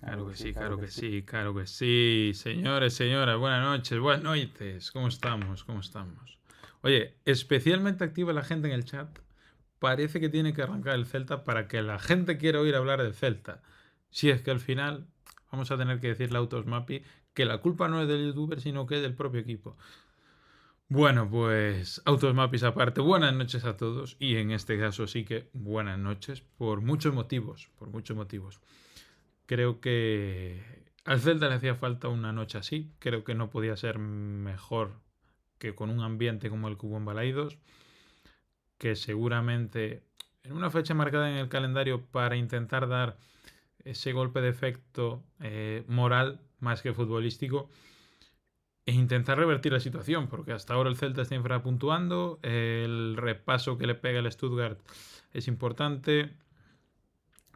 Claro que sí, claro que sí, claro que sí. Señores, señoras, buenas noches. ¿Cómo estamos? ¿Cómo estamos? Oye, especialmente activa la gente en el chat. Parece que tiene que arrancar el Celta para que la gente quiera oír hablar del Celta. Si es que al final vamos a tener que decirle a Autosmapi que la culpa no es del youtuber, sino que es del propio equipo. Bueno, pues Autosmapis aparte, buenas noches a todos. Y en este caso sí que buenas noches por muchos motivos, por muchos motivos. Creo que al Celta le hacía falta una noche así. Creo que no podía ser mejor que con un ambiente como el que hubo en Balaidos, que seguramente en una fecha marcada en el calendario para intentar dar ese golpe de efecto moral más que futbolístico e intentar revertir la situación, porque hasta ahora el Celta está infrapuntuando, el repaso que le pega el Stuttgart es importante,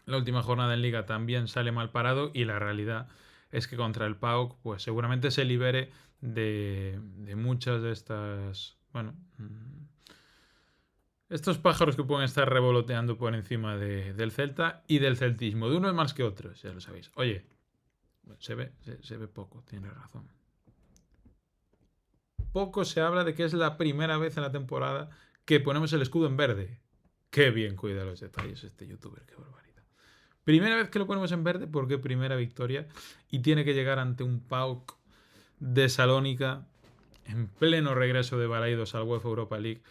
la última jornada en Liga también sale mal parado y la realidad es que contra el PAOK pues seguramente se libere de muchas de estas, bueno, estos pájaros que pueden estar revoloteando por encima del Celta y del celtismo, de unos más que otros, ya lo sabéis. Oye, se ve poco, tiene razón. Poco se habla de que es la primera vez en la temporada que ponemos el escudo en verde. Qué bien cuida los detalles este youtuber, qué barbaridad. Primera vez que lo ponemos en verde porque primera victoria y tiene que llegar ante un PAOK de Salónica en pleno regreso de Balaidos al UEFA Europa League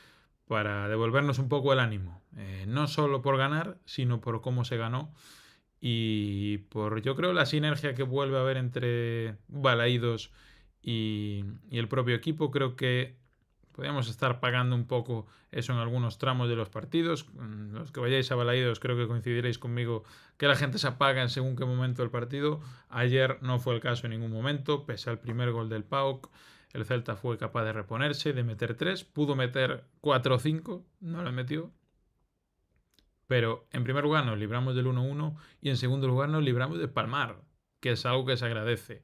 para devolvernos un poco el ánimo. No solo por ganar, sino por cómo se ganó y por, yo creo, la sinergia que vuelve a haber entre Balaidos y el propio equipo. Creo que podríamos estar pagando un poco eso en algunos tramos de los partidos. Los que vayáis a Balaidos creo que coincidiréis conmigo que la gente se apaga en según qué momento del partido. Ayer no fue el caso en ningún momento, pese al primer gol del PAOK. El Celta fue capaz de reponerse, de meter 3, pudo meter 4 o 5, no lo metió. Pero en primer lugar nos libramos del 1-1 y en segundo lugar nos libramos de palmar, que es algo que se agradece.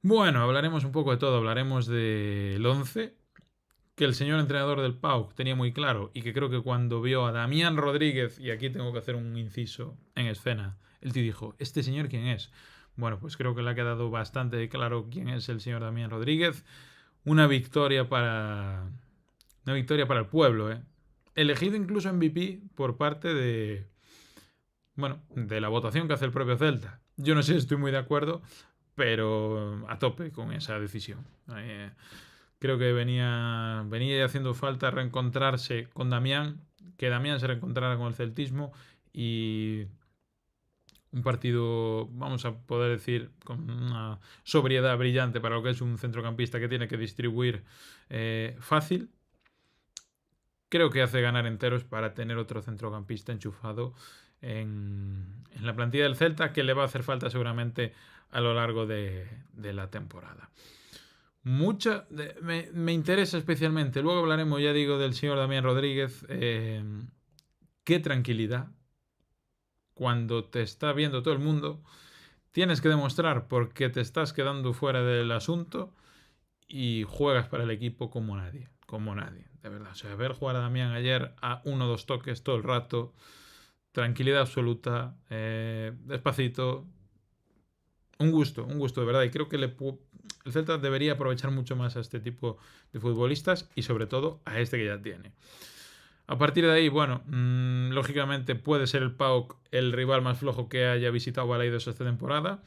Bueno, hablaremos un poco de todo. Hablaremos del 11, que el señor entrenador del PAOK tenía muy claro y que creo que cuando vio a Damián Rodríguez, y aquí tengo que hacer un inciso en escena, él te dijo, ¿este señor quién es? Bueno, pues creo que le ha quedado bastante claro quién es el señor Damián Rodríguez. Una victoria para el pueblo, ¿eh? Elegido incluso MVP por parte de la votación que hace el propio Celta. Yo no sé si estoy muy de acuerdo, pero a tope con esa decisión. Creo que venía haciendo falta reencontrarse con Damián, que Damián se reencontrara con el celtismo y un partido, vamos a poder decir, con una sobriedad brillante para lo que es un centrocampista que tiene que distribuir fácil. Creo que hace ganar enteros para tener otro centrocampista enchufado en la plantilla del Celta, que le va a hacer falta seguramente a lo largo de la temporada. Me interesa especialmente, luego hablaremos, ya digo, del señor Damián Rodríguez. Qué tranquilidad cuando te está viendo todo el mundo. Tienes que demostrar por qué te estás quedando fuera del asunto y juegas para el equipo como nadie, de verdad. O sea, ver jugar a Damián ayer a 1 o 2 toques todo el rato, tranquilidad absoluta, despacito, un gusto de verdad. Y creo que el Celta debería aprovechar mucho más a este tipo de futbolistas y sobre todo a este que ya tiene. A partir de ahí, bueno, lógicamente puede ser el PAOK el rival más flojo que haya visitado Balaidos esta temporada,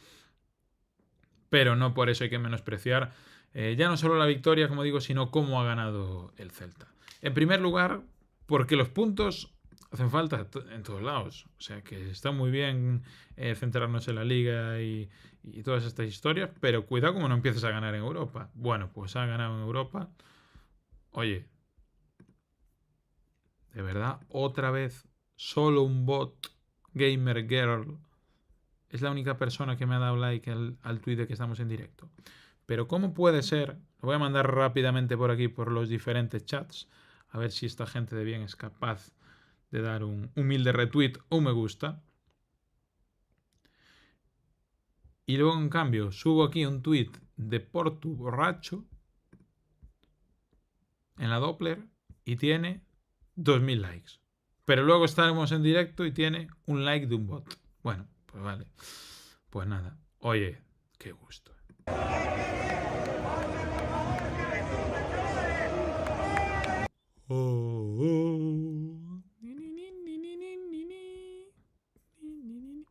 pero no por eso hay que menospreciar ya no solo la victoria, como digo, sino cómo ha ganado el Celta. En primer lugar, porque los puntos hacen falta en todos lados. O sea que está muy bien centrarnos en la liga y todas estas historias, pero cuidado como no empieces a ganar en Europa. Bueno, pues ha ganado en Europa. Oye, de verdad, otra vez, solo un bot gamer girl es la única persona que me ha dado like al tweet de que estamos en directo. Pero ¿cómo puede ser? Lo voy a mandar rápidamente por aquí, por los diferentes chats, a ver si esta gente de bien es capaz de dar un humilde retweet o un me gusta. Y luego, en cambio, subo aquí un tweet de Portu borracho en la Doppler y tiene 2000 likes. Pero luego estaremos en directo y tiene un like de un bot. Bueno, pues vale. Pues nada, oye, qué gusto.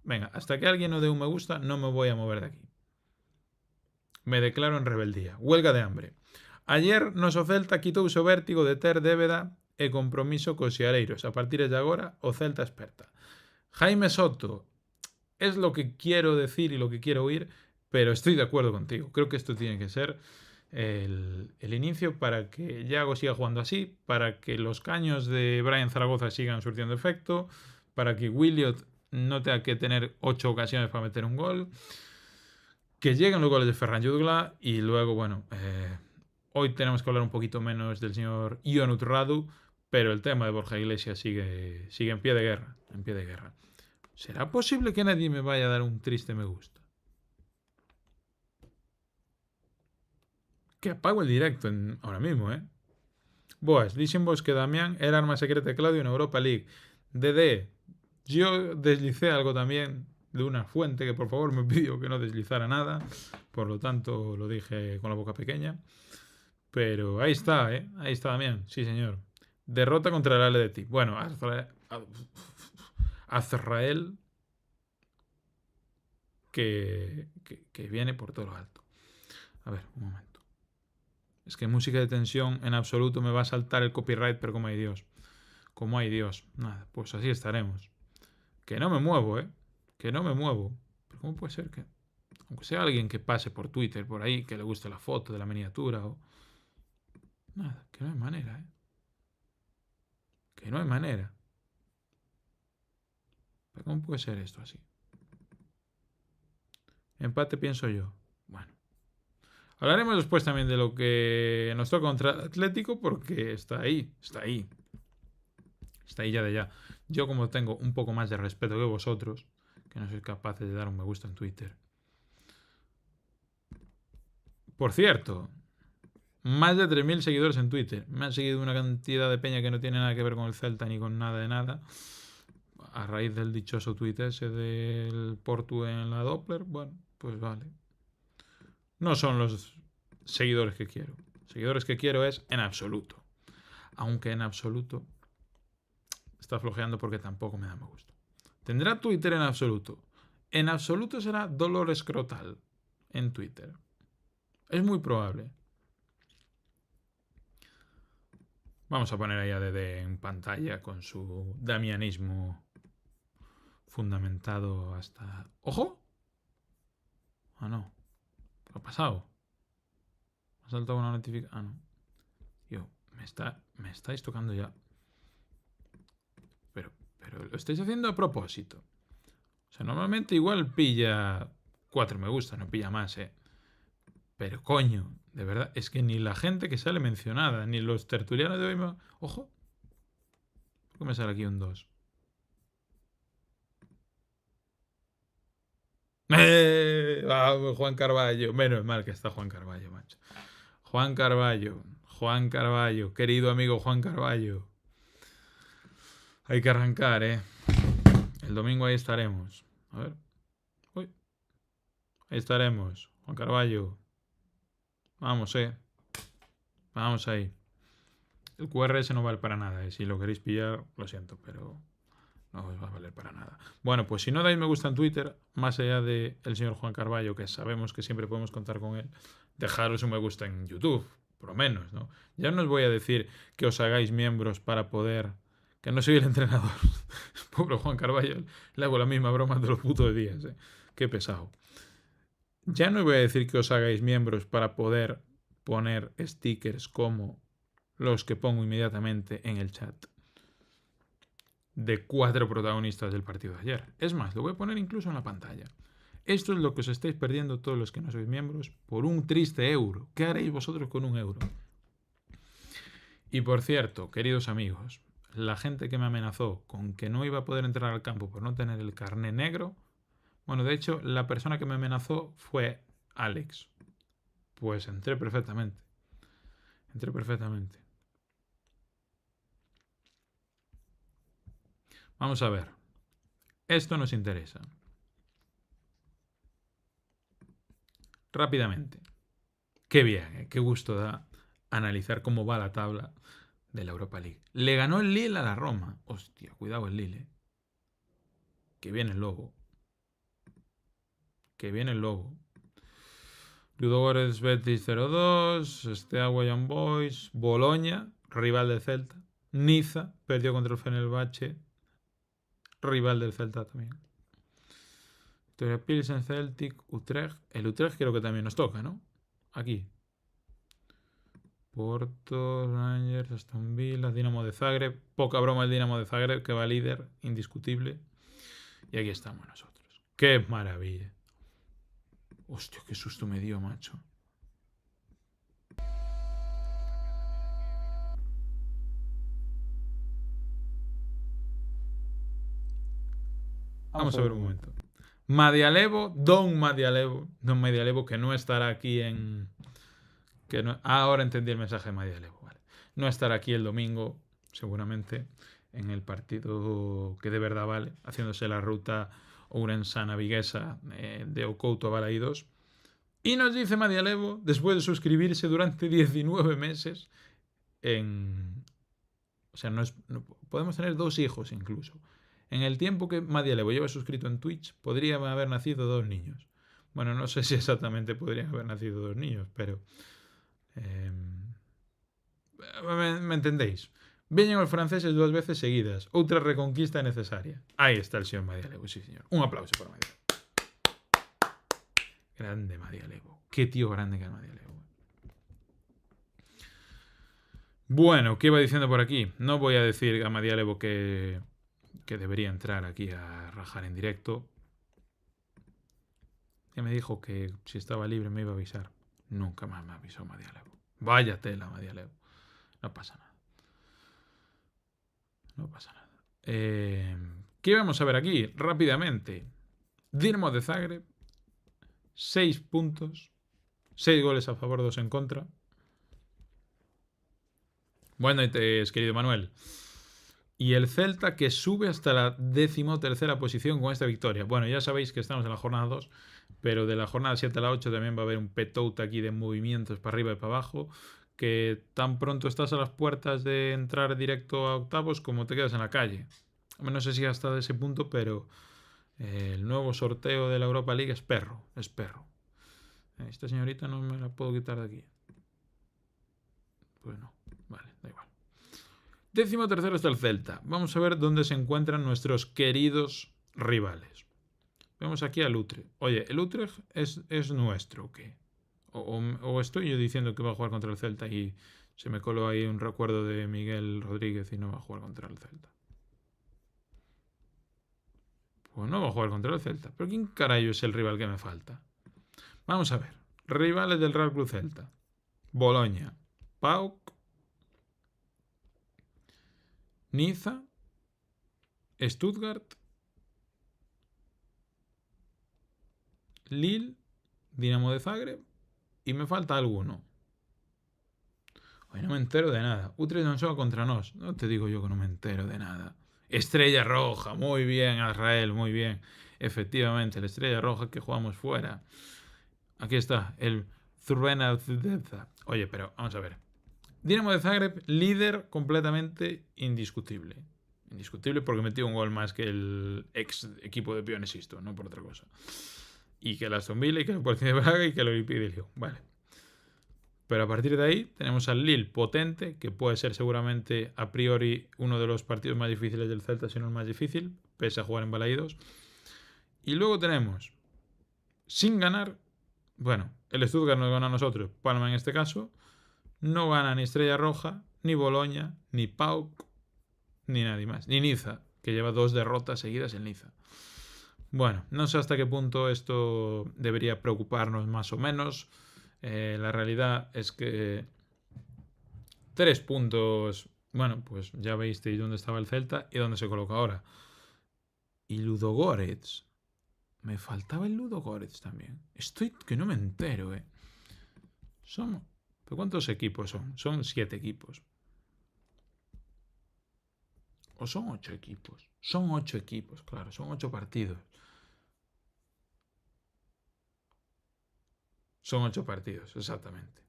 Venga, hasta que alguien no dé un me gusta, no me voy a mover de aquí. Me declaro en rebeldía. Huelga de hambre. Ayer noso Celta quitouse o vértigo de ter débeda e compromiso cos xareiros. A partir de agora, o Celta esperta. Jaime Soto, es lo que quiero decir y lo que quiero oír, pero estoy de acuerdo contigo. Creo que esto tiene que ser el inicio para que Yago siga jugando así, para que los caños de Brian Zaragoza sigan surtiendo efecto, para que Williot no tenga que tener 8 ocasiones para meter un gol, que lleguen los goles de Ferran Jutgla y luego, bueno, hoy tenemos que hablar un poquito menos del señor Ionut Radu, pero el tema de Borja Iglesias sigue en pie de guerra, en pie de guerra. ¿Será posible que nadie me vaya a dar un triste me gusta? Que apago el directo ahora mismo, ¿eh? Boas, dicen vos que Damián era arma secreta de Claudio en Europa League. DD, yo deslicé algo también de una fuente que por favor me pidió que no deslizara nada. Por lo tanto, lo dije con la boca pequeña. Pero ahí está, ¿eh? Ahí está Damián, sí señor. Derrota contra el Atleti. Bueno, Azrael que viene por todo lo alto. A ver, un momento. Es que música de tensión en absoluto me va a saltar el copyright, pero como hay Dios. Como hay Dios. Nada, pues así estaremos. Que no me muevo, ¿eh? Que no me muevo. Pero ¿cómo puede ser que... Aunque sea alguien que pase por Twitter, por ahí, que le guste la foto de la miniatura o... Nada, que no hay manera, ¿eh? Que no hay manera. ¿Pero cómo puede ser esto así? Empate pienso yo. Bueno. Hablaremos después también de lo que nos toca contra el Atlético porque está ahí, está ahí. Está ahí ya de ya. Yo como tengo un poco más de respeto que vosotros, que no sois capaces de dar un me gusta en Twitter. Por cierto, más de 3.000 seguidores en Twitter. Me han seguido una cantidad de peña que no tiene nada que ver con el Celta ni con nada de nada. A raíz del dichoso tuit ese del Portu en la Doppler, bueno, pues vale. No son los seguidores que quiero. Seguidores que quiero es en absoluto. Aunque en absoluto está flojeando porque tampoco me da me gusta. ¿Tendrá Twitter en absoluto? En absoluto será dolor escrotal en Twitter. Es muy probable. Vamos a poner ahí a Dede en pantalla con su damianismo fundamentado hasta... ¡Ojo! Ah, no. ¿Qué ha pasado? ¿Me ha saltado una notificación? Ah, no. Tío, me estáis tocando ya. Pero lo estáis haciendo a propósito. O sea, normalmente igual pilla 4 me gusta, no pilla más, ¿eh? Pero coño, de verdad, es que ni la gente que sale mencionada, ni los tertulianos de hoy me... Ojo. ¿Por qué me sale aquí un 2? Vamos, Juan Carballo. Menos mal que está Juan Carballo, macho. Juan Carballo. Juan Carballo. Querido amigo Juan Carballo. Hay que arrancar, ¿eh? El domingo ahí estaremos. A ver. Uy. Ahí estaremos. Juan Carballo. Vamos, Vamos ahí. El QRS no vale para nada, ¿eh? Si lo queréis pillar, lo siento, pero no os va a valer para nada. Bueno, pues si no dais me gusta en Twitter, más allá del señor Juan Carballo, que sabemos que siempre podemos contar con él, dejaros un me gusta en YouTube, por lo menos, ¿no? Ya no os voy a decir que os hagáis miembros para poder... Que no soy el entrenador. Pobre Juan Carballo, le hago la misma broma de los putos días, ¿eh? Qué pesado. Ya no os voy a decir que os hagáis miembros para poder poner stickers como los que pongo inmediatamente en el chat de 4 protagonistas del partido de ayer. Es más, lo voy a poner incluso en la pantalla. Esto es lo que os estáis perdiendo todos los que no sois miembros por un triste euro. ¿Qué haréis vosotros con un euro? Y por cierto, queridos amigos, la gente que me amenazó con que no iba a poder entrar al campo por no tener el carné negro, bueno, de hecho, la persona que me amenazó fue Alex. Pues entré perfectamente. Entré perfectamente. Vamos a ver. Esto nos interesa. rápidamente. Qué bien, qué gusto da analizar cómo va la tabla de la Europa League. Le ganó el Lille a la Roma. Hostia, cuidado el Lille. Que viene el lobo. Que viene el lobo. Ludogorets Betis 0-2. Steaua Young Boys. Boloña, rival del Celta. Niza, perdió contra el Fenerbahce. Rival del Celta también. Victoria Pilsen, Celtic, Utrecht. El Utrecht creo que también nos toca, ¿no? Aquí. Porto, Rangers, Aston Villa, Dinamo de Zagreb. Poca broma el Dinamo de Zagreb, que va líder, indiscutible. Y aquí estamos nosotros. ¡Qué maravilla! Hostia, qué susto me dio, macho. Vamos a ver un momento. Madialevo, Don Madialevo, que no estará aquí en... ahora entendí el mensaje de Madialevo, vale. No estará aquí el domingo, seguramente, en el partido que de verdad vale, haciéndose la ruta ourensana-viguesa de Ocouto a Balaídos. Y nos dice Madialevo, después de suscribirse durante 19 meses, o sea, podemos tener 2 hijos incluso. En el tiempo que Madialevo lleva suscrito en Twitch, podrían haber nacido 2 niños. Bueno, no sé si exactamente podrían haber nacido 2 niños, pero... ¿me entendéis? Veñen os franceses 2 veces seguidas. Outra reconquista necesaria. Ahí está el señor Madialevo, sí señor. Un aplauso para Madialevo. Grande Madialevo. Qué tío grande que es Madialevo. Bueno, ¿qué iba diciendo por aquí? No voy a decir a Madialevo que debería entrar aquí a rajar en directo. Ya me dijo que si estaba libre me iba a avisar. Nunca más me avisó Madialevo. Vaya tela, Madialevo. No pasa nada. No pasa nada. ¿Qué vamos a ver aquí? Rápidamente. Dinamo de Zagreb. 6 puntos. 6 goles a favor, 2 en contra. Buenas noches, querido Manuel. Y el Celta que sube hasta la 13ª posición con esta victoria. Bueno, ya sabéis que estamos en la jornada 2, pero de la jornada 7 a la 8 también va a haber un petout aquí de movimientos para arriba y para abajo, que tan pronto estás a las puertas de entrar directo a octavos como te quedas en la calle. No sé si hasta ese punto, pero el nuevo sorteo de la Europa League es perro, es perro. Esta señorita no me la puedo quitar de aquí. Pues no, vale, da igual. 13º está el Celta. Vamos a ver dónde se encuentran nuestros queridos rivales. Vemos aquí al Utrecht. Oye, ¿el Utrecht es nuestro o qué? O estoy yo diciendo que va a jugar contra el Celta y se me coló ahí un recuerdo de Miguel Rodríguez y no va a jugar contra el Celta? Pues no va a jugar contra el Celta. ¿Pero quién carajo es el rival que me falta? Vamos a ver. Rivales del Real Club Celta. Boloña. PAOK. Niza. Stuttgart. Lille. Dinamo de Zagreb. Y me falta alguno. Hoy no me entero de nada. Utrecht no juega contra nos. No te digo yo que no me entero de nada. Estrella Roja. Muy bien, Israel. Muy bien. Efectivamente, la Estrella Roja que jugamos fuera. Aquí está. El Zurvena. Oye, pero vamos a ver. Dinamo de Zagreb, líder completamente indiscutible. Indiscutible porque metió un gol más que el ex equipo de Pionesisto, no por otra cosa. Y que el Aston Villa, y que el Sporting de Braga, y que el Olympique de Lyon. Vale. Pero a partir de ahí tenemos al Lille potente, que puede ser seguramente a priori uno de los partidos más difíciles del Celta, si no el más difícil, pese a jugar en Balaídos. Y luego tenemos, sin ganar, bueno, el Stuttgart nos gana a nosotros, Palma en este caso, no gana ni Estrella Roja, ni Boloña, ni PAOK, ni nadie más, ni Niza, que lleva 2 derrotas seguidas en Niza. Bueno, no sé hasta qué punto esto debería preocuparnos más o menos. La realidad es que 3 puntos, bueno, pues ya veísteis dónde estaba el Celta y dónde se coloca ahora. Y Ludogorets. Me faltaba el Ludogorets también. Estoy que no me entero, ¿Pero cuántos equipos son? Son 7 equipos. ¿O son 8 equipos? Son 8 equipos, claro. Son 8 partidos. Son 8 partidos, exactamente.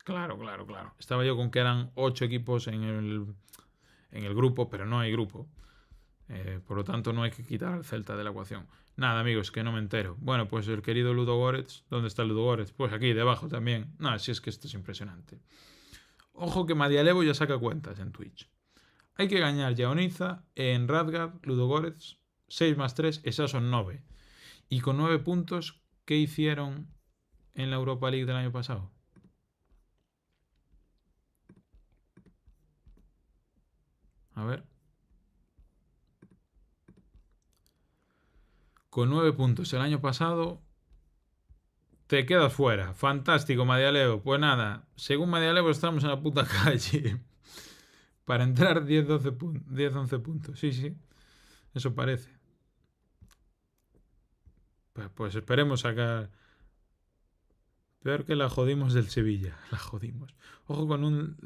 Claro. Estaba yo con que eran 8 equipos en el grupo, pero no hay grupo. Por lo tanto, no hay que quitar al Celta de la ecuación. Nada, amigos, que no me entero. Bueno, pues el querido Ludogorets. ¿Dónde está el Ludogorets? Pues aquí, debajo también. No, si es que esto es impresionante. Ojo que Madialevo ya saca cuentas en Twitch. Hay que ganar Yaoniza en Radgard, Ludogorets, 6 más 3, esas son 9. Y con 9 puntos, ¿qué hicieron en la Europa League del año pasado? A ver. Con 9 puntos el año pasado, te quedas fuera. Fantástico, Madialevo. Pues nada, según Madialevo estamos en la puta calle. Para entrar 10-11 puntos. Sí. Eso parece. Pues esperemos sacar... Peor que la jodimos del Sevilla. La jodimos. Ojo con un...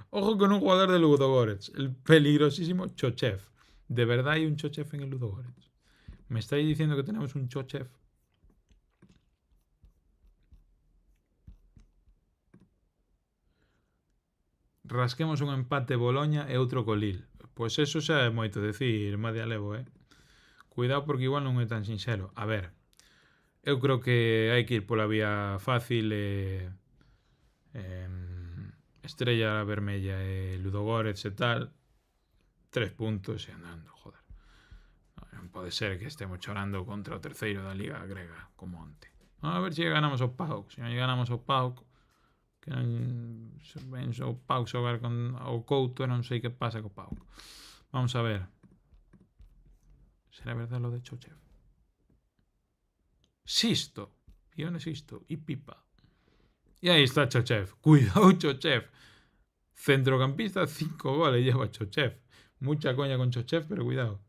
Ojo con un jugador de Ludogorets. El peligrosísimo Chochev. ¿De verdad hay un Chochev en el Ludogorets? ¿Me estáis diciendo que tenemos un Chochev? Rasquemos un empate Boloña e outro co Lille. Pois eso xa é moito decir, Madialevo, Cuidado porque igual non é tan sinxelo. A ver, eu creo que hai que ir pola vía fácil Estrella Vermella e Ludogorets e tal. 3 puntos e andando, joder. Non pode ser que estemos chorando contra o terceiro da Liga Grega, como onte. A ver se ganamos o PAOK. Se non ganamos o PAOK, que non ven o PAOK xogar con o Couto e non sei que pasa co PAOK. Vamos a ver. ¿Será verdad lo de Chochev? Sisto. Pione Sisto. Y Pipa. Y ahí está Chochev. Cuidado, Chochev. Centrocampista, 5 goles lleva Chochev. Mucha coña con Chochev, pero cuidado.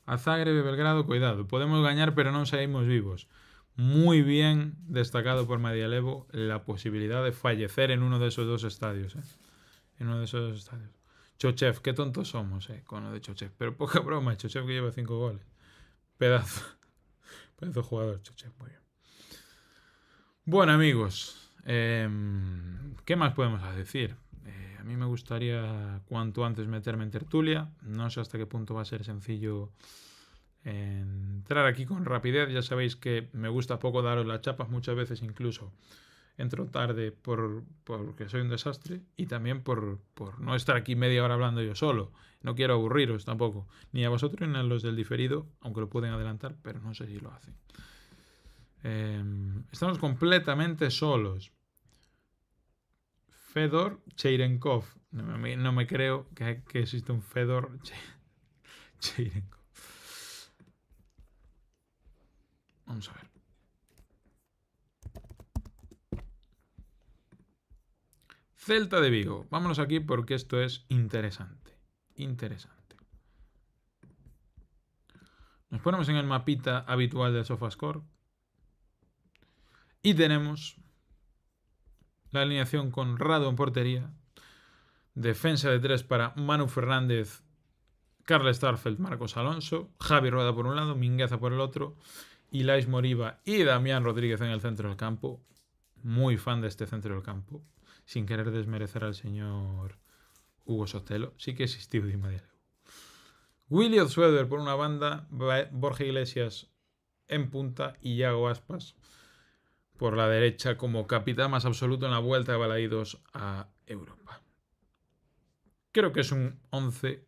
A Zagreb e Belgrado, cuidado. Podemos ganar, pero non saímos vivos. Muy bien destacado por Madialevo la posibilidad de fallecer en uno de esos dos estadios. En uno de esos dos estadios. Chochev, qué tontos somos, con lo de Chochev. Pero poca broma, Chochev que lleva 5 goles. Pedazo jugador, Chochev, muy bien. Bueno, amigos, ¿qué más podemos decir? A mí me gustaría cuanto antes meterme en tertulia. No sé hasta qué punto va a ser sencillo entrar aquí con rapidez. Ya sabéis que me gusta poco daros las chapas, muchas veces incluso entro tarde porque soy un desastre y también por no estar aquí media hora hablando yo solo. No quiero aburriros tampoco, ni a vosotros ni a los del diferido, aunque lo pueden adelantar, pero no sé si lo hacen. Estamos completamente solos. Fedor Cheirenkov. No me creo que existe un Fedor Cheirenkov. Vamos a ver. Celta de Vigo. Vámonos aquí porque esto es interesante. Interesante. Nos ponemos en el mapita habitual del SofaScore. Y tenemos la alineación con Rado en portería. Defensa de 3 para Manu Fernández, Carles Starfelt, Marcos Alonso, Javi Rueda por un lado, Mingueza por el otro, Ilais Moriba y Damián Rodríguez en el centro del campo. Muy fan de este centro del campo. Sin querer desmerecer al señor Hugo Sotelo. Sí que existió Di Madialevo. Willy Ozueder por una banda, Borja Iglesias en punta y Iago Aspas por la derecha como capitán más absoluto en la vuelta de Balaídos a Europa. Creo que es un 11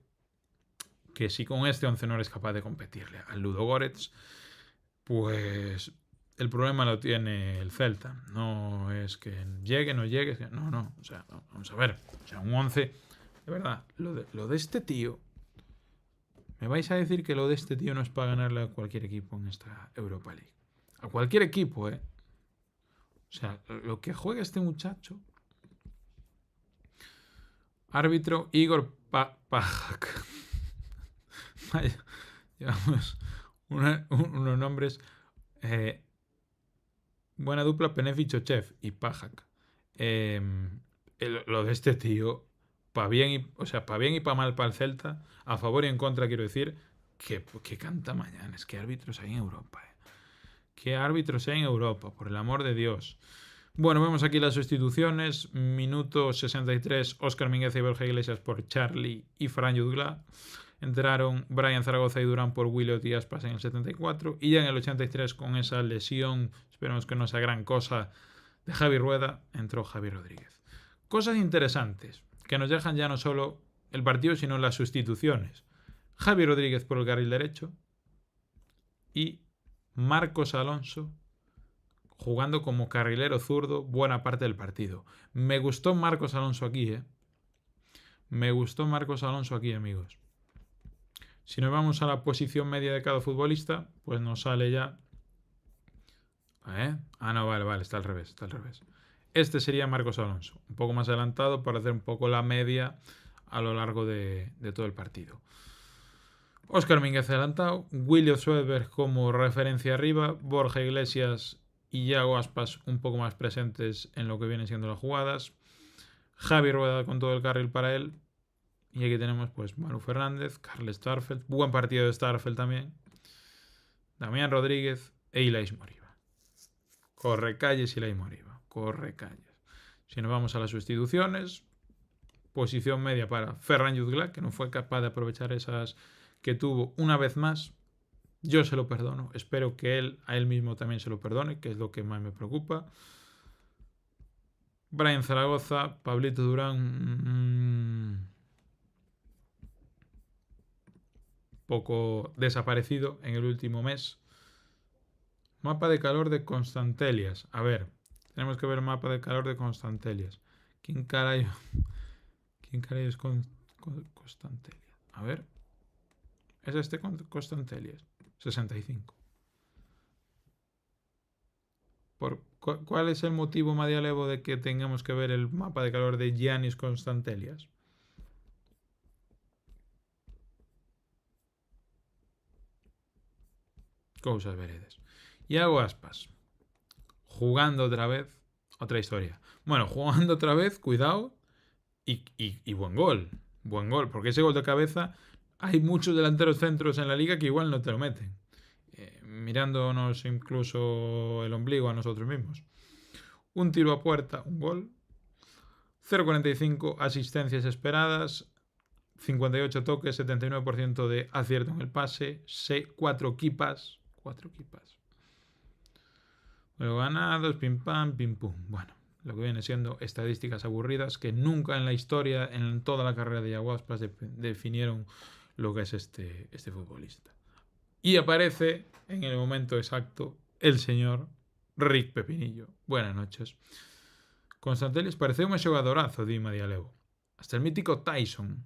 que si con este 11 no eres capaz de competirle al Ludogorets, pues el problema lo tiene el Celta. No es que llegue, no llegue. No. O sea, vamos a ver. O sea, un 11. De verdad, lo de este tío. Me vais a decir que lo de este tío no es para ganarle a cualquier equipo en esta Europa League. A cualquier equipo, O sea, lo que juega este muchacho. Árbitro Igor Pajak. Vaya, llevamos unos nombres. Buena dupla, Penefi Chochev y Pajak. Lo de este tío, para bien y para mal para el Celta, a favor y en contra, quiero decir, que canta mañana. Es que árbitros hay en Europa. ¿Qué árbitros hay en Europa? Por el amor de Dios. Bueno, vemos aquí las sustituciones. Minuto 63, Óscar Mingueza y Borja Iglesias por Charlie y Fran Jutgla. Entraron Brian Zaragoza y Durán por Williot y Aspas en el 74. Y ya en el 83, con esa lesión, esperemos que no sea gran cosa, de Javi Rueda, entró Javi Rodríguez. Cosas interesantes, que nos dejan ya no solo el partido, sino las sustituciones. Javi Rodríguez por el carril derecho y Marcos Alonso jugando como carrilero zurdo buena parte del partido. Me gustó Marcos Alonso aquí, Me gustó Marcos Alonso aquí, amigos. Si nos vamos a la posición media de cada futbolista, pues nos sale ya... no, vale, está al revés. Este sería Marcos Alonso, un poco más adelantado para hacer un poco la media a lo largo de todo el partido. Óscar Mínguez adelantado, William Svedberg como referencia arriba, Borja Iglesias y Yago Aspas un poco más presentes en lo que vienen siendo las jugadas, Javi Rueda con todo el carril para él, y aquí tenemos pues Manu Fernández, Carles Starfelt, buen partido de Starfelt también, Damián Rodríguez e Ilaix Moriba. Corre calles Ilaix Moriba, corre calles. Si nos vamos a las sustituciones, posición media para Ferran Jutgla, que no fue capaz de aprovechar esas que tuvo una vez más. Yo se lo perdono. Espero que a él mismo también se lo perdone, que es lo que más me preocupa. Brian Zaragoza, Pablito Durán, poco desaparecido en el último mes. Mapa de calor de Constantelias. A ver, tenemos que ver el mapa de calor de Constantelias. ¿Quién caray es Constantelias? A ver. ¿Es este Constantelias? 65. ¿Cuál es el motivo, Madialevo, de que tengamos que ver el mapa de calor de Giannis Constantelias? Cosas veredes. Y hago Aspas. Jugando otra vez. Otra historia. Bueno, jugando otra vez, cuidado. Y buen gol. Buen gol. Porque ese gol de cabeza, hay muchos delanteros centros en la liga que igual no te lo meten. Mirándonos incluso el ombligo a nosotros mismos. Un tiro a puerta, un gol. 0,45 asistencias esperadas. 58 toques, 79% de acierto en el pase. 4 kipas. 4 kipas. Luego ganados, pim pam, pim pum. Bueno, lo que viene siendo estadísticas aburridas que nunca en la historia, en toda la carrera de Yago Aspas, definieron lo que es este futbolista. Y aparece en el momento exacto el señor Rick Pepinillo. Buenas noches. Constantelias parece un xogadorazo, di Madialevo. Hasta el mítico Tyson.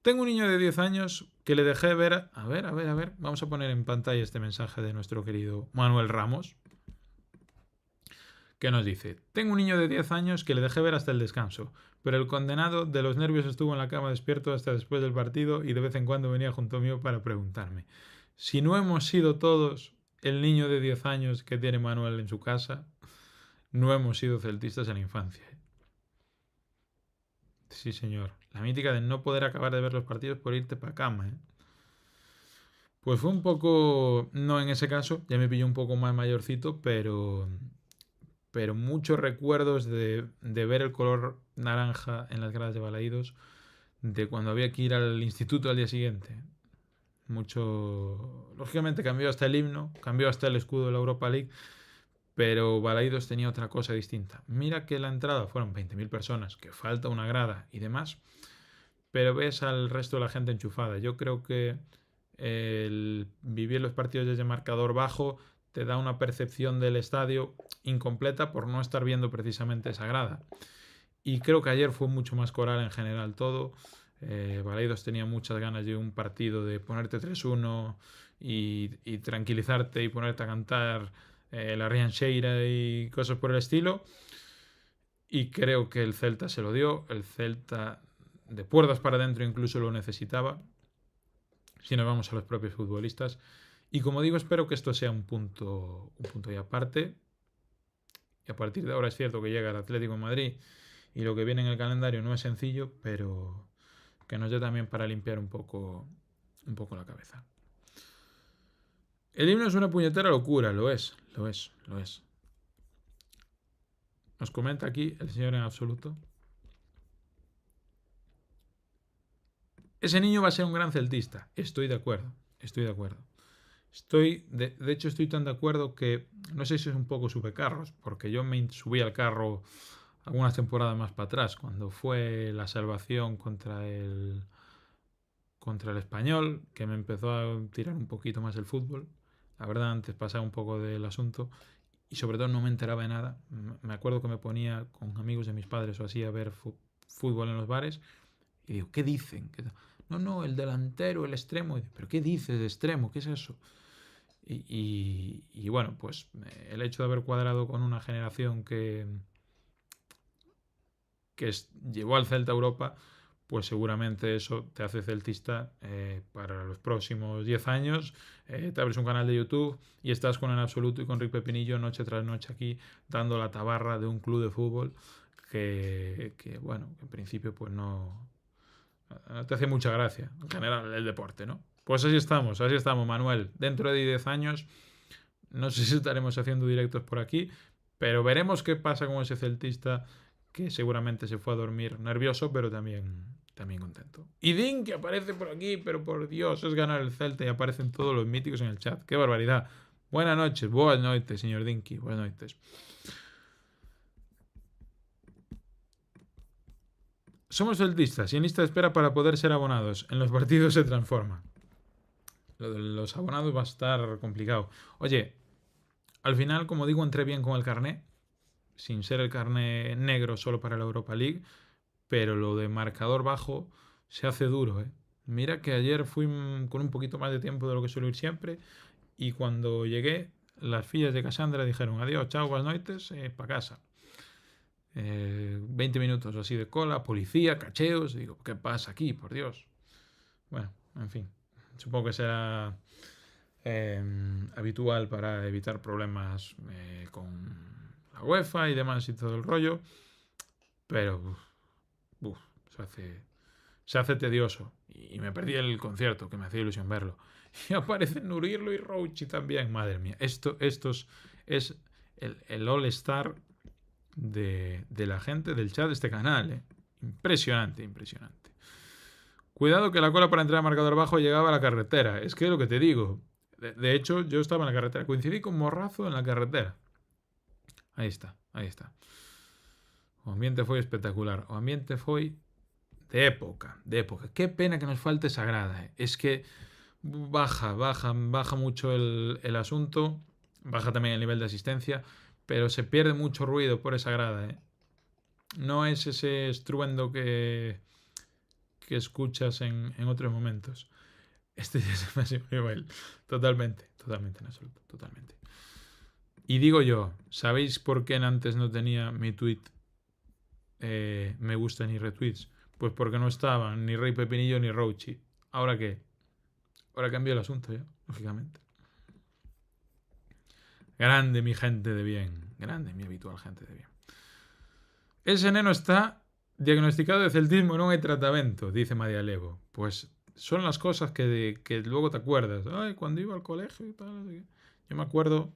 Tengo un niño de 10 años que le dejé ver... A ver. Vamos a poner en pantalla este mensaje de nuestro querido Manuel Ramos, que nos dice: tengo un niño de 10 años que le dejé ver hasta el descanso, pero el condenado de los nervios estuvo en la cama despierto hasta después del partido y de vez en cuando venía junto mío para preguntarme. Si no hemos sido todos el niño de 10 años que tiene Manuel en su casa, no hemos sido celtistas en la infancia. Sí, señor. La mítica de no poder acabar de ver los partidos por irte para cama. Pues fue un poco... No en ese caso, ya me pilló un poco más mayorcito, pero muchos recuerdos de ver el color naranja en las gradas de Balaídos, de cuando había que ir al instituto al día siguiente. Mucho... Lógicamente cambió hasta el himno, cambió hasta el escudo de la Europa League, pero Balaídos tenía otra cosa distinta. Mira que la entrada fueron 20.000 personas, que falta una grada y demás, pero ves al resto de la gente enchufada. Yo creo que el vivir los partidos desde marcador bajo te da una percepción del estadio incompleta por no estar viendo precisamente esa grada. Y creo que ayer fue mucho más coral en general todo. Balaídos tenía muchas ganas de un partido, de ponerte 3-1 y tranquilizarte y ponerte a cantar la Riancheira y cosas por el estilo. Y creo que el Celta se lo dio. El Celta de puertas para adentro incluso lo necesitaba, si nos vamos a los propios futbolistas. Y como digo, espero que esto sea un punto y aparte. Y a partir de ahora es cierto que llega el Atlético de Madrid y lo que viene en el calendario no es sencillo, pero que nos dé también para limpiar un poco la cabeza. El himno es una puñetera locura, lo es. Nos comenta aquí el señor en absoluto. Ese niño va a ser un gran celtista. Estoy de acuerdo. De hecho, estoy tan de acuerdo que no sé si es un poco carros, porque yo me subí al carro algunas temporadas más para atrás, cuando fue la salvación contra el Español, que me empezó a tirar un poquito más el fútbol. La verdad, antes pasaba un poco del asunto y sobre todo no me enteraba de nada. Me acuerdo que me ponía con amigos de mis padres o así a ver fútbol en los bares y digo, ¿qué dicen? No, el delantero, el extremo. ¿Pero qué dices de extremo? ¿Qué es eso? Y bueno, pues el hecho de haber cuadrado con una generación que llevó al Celta a Europa, pues seguramente eso te hace celtista para los próximos 10 años. Te abres un canal de YouTube y estás con el absoluto y con Rick Pepinillo noche tras noche aquí dando la tabarra de un club de fútbol que bueno, en principio pues no te hace mucha gracia en general el deporte, ¿no? Pues así estamos, Manuel. Dentro de 10 años, no sé si estaremos haciendo directos por aquí, pero veremos qué pasa con ese celtista que seguramente se fue a dormir nervioso, pero también contento. Y Din, que aparece por aquí, pero por Dios, es ganar el Celta y aparecen todos los míticos en el chat. ¡Qué barbaridad! Buenas noches, señor Dinky, buenas noches. Somos celtistas y en lista de espera para poder ser abonados. En los partidos se transforma. Lo de los abonados va a estar complicado. Oye, al final, como digo, entré bien con el carné, sin ser el carné negro solo para la Europa League, pero lo de marcador bajo se hace duro, ¿eh? Mira que ayer fui con un poquito más de tiempo de lo que suelo ir siempre y cuando llegué, las fillas de Cassandra dijeron adiós, chao, buenas noches, para casa. 20 minutos así de cola, policía, cacheos, digo, ¿qué pasa aquí? Por Dios. Bueno, en fin, supongo que será habitual para evitar problemas con la UEFA y demás y todo el rollo, pero se hace tedioso y me perdí el concierto, que me hacía ilusión verlo. Y aparecen Nurirlo y Rouchi también, madre mía. Esto es el all-star de la gente del chat de este canal, ¿eh? Impresionante. Cuidado que la cola para entrar a marcador bajo llegaba a la carretera. Es que es lo que te digo. De hecho, yo estaba en la carretera. Coincidí con Morrazo en la carretera. Ahí está. O ambiente foi espectacular. O ambiente foi de época. Qué pena que nos falte Sagrada. Es que baja mucho el asunto. Baja también el nivel de asistencia. Pero se pierde mucho ruido por esa grada. No es ese estruendo que escuchas en otros momentos. Este ya es el máximo nivel. Totalmente, en absoluto. Totalmente. Y digo yo, ¿sabéis por qué antes no tenía mi tweet me gusta ni retweets? Pues porque no estaban ni Rey Pepinillo ni Rouchi. ¿Ahora qué? Ahora cambió el asunto ya, lógicamente. Grande mi gente de bien. Grande mi habitual gente de bien. Ese neno está diagnosticado de celtismo, no hay tratamiento, dice María Levo. Pues son las cosas que luego te acuerdas. Ay, cuando iba al colegio y tal. Yo me acuerdo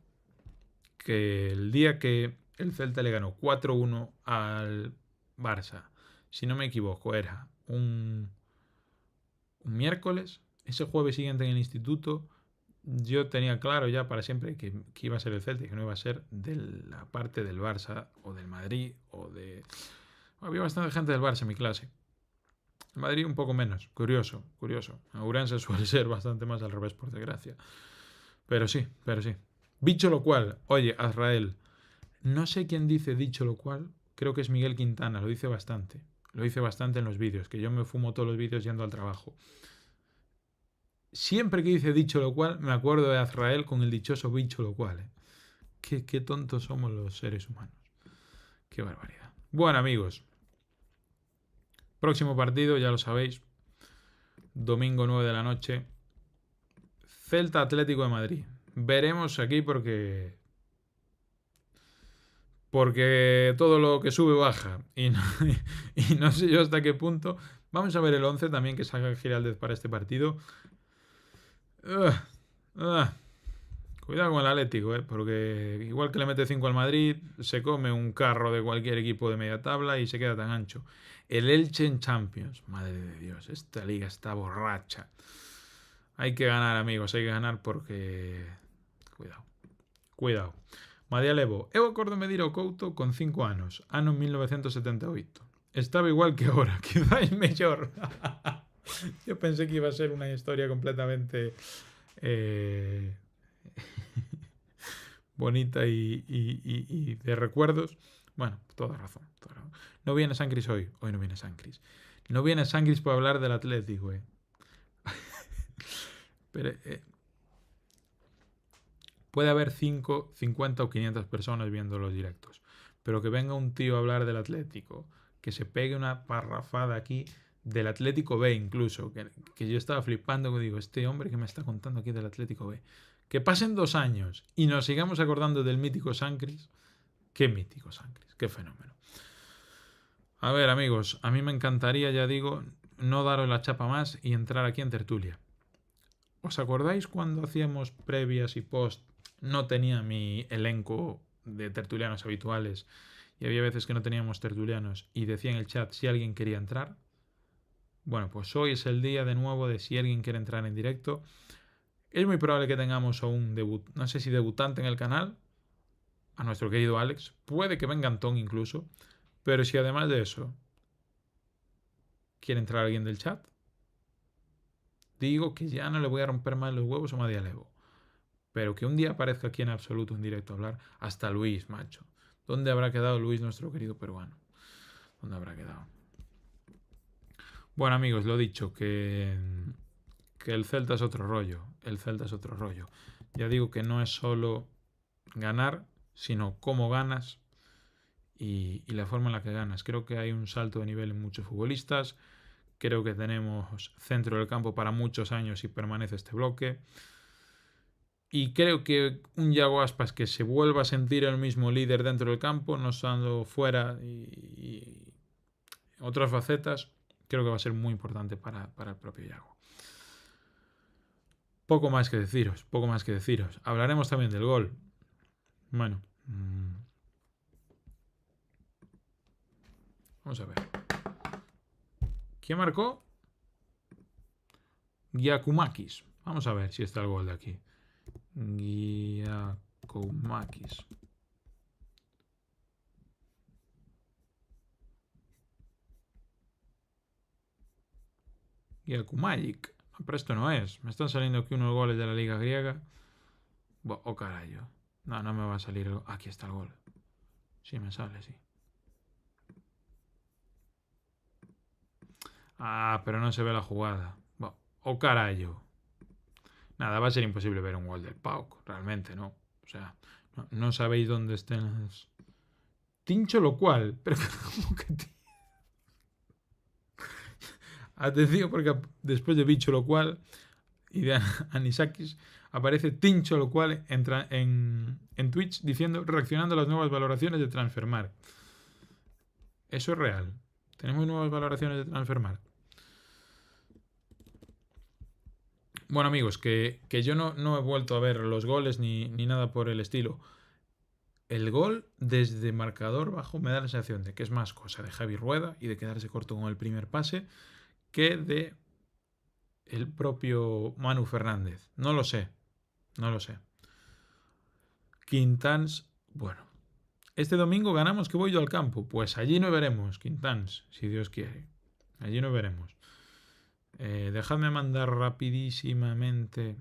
que el día que el Celta le ganó 4-1 al Barça, si no me equivoco, era un miércoles. Ese jueves siguiente en el instituto, yo tenía claro ya para siempre que iba a ser el Celta y que no iba a ser de la parte del Barça o del Madrid o de... Había bastante gente del Barça en mi clase. El Madrid un poco menos. Curioso. En Ourense suele ser bastante más al revés, por desgracia. Pero sí. Dicho lo cual, oye, Azrael, no sé quién dice dicho lo cual, creo que es Miguel Quintana, lo dice bastante en los vídeos, que yo me fumo todos los vídeos yendo al trabajo. Siempre que dice dicho lo cual, me acuerdo de Azrael con el dichoso bicho lo cual. Qué tontos somos los seres humanos. Qué barbaridad. Bueno, amigos, próximo partido, ya lo sabéis, domingo 9 de la noche, Celta Atlético de Madrid. Veremos aquí porque todo lo que sube baja y no sé yo hasta qué punto. Vamos a ver el 11 también que saca Giraldez para este partido. Cuidado con el Atlético, porque igual que le mete 5 al Madrid, se come un carro de cualquier equipo de media tabla y se queda tan ancho. El Elche en Champions. Madre de Dios, esta liga está borracha. Hay que ganar, amigos, hay que ganar porque... Cuidado. Cuidado. Madialevo. Eu acordo medir o Couto con 5 anos. Ano 1978. Estaba igual que ahora, quizás mellor. Yo pensé que iba a ser una historia completamente bonita y de recuerdos. Bueno, toda razón, toda razón. No viene Sancris hoy. Hoy no viene Sancris. No viene Sancris para hablar del Atlético, Pero puede haber 5, 50 o 500 personas viendo los directos. Pero que venga un tío a hablar del Atlético, que se pegue una parrafada aquí del Atlético B incluso, que yo estaba flipando, que digo, este hombre que me está contando aquí del Atlético B. Que pasen 2 años y nos sigamos acordando del mítico Sancris. Qué mítico Sancris, qué fenómeno. A ver, amigos, a mí me encantaría, ya digo, no daros la chapa más y entrar aquí en tertulia. ¿Os acordáis cuando hacíamos previas y post? No tenía mi elenco de tertulianos habituales y había veces que no teníamos tertulianos y decía en el chat si alguien quería entrar. Bueno, pues hoy es el día de nuevo de si alguien quiere entrar en directo. Es muy probable que tengamos a un no sé si debutante en el canal, a nuestro querido Alex. Puede que venga Antón incluso. Pero si además de eso quiere entrar alguien del chat, digo que ya no le voy a romper más los huevos a Madialevo. Pero que un día aparezca aquí en absoluto en directo a hablar, hasta Luis, macho. ¿Dónde habrá quedado Luis, nuestro querido peruano? ¿Dónde habrá quedado? Bueno, amigos, lo dicho, que el Celta es otro rollo. El Celta es otro rollo. Ya digo que no es solo ganar, sino cómo ganas y la forma en la que ganas. Creo que hay un salto de nivel en muchos futbolistas. Creo que tenemos centro del campo para muchos años y permanece este bloque. Y creo que un Yago Aspas que se vuelva a sentir el mismo líder dentro del campo, no estando fuera y otras facetas, creo que va a ser muy importante para el propio Yago. Poco más que deciros, poco más que deciros. Hablaremos también del gol. Bueno. Vamos a ver. ¿Quién marcó? Giacomakis. Vamos a ver si está el gol de aquí. Giacomakis. Giacomagic. Pero esto no es. Me están saliendo aquí unos goles de la liga griega. Oh, carajo. No, no me va a salir. Aquí está el gol. Sí, me sale, sí. Ah, pero no se ve la jugada. Oh, carajo. Nada, va a ser imposible ver un gol del PAOK. Realmente, ¿no? O sea, no sabéis dónde estén las... Tincho lo cual. Pero ¿cómo que atención, porque después de Bicho lo cual y de Anisakis aparece Tincho lo cual entra en Twitch diciendo, reaccionando a las nuevas valoraciones de Transfermarkt. Eso es real. Tenemos nuevas valoraciones de Transfermarkt. Bueno, amigos, que yo no he vuelto a ver los goles ni nada por el estilo. El gol desde marcador bajo me da la sensación de que es más cosa de Javi Rueda y de quedarse corto con el primer pase que de el propio Manu Fernández. No lo sé. No lo sé. Quintans, bueno. Este domingo ganamos que voy yo al campo. Pues allí no veremos, Quintans, si Dios quiere. Allí no veremos. Dejadme mandar rapidísimamente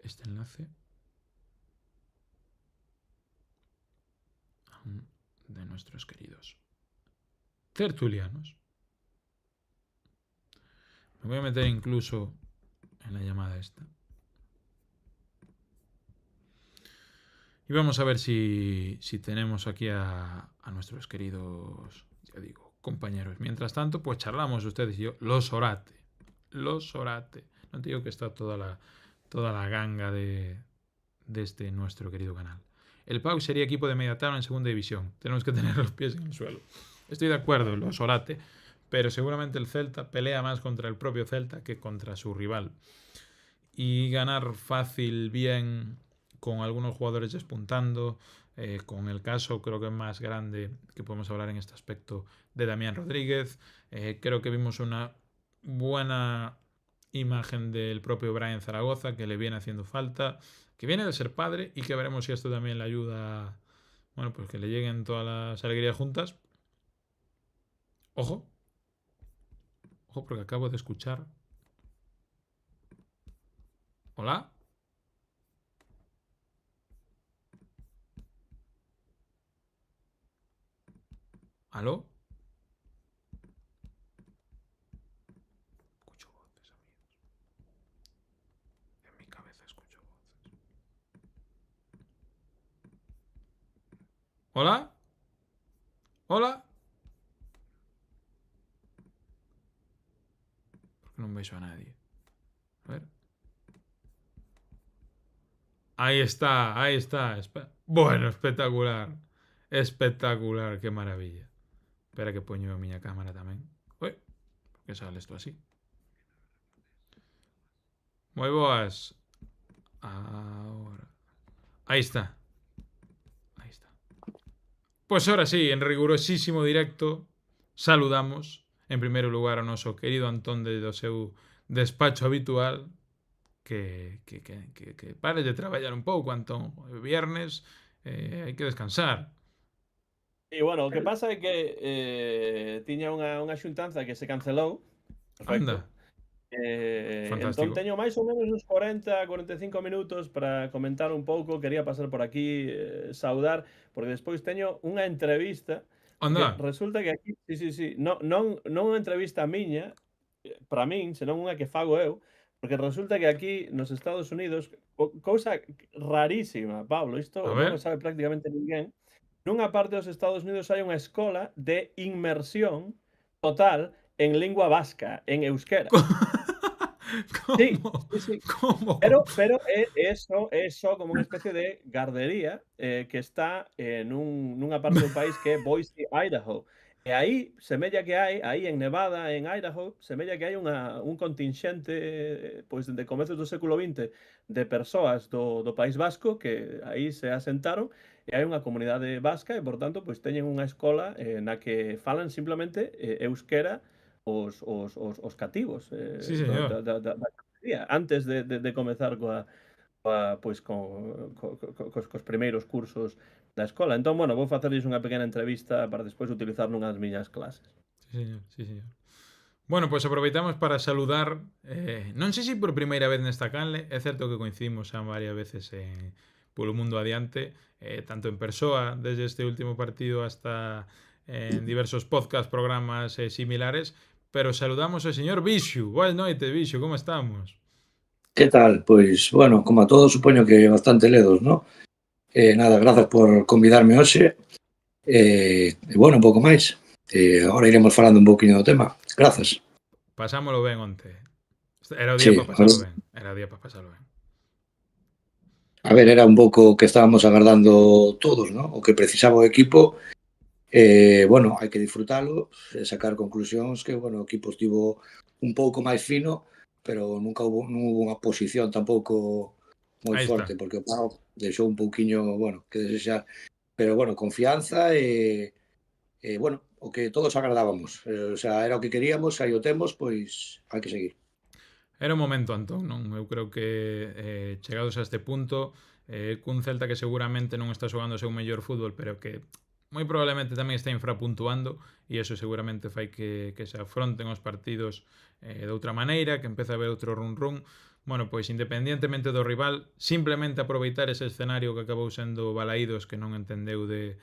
este enlace de nuestros queridos tertulianos. Me voy a meter incluso en la llamada esta. Y vamos a ver si tenemos aquí a nuestros queridos, ya digo, compañeros. Mientras tanto, pues charlamos ustedes y yo. Los Orate. No te digo que está toda la ganga de este nuestro querido canal. El PAOK sería equipo de media tabla en segunda división. Tenemos que tener los pies en el suelo. Estoy de acuerdo, los Orate. Pero seguramente el Celta pelea más contra el propio Celta que contra su rival. y ganar fácil, bien, con algunos jugadores despuntando. Con el caso, creo que más grande que podemos hablar en este aspecto, de Damián Rodríguez. Creo que vimos una buena imagen del propio Brian Zaragoza, que le viene haciendo falta, que viene de ser padre y que veremos si esto también le ayuda, bueno, pues que le lleguen todas las alegrías juntas. Ojo, ojo, porque acabo de escuchar. Hola. ¿Aló? Escucho voces, amigos. En mi cabeza escucho voces. ¿Hola? ¿Hola? ¿Por qué no beso a nadie? A ver. Ahí está, ahí está. Bueno, espectacular. Espectacular, qué maravilla. Espera que poño a miña cámara tamén. Ui, por que sale isto así? Moi boas. Ahora. Ahí está. Ahí está. Pues ahora sí, en rigurosísimo directo, saludamos en primeiro lugar ao noso querido Antón do seu despacho habitual, que pare de traballar un pouco, Antón. Viernes, hai que descansar. E bueno, o que pasa é que tiña unha xuntanza que se cancelou. Perfecto. Anda, Entón fantástico. teño máis ou menos uns 45 minutos para comentar un pouco. Quería pasar por aquí, saudar, porque despois teño unha entrevista, porque Anda. resulta que aquí sí, non unha entrevista miña, para min, senón unha que fago eu, porque resulta que aquí nos Estados Unidos, cousa rarísima, Pablo, A isto non o ver. sabe prácticamente ninguén. Nunha parte dos Estados Unidos hai unha escola de inmersión total en lingua vasca, en euskera. Sí, ¿Cómo? sí. ¿Cómo? Pero é só como unha especie de gardería, que está nunha parte do país que é Boise, Idaho. E aí semella que hai, aí en Nevada, en Idaho, semella que hai un continxente, pois, de comezos do século XX, de persoas do País Vasco que aí se asentaron, e hai unha comunidade vasca e, por tanto, pois teñen unha escola, na que falan simplemente, euskera os cativos, Sí, señor. da gardería, antes de comezar pois cos primeiros cursos da escola. Entón, bueno, vou facerlles unha pequena entrevista para despois utilizar nunhas miñas clases. Sí, señor. Sí, señor. Bueno, pues aproveitamos para saludar, non sei se por primeira vez nesta canle, é certo que coincidimos xa varias veces polo mundo adiante, tanto en persoa, desde este último partido hasta en diversos podcast, programas similares, pero saludamos ao señor Vixu. Boas noite, Vixu, como estamos? Que tal? Pois, bueno, como a todos, supoño que bastante ledos, ¿no? Nada, grazas por convidarme hoxe. Bueno, un pouco máis. Agora iremos falando un pouquinho do tema. Grazas. Pasámolo ben onte. Era o día Sí, para pasalo ben. Era o día para pasalo ben. a ver, era un pouco o que estábamos agardando todos, ¿no? O que precisaba o equipo. Bueno, hai que disfrutalo e sacar conclusións que, bueno, o equipo estivo un pouco máis fino, pero non hubo unha posición tampouco moi Aí forte, está. porque o Pau deixou un pouquiño, bueno, que desexar. Pero, bueno, confianza bueno, o que todos agradábamos. O sea, era o que queríamos, aí o temos, pois hai que seguir. Era o momento, Antón, non? Eu creo que chegados a este punto, cun Celta que seguramente non está xogando o seu mellor fútbol, pero que moi probablemente tamén está infrapuntuando, e iso seguramente fai que se afronten os partidos de outra maneira, que empece a haber outro run-run. Bueno, pois independientemente do rival, simplemente aproveitar ese escenario que acabou sendo Balaídos, que non entendeu de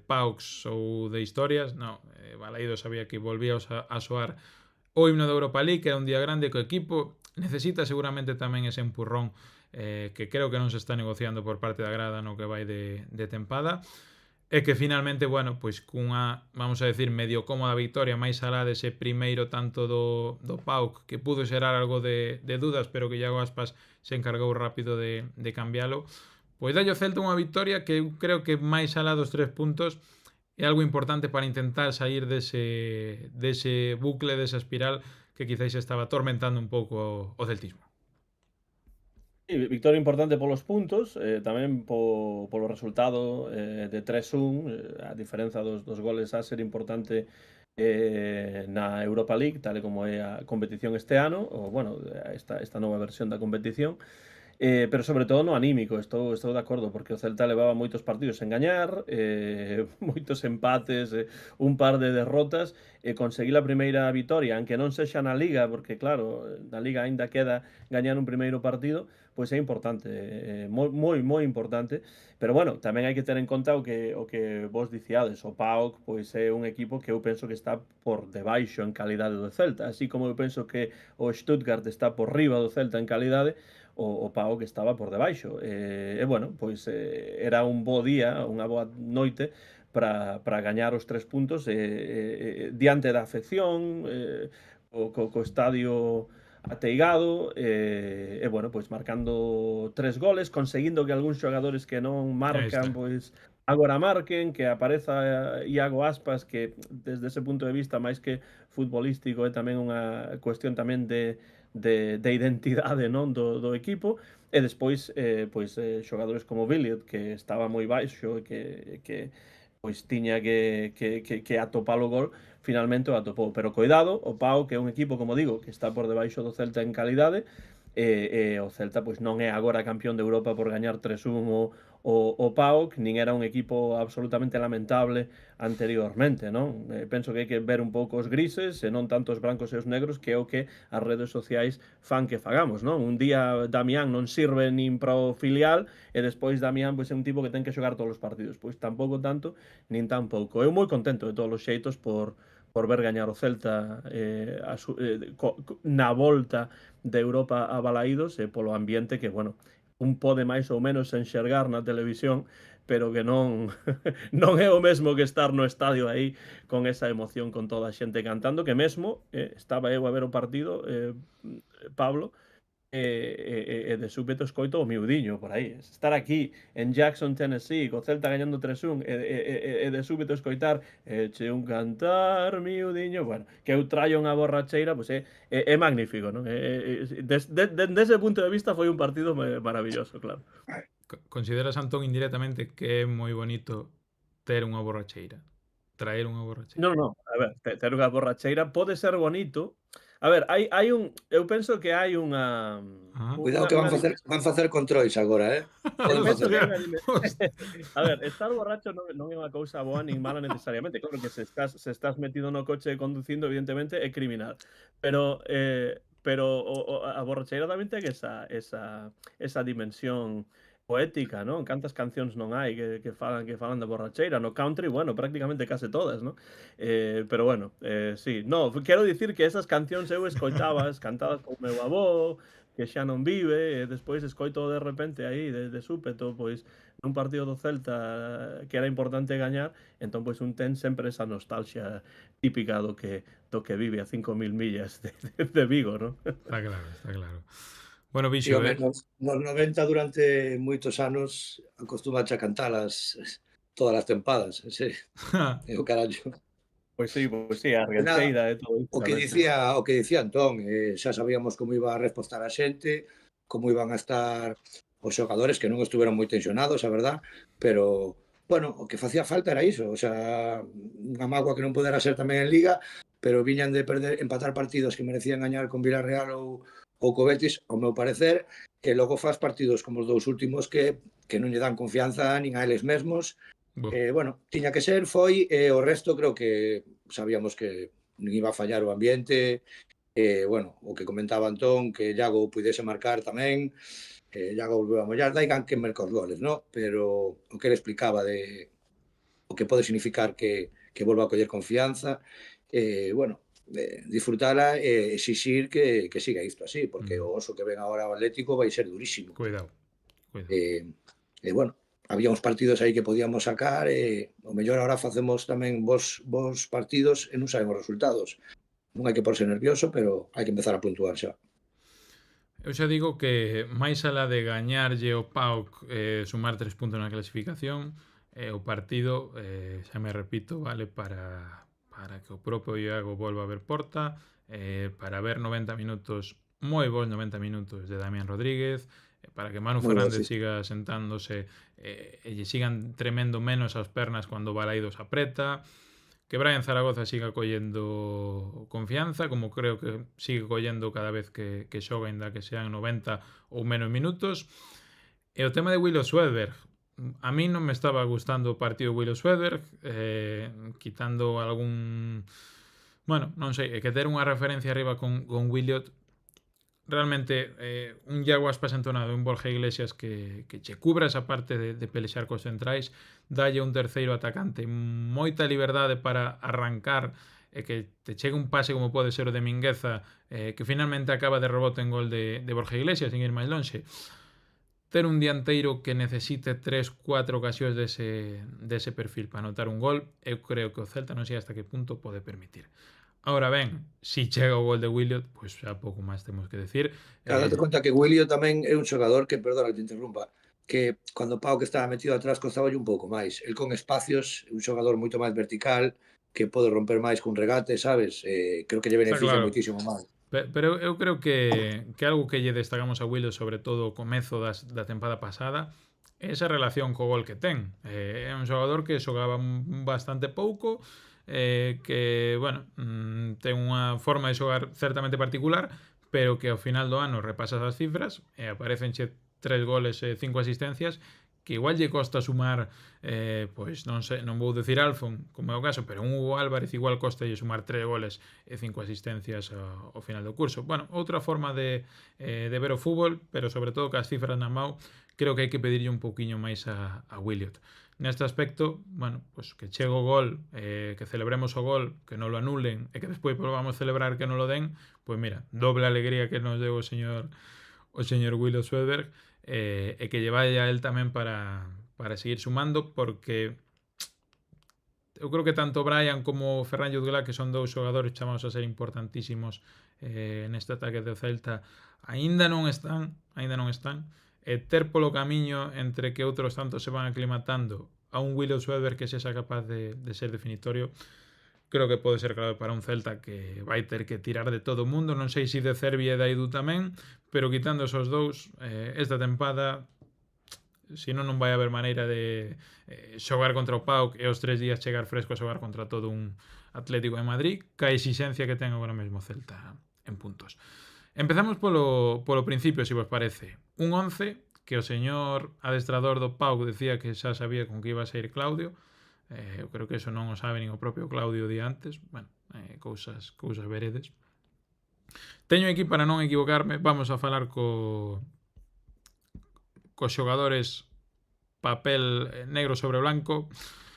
Paux ou de historias. No, Balaídos sabía que volvía a soar o himno de Europa League, que era un día grande que o equipo necesita seguramente tamén ese empurrón que creo que non se está negociando por parte da grada no que vai de tempada, e que finalmente, bueno, pois cunha, vamos a decir, medio cómoda victoria, máis alá dese primeiro tanto do PAOK, que pudo xerar algo de dudas, pero que Iago Aspas se encargou rápido de cambialo, pois dallo Celta unha victoria que eu creo que máis alá dos 3 puntos é algo importante para intentar sair dese bucle, desa espiral que quizáis estaba atormentando un pouco o celtismo. Sí, victoria importante polos puntos, tamén polo resultado de 3-1, a diferenza dos goles a ser importante na Europa League, tal e como é a competición este ano, ou, bueno, esta nova versión da competición. Pero sobre todo no anímico, estou de acordo, porque o Celta levaba moitos partidos sen gañar, moitos empates, un par de derrotas, e conseguir a primeira vitoria, aunque non sexa na Liga, porque claro, na Liga aínda queda gañar un primeiro partido, pois é importante, moi importante. Pero bueno, tamén hai que ter en conta o que vos diciades, o PAOK pois é un equipo que eu penso que está por debaixo en calidade do Celta, así como eu penso que o Stuttgart está por riba do Celta en calidade, o PAOK estaba por debaixo. E bueno, pois era un bo día, unha boa noite para gañar os 3 puntos diante da afección, co estadio ateigado, e bueno, pois marcando 3 goles, conseguindo que algúns xogadores que non Ahí está. marcan, pois agora marquen, que apareza Iago Aspas, que desde ese punto de vista máis que futbolístico é tamén unha cuestión tamén de identidade, non, do equipo. E despois pois xogadores como Billiot, que estaba moi baixo e que pois tiña que atopar o gol, finalmente o atopou. Pero coidado, o Pau, que é un equipo, como digo, que está por debaixo do Celta en calidade, o Celta pois non é agora campeón de Europa por gañar 3-1 o PAOK, nin era un equipo absolutamente lamentable anteriormente, non? Penso que hai que ver un pouco os grises e non tanto os brancos e os negros, que é o que as redes sociais fan que fagamos, non? Un día Damián non sirve nin para o filial e despois Damián pois é un tipo que ten que xogar todos os partidos. Pois tampouco tanto, nin tan pouco. Eu moi contento de todos os xeitos por ver gañar o Celta na volta de Europa a Balaídos e polo ambiente que, bueno, un pode máis ou menos enxergar na televisión, pero que non non é o mesmo que estar no estadio aí con esa emoción, con toda a xente cantando, que mesmo estaba eu a ver o partido, Pablo, de súpeto escoito o miudiño por aí. Estar aquí en Jackson, Tennessee, co Celta gañando 3-1 e de súpeto escoitar eche un cantar, miudiño, bueno, que eu traio unha borracheira, pois é magnífico, non? Desde ese punto de vista foi un partido maravilloso, claro. Consideras, Antón, indirectamente que é moi bonito ter unha borracheira? Traer unha borracheira? No, a ver, ter unha borracheira pode ser bonito. A ver, hai eu penso que hai unha Ah. Cuidado que unha van facer controis agora, Eu Poden penso facer. que hai Hostia, unha hostia. A ver, estar borracho non é unha cousa boa nin mala necesariamente. Claro que se estás metido no coche conducindo, evidentemente é criminal. Pero a borracheira tamén ten esa dimensión poética, non? Cantas cancións non hai que falan da borracheira? No country, bueno, prácticamente case todas, non? Pero bueno, sí. No, quero dicir que esas cancións eu escoitabas cantadas por meu avó, que xa non vive, e despois escoito de repente aí de súpeto, pois nun partido do Celta que era importante gañar, entón pois un ten sempre esa nostalgia típica do que vive a 5.000 millas de Vigo, non? Está claro, está claro. Bueno, Sí, Bixo, home, nos 90 durante moitos anos acostumache a cantalas todas as tempadas, sí, é o carallo. Pois sí, a E nada, Riancheira e todo iso tamén, sí. o que dicía Antón, xa sabíamos como iba a respostar a xente, como iban a estar os xogadores que non estiveron moi tensionados, a verdad, pero bueno, o que facía falta era iso, o sea, unha mágoa que non podera ser tamén en Liga, pero viñan de empatar partidos que merecían gañar con Villarreal ou co Betis, ao meu parecer, e logo faz partidos como os dous últimos que non lle dan confianza nin a eles mesmos. Bueno, tiña que ser, foi, e o resto creo que sabíamos que non iba a fallar o ambiente, bueno, o que comentaba Antón, que Iago puidese marcar tamén, Iago volveu a mollar, daigan que marca os goles, ¿no? Pero o que ele explicaba de o que pode significar que volva a coller confianza, bueno, disfrutala e exixir que siga isto así, porque o oso que ven agora ao Atlético vai ser durísimo. Cuidado, cuidado. Bueno, había uns partidos aí que podíamos sacar e o mellor agora facemos tamén bons partidos e non saben os resultados. Non hai que porse nervioso, pero hai que empezar a puntuar xa. Eu xa digo que máis alá de gañarlle o PAOK sumar 3 puntos na clasificación, o partido, xa me repito, vale para que o propio Iago volva a ver porta, para ver 90 minutos, moi bons 90 minutos de Damián Rodríguez, para que Manu Moi bo, Fernández sí. siga sentándose e lle sigan tremendo menos as pernas cando Balaidos apreta, que Brian Zaragoza siga collendo confianza, como creo que sigue collendo cada vez que xoga, ainda que sean 90 ou menos minutos. E o tema de Willow Swedberg, a mí non me estaba gustando o partido de Willow Swedberg, quitando algún... Bueno, non sei, é que ter unha referencia arriba con Williot, realmente un Iago Aspas entonado, un Borja Iglesias que che cubra esa parte de pelexar cos centrais, dalle un terceiro atacante moita liberdade para arrancar e que te chegue un pase como pode ser o de Mingueza, que finalmente acaba de rebote en gol de Borja Iglesias, sin ir máis lonxe. Ter un dianteiro que necesite 3-4 ocasións dese perfil para anotar un gol, eu creo que o Celta non sei hasta que punto pode permitir. Ahora ben, si chega o gol de Williot, pois xa pouco máis temos que decir. Claro, date conta que Willian tamén é un xogador que, perdona que te interrumpa, que cando Pau que estaba metido atrás costaballe un pouco máis. El con espacios, un xogador moito máis vertical, que pode romper máis cun regate, sabes? Creo que lle Está beneficia claro. moitísimo máis. Pero eu creo que algo que lle destacamos a Williot, sobre todo o comezo da tempada pasada, é esa relación co gol que ten. É un xogador que xogaba bastante pouco, que, bueno, ten unha forma de xogar certamente particular, pero que ao final do ano repasas as cifras e aparecenche 3 goles e 5 asistencias, que igual lle costa sumar, pois non sei, non vou decir Alfon, como é o caso, pero un Hugo Álvarez igual costa lle sumar 3 goles e 5 asistencias ao final do curso. Bueno, outra forma de ver o fútbol, pero sobre todo que as cifras na mau, creo que hai que pedirlle un pouquiño máis a Williot. Neste aspecto, bueno, pues que chegue o gol, que celebremos o gol, que non lo anulen e que despois volvamos a celebrar que non lo den, pues mira, doble alegría que nos deu o señor Williot Swedberg, e que lle vai a él tamén para seguir sumando, porque eu creo que tanto Brian como Ferran Jutgla, que son dous xogadores chamados a ser importantísimos neste ataque do Celta, aínda non están, e ter polo camiño entre que outros tantos se van aclimatando a un Williot Swedberg que sexa capaz de ser definitorio, creo que pode ser clave para un Celta que vai ter que tirar de todo o mundo. Non sei se de Cervi e de Aidu tamén, pero quitando esos dous, esta tempada, se non vai haber maneira de xogar contra o PAOK e os 3 días chegar fresco a xogar contra todo un Atlético de Madrid, ca exigencia que ten agora mesmo Celta en puntos. Empezamos polo principio, se vos parece. Un 11 que o señor adestrador do PAOK decía que xa sabía con que iba a sair Claudio. Eu creo que eso non o sabe nin o propio Claudio día antes. Bueno, cousas veredes. Teño aquí, para non equivocarme, vamos a falar cos xogadores papel negro sobre blanco.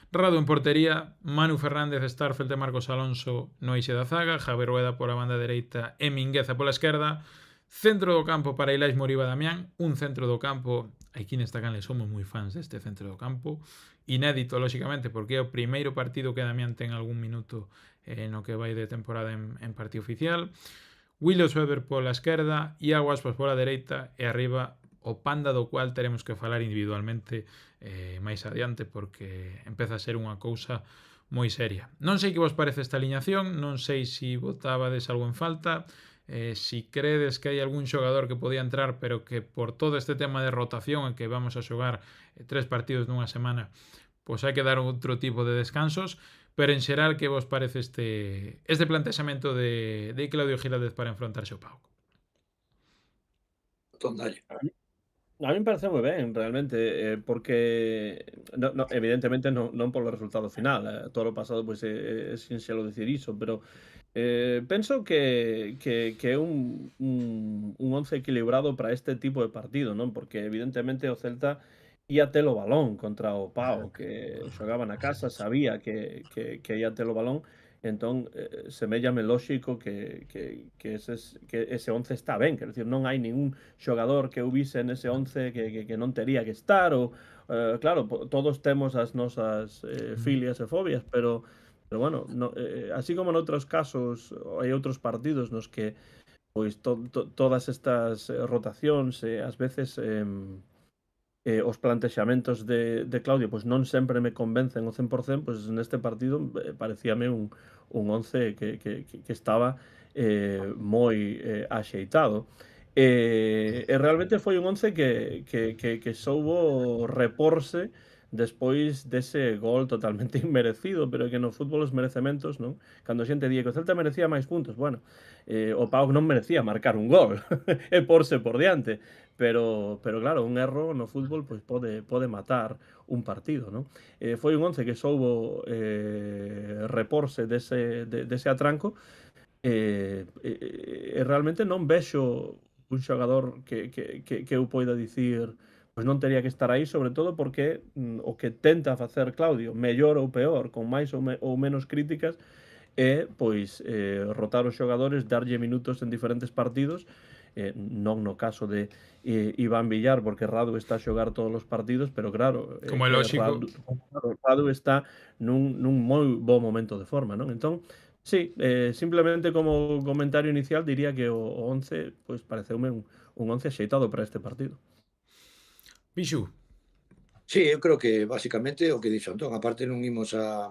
Rado en portería, Manu Fernández, Starfelt e Marcos Alonso no eixe da zaga, Javier Rueda por a banda dereita e Mingueza pola esquerda. Centro do campo para Ilais Moriba Damián, un centro do campo, aquí nesta canle somos moi fans deste centro do campo, inédito, lóxicamente, porque é o primeiro partido que Damián ten algún minuto no que vai de temporada en partido oficial. Willow Swedberg pola esquerda, Iago Aspas pola dereita e arriba o Panda, do cual teremos que falar individualmente máis adiante, porque empeza a ser unha cousa moi seria. Non sei que vos parece esta aliñación, non sei se votabades algo en falta, si credes que hai algún xogador que podía entrar, pero que por todo este tema de rotación en que vamos a xogar 3 partidos nunha semana, pois hai que dar outro tipo de descansos. Pero en xeral, que vos parece este plantexamento de Claudio Giraldez para enfrontarse ao PAOK? Tondalle. A mí me parece moi ben, realmente, porque evidentemente non polo resultado final, todo o pasado pois é sinxelo dicir iso, pero penso que é un 11 equilibrado para este tipo de partido, non? Porque evidentemente o Celta ía ter o balón contra o Pau, que xogaba na casa, sabía que ía ter o balón, entón seméllame lóxico que ese 11 está ben, quero dicir, non hai ningún xogador que eu vise nese 11 que non tería que estar, ou claro, todos temos as nosas filias e fobias, pero bueno, así como noutros casos hai outros partidos nos que pois todas estas rotacións ás veces os plantexamentos de Claudio pois non sempre me convencen ao 100%, pois neste partido parecíame un 11 que estaba moi axeitado. E realmente foi un 11 que soubo reporse despois dese gol totalmente inmerecido, pero que no fútbol os merecementos, non? Cando a xente di que o Celta merecía máis puntos, bueno, o PAOK non merecía marcar un gol e porse por diante, pero claro, un erro no fútbol pois pode matar un partido, non? Foi un 11 que soubo reporse dese atranco, realmente non vexo un xogador que eu poida dicir pois non tería que estar aí, sobre todo porque o que tenta facer Claudio, mellor ou peor, con máis ou menos críticas, é pois rotar os xogadores, darlle minutos en diferentes partidos, non no caso de Iván Villar, porque Radu está a xogar todos os partidos, pero claro, Como é que lógico. Radu está nun moi bo momento de forma, non? Entón, sí, simplemente como comentario inicial diría que o 11 pois pareceume un 11 axeitado para este partido. Pixu, Sí, eu creo que basicamente o que dixo Antón, aparte non imos a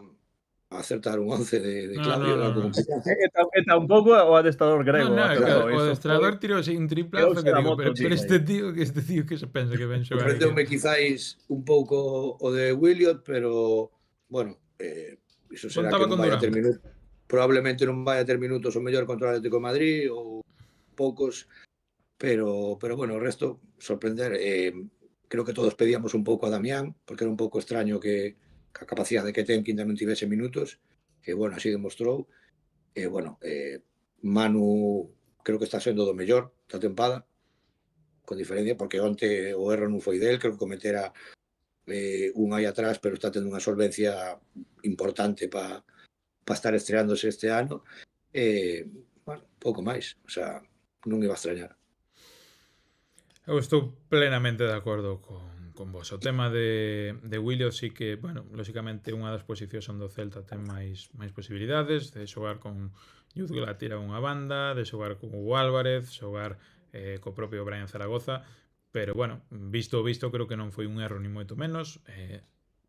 acertar un 11 de Claudio, era como no. E tampouco o adestrador grego É que acertou, o iso foi adestrador tirou un eu triplazo que será digo, moto, pero dixo aí. este tío que se pensa que ven xogar aquí. sorprendeume quizáis un pouco o de Williot, pero bueno, iso será que Contaba non con vai a ter Durán. minutos, probablemente non vai a ter minutos o mellor contra o Atlético de Madrid ou poucos, pero bueno, o resto sorprender. Creo que todos pedíamos un pouco a Damián, porque era un pouco extraño que a capacidade que ten que ainda non tivese minutos, que bueno, así demostrou. Bueno, Manu creo que está sendo do mellor da tempada, con diferencia, porque onte o erro non foi del, creo que cometera un aí atrás, pero está tendo unha solvencia importante para estar estreándose este ano. Bueno, pouco máis, o sea, non iba a extrañar. Eu estou plenamente de acordo con vos. O tema de Williot sí que, bueno, lóxicamente unha das posicións onde o Celta ten máis posibilidades de xogar con Yuzgla tira unha banda, de xogar con Hugo Álvarez, xogar co propio Brian Zaragoza, pero bueno, visto creo que non foi un erro ni moito menos.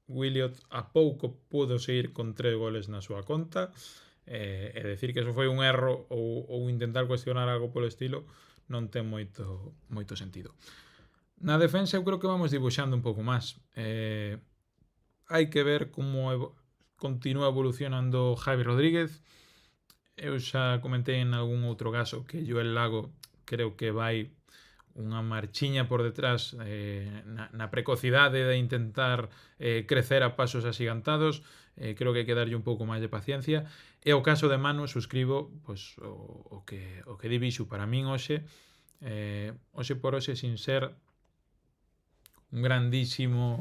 Williot a pouco pudo seguir con 3 goles na súa conta, e decir que eso foi un erro ou intentar cuestionar algo polo estilo non ten moito sentido. Na defensa eu creo que vamos dibuixando un pouco máis. Hai que ver como continúa evolucionando Javi Rodríguez. Eu xa comentei en algún outro caso que Joel Lago creo que vai unha marchiña por detrás na precocidade de intentar crecer a pasos axigantados. Creo que hai que darlle un pouco máis de paciencia. E o caso de Manu, suscribo pois, o que di Bixu para min hoxe. Hoxe por hoxe, sin ser un grandísimo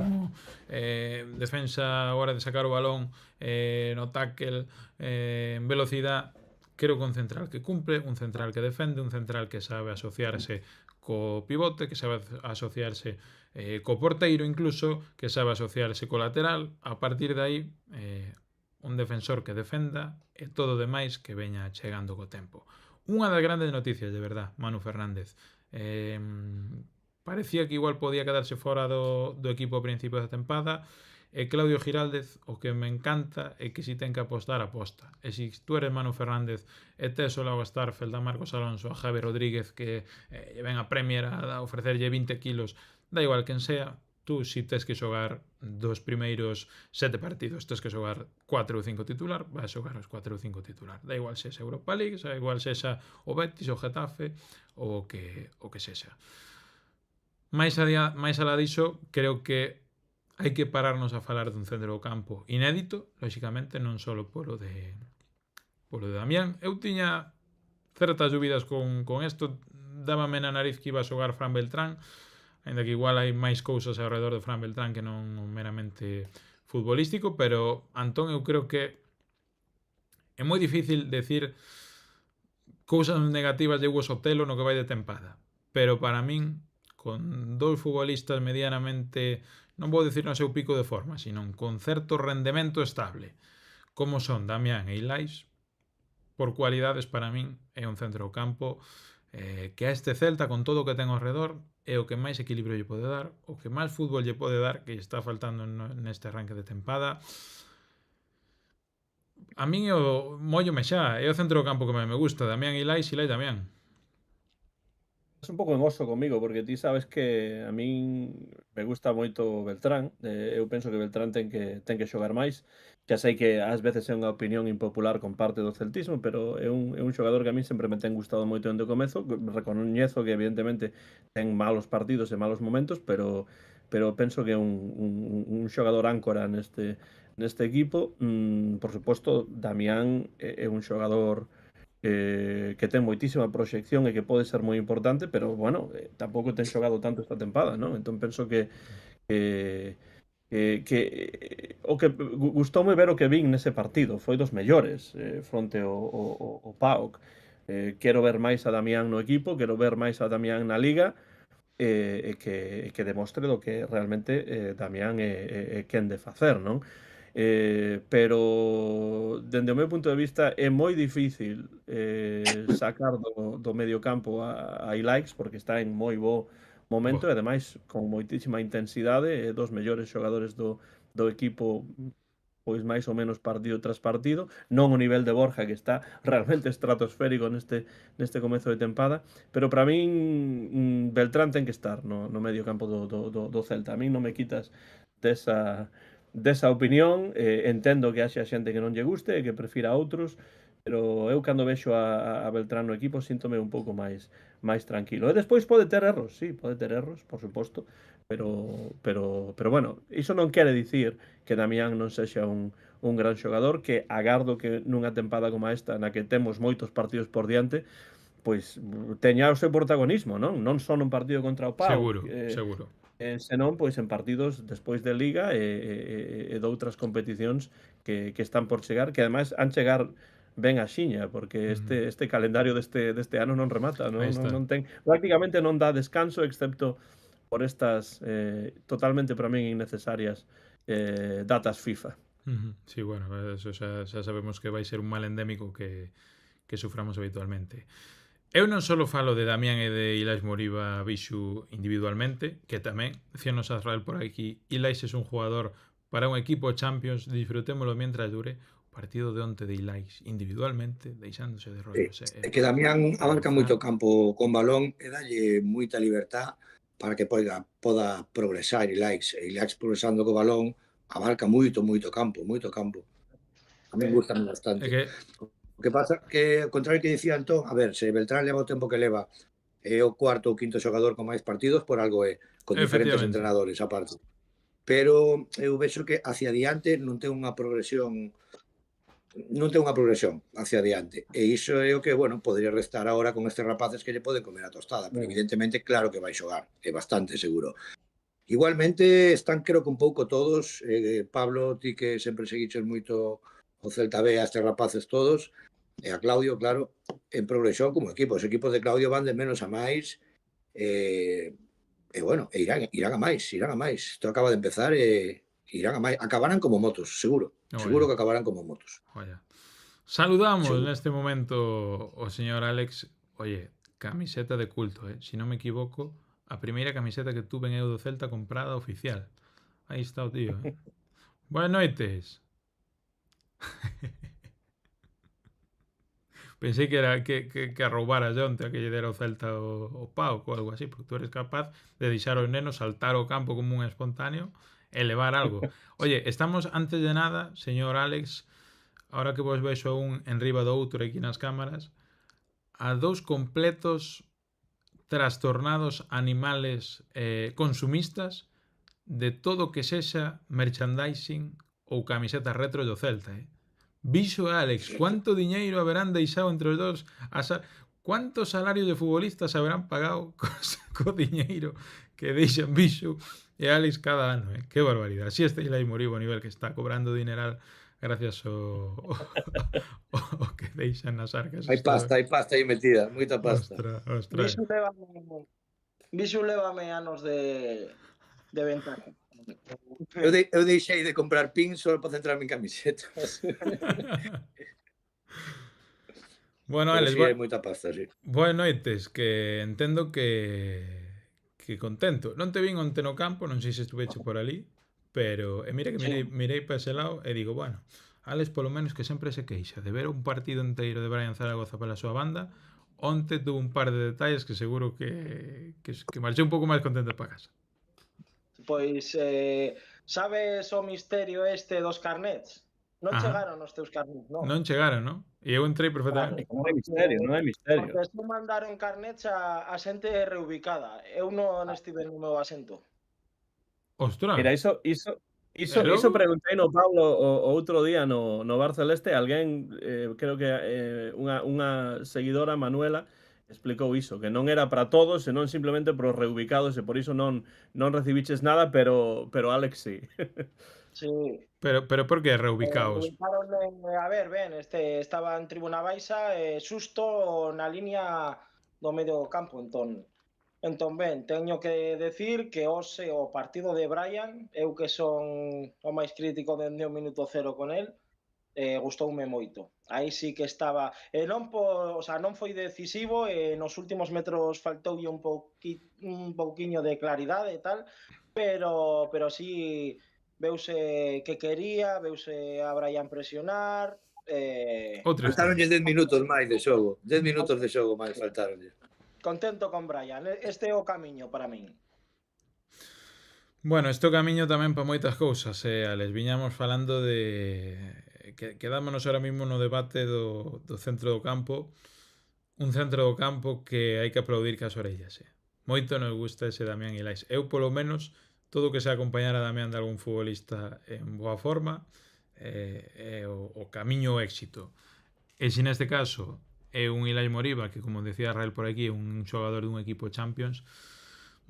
defensa a hora de sacar o balón, no tackle, en velocidade, creo que un central que cumple, un central que defende, un central que sabe asociarse co pivote, que sabe asociarse co porteiro incluso, que sabe asociarse co lateral. A partir de aí, un defensor que defenda e todo demais que veña chegando co tempo. Unha das grandes noticias, de verdad, Manu Fernández. Parecía que igual podía quedarse fora do equipo a principios da tempada, e Claudio Giraldez o que me encanta é que si ten que apostar, aposta. E si tú eres Manu Fernández e tes o Lago Starfelt, a Marcos Alonso, a Javi Rodríguez que ven a Premier a ofrecerlle 20 kilos, da igual quen sea, tú si tes que xogar dos primeiros 7 partidos, tes que xogar 4 ou 5 titular, vas xogar os 4 ou 5 titular. Da igual se é Europa League, da igual se é o Betis, o Getafe, ou o que sexa. Mais alá diso, creo que hai que pararnos a falar dun centro do campo inédito, lóxicamente, non só polo de Damián. Eu tiña certas dúbidas con isto, dábame na nariz que iba a xogar Fran Beltrán, ainda que igual hai máis cousas ao redor de Fran Beltrán que non meramente futbolístico, pero Antón, eu creo que é moi difícil decir cousas negativas de Hugo Sotelo no que vai de tempada, pero para min, con dous futbolistas medianamente, non vou dicir no seu pico de forma, sino con certo rendemento estable, como son Damián e Ilais, por cualidades para min é un centrocampo que a este Celta, con todo o que ten ao redor, é o que máis equilibrio lle pode dar, o que máis fútbol lle pode dar, que lle está faltando neste arranque de tempada. A min é o mollo xa, é o centrocampo que máis me gusta, Damián e Ilais, Damián. un pouco en oso comigo, porque ti sabes que a min me gusta moito Beltrán. Eu penso que Beltrán ten que xogar máis. Xa sei que ás veces é unha opinión impopular con parte do celtismo, pero é un xogador que a min sempre me ten gustado moito dende o comezo. Recoñezo que evidentemente ten malos partidos e malos momentos, pero penso que é un xogador áncora neste equipo. Por suposto, Damián é un xogador que ten moitísima proxección e que pode ser moi importante, pero bueno, tampouco ten xogado tanto esta tempada, non? Entón penso que o que gustoume ver o que vin nese partido, foi dos mellores fronte ao PAOK. Quero ver máis a Damián no equipo, quero ver máis a Damián na Liga, que demostre do que realmente Damián é quen de facer, non? Pero dende o meu punto de vista é moi difícil sacar do medio campo a Ilaix, porque está en moi bo momento e ademais con moitísima intensidade, dos mellores xogadores do equipo, pois máis ou menos partido tras partido, non o nivel de Borja, que está realmente estratosférico neste comezo de tempada, pero para min Beltrán ten que estar no medio campo do Celta. A min non me quitas desa opinión. Entendo que haxa xente que non lle guste e que prefira outros, pero eu cando vexo a Beltrán no equipo síntome un pouco máis tranquilo. E despois pode ter erros, sí, pode ter erros, por suposto, pero bueno, iso non quere dicir que Damián non sexa un gran xogador, que agardo que nunha tempada como esta, na que temos moitos partidos por diante, pois teña o seu protagonismo, non só nun partido contra o PAOK, seguro. senón pois en partidos despois de Liga e doutras competicións que están por chegar, que ademais han chegar ben a xiña, porque este calendario deste ano non remata, non ten, prácticamente non dá descanso, excepto por estas totalmente para min innecesarias datas FIFA. Sí, bueno, eso xa sabemos que vai ser un mal endémico que suframos habitualmente. Eu non só falo de Damián e de Ilaix Moriba Bixu individualmente, que tamén, decíanos a Israel por aquí, Ilaix é un jugador para un equipo Champions, disfrutémolo mientras dure. O partido de onte de Ilaix individualmente, deixándose de rollos. É que Damián abarca moito campo con balón e dalle moita libertad para que poda progresar Ilaix. E Ilaix progresando co balón abarca moito campo. A mí gusta bastante. O que pasa que, ao contrario que dicía Antón, a ver, se Beltrán leva o tempo que leva, é o cuarto ou quinto xogador con máis partidos, por algo é, con diferentes entrenadores aparte. Pero eu vexo que hacia diante non ten unha progresión hacia diante. E iso é o que, bueno, podría restar agora con estes rapaces que lle poden comer a tostada, pero evidentemente claro que vai xogar, é bastante seguro. Igualmente están, creo que un pouco todos, Pablo, ti que sempre seguiches moito o Celta B, a estes rapaces todos, e a Claudio, claro, en progresión como equipo. Os equipos de Claudio van de menos a máis, e bueno, irán a máis. Isto acaba de empezar e irán a máis. Acabarán como motos, seguro. Seguro que acabarán como motos. Saludamos neste momento o señor Alex. Oye, camiseta de culto, si non me equivoco, a primeira camiseta que tuve en eu do Celta comprada oficial. Aí está o tío. Buenas noites. Pensei que era que a roubaras de onte a que lle dera o Celta o PAOK ou algo así, porque tú eres capaz de deixar os nenos saltar o campo como un espontáneo e levar algo. Oye, estamos antes de nada, señor Alex, ahora que vos vexo un enriba do outro aquí nas cámaras, a dous completos trastornados animales consumistas de todo que sexa merchandising ou camisetas retro do Celta, Bixo e Alex, ¿cuánto diñeiro haberán deixado entre os dos? ¿Cuántos salarios de futbolistas haberán pagado co diñeiro que deixan Bixo e Alex cada ano? Que barbaridade. Así está Ilaix Moriba, o nivel que está cobrando dineral gracias ao que deixan nas arcas. Hai pasta aí metida, moita pasta. Ostras. Bixo lévame anos de ventaja. Eu deixei de comprar pins só para centrarme en camisetas. Bueno, Alex, sí, hai moita pasta, sí. Boas noites, que entendo que contento. Non te vin onte no campo, non sei se estuveche por ali, pero mira que mirei para ese lado e digo, bueno, Alex polo menos que sempre se queixa de ver un partido inteiro de Brian Zaragoza pela súa banda, onte tuvo un par de detalles que seguro que marché un pouco máis contento para casa. Pois, sabes o misterio este dos carnets? Non Ajá. chegaron os teus carnets, non? Non chegaron, non? E eu entrei Vale, perfectamente. Non hai misterio, non hai misterio. porque se mandaron carnets a xente reubicada. Eu non estive no meu asento. Ostras, Mira, é iso logo? preguntei no Pablo o outro día no Bar Celeste, alguén, creo que unha seguidora, Manuela, explicou iso, que non era para todos, senón simplemente para os reubicados e por iso non recibiches nada, pero Alex sí. Sí. Pero por que reubicaos? Reubicaron, a ver, ben, estaba en tribuna baixa, xusto na liña do medio do campo, entón ben, teño que decir que hoxe o partido de Brian, eu que son o máis crítico dende o minuto cero con el, gustoume moito. Aí sí que estaba, o sea, non foi decisivo, nos últimos metros faltoulle un pouquiño de claridade e tal, pero sí veuse que quería, veuse a Brian presionar, Outra historia. Faltaronlle 10 minutos máis de xogo. 10 minutos de xogo máis faltaronlle. contento con Brian. Este é o camiño para min. Bueno, isto camiño tamén para moitas cousas, Alex. Viñamos falando de... Quedámonos ahora mismo no debate do centro do campo. Un centro do campo que hai que aplaudir cas orellas, Moito nos gusta ese Damián Ilais. Eu, polo menos, todo o que se acompañar a Damián de algún futbolista en boa forma é o camiño ao éxito. E se neste caso é un Ilais Moriba, que como decía Rael por aquí, é un xogador dun equipo Champions,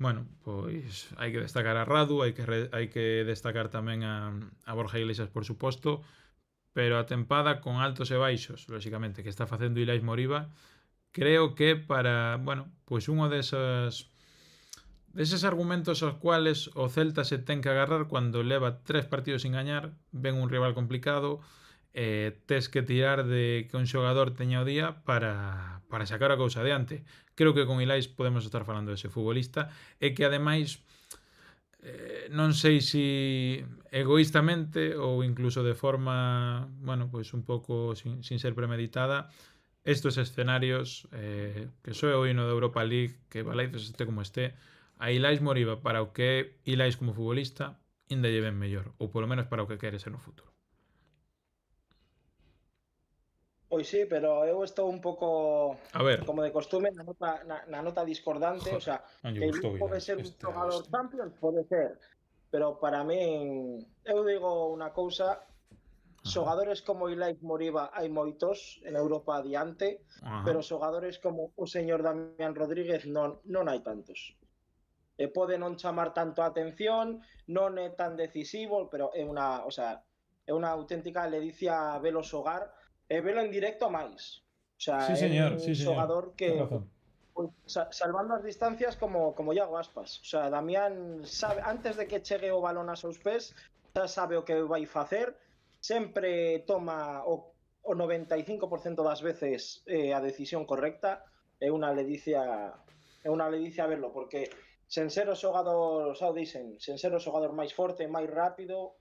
bueno, pois hai que destacar a Radu, hai que destacar tamén a Borja Iglesias, por suposto, pero a tempada con altos e baixos, lóxicamente, que está facendo Ilais Moriba, creo que para, bueno, pois unha deses argumentos aos cuales o Celta se ten que agarrar cando leva 3 partidos sin gañar, ven un rival complicado, tes que tirar de que un xogador teña o día para sacar a cousa adiante. Creo que con Ilais podemos estar falando dese futbolista e que ademais non sei se egoístamente ou incluso de forma, bueno, pois un pouco sin ser premeditada, estos escenarios que soe o hino da Europa League, que Balaizos este como este, a Ilais Moriba para o que é Ilais como futbolista ainda lle ven mellor, ou polo menos para o que quere ser no futuro. Pois sí, pero eu estou un pouco, A ver, como de costume, na nota discordante. Joder, o sea, non lle que gustou pode Ilais, ser un este xogador hostia. Champions, pode ser, pero para min, eu digo unha cousa, xogadores como Ilais Moriba hai moitos en Europa adiante, pero xogadores como o señor Damián Rodríguez non hai tantos. Pode non chamar tanto a atención, non é tan decisivo, pero é unha, o sea, é unha auténtica ledicia velo xogar e velo en directo máis. O sea, Sí, é señor, un sí, señor. xogador que, Ten razón. pois, salvando as distancias como Iago Aspas. O sea, Damián sabe, antes de que chegue o balón a seus pés, xa sabe o que vai facer, sempre toma o 95% das veces a decisión correcta. É unha ledicia verlo, porque sen ser o xogador, xa o dixen, sen ser o xogador máis forte, máis rápido,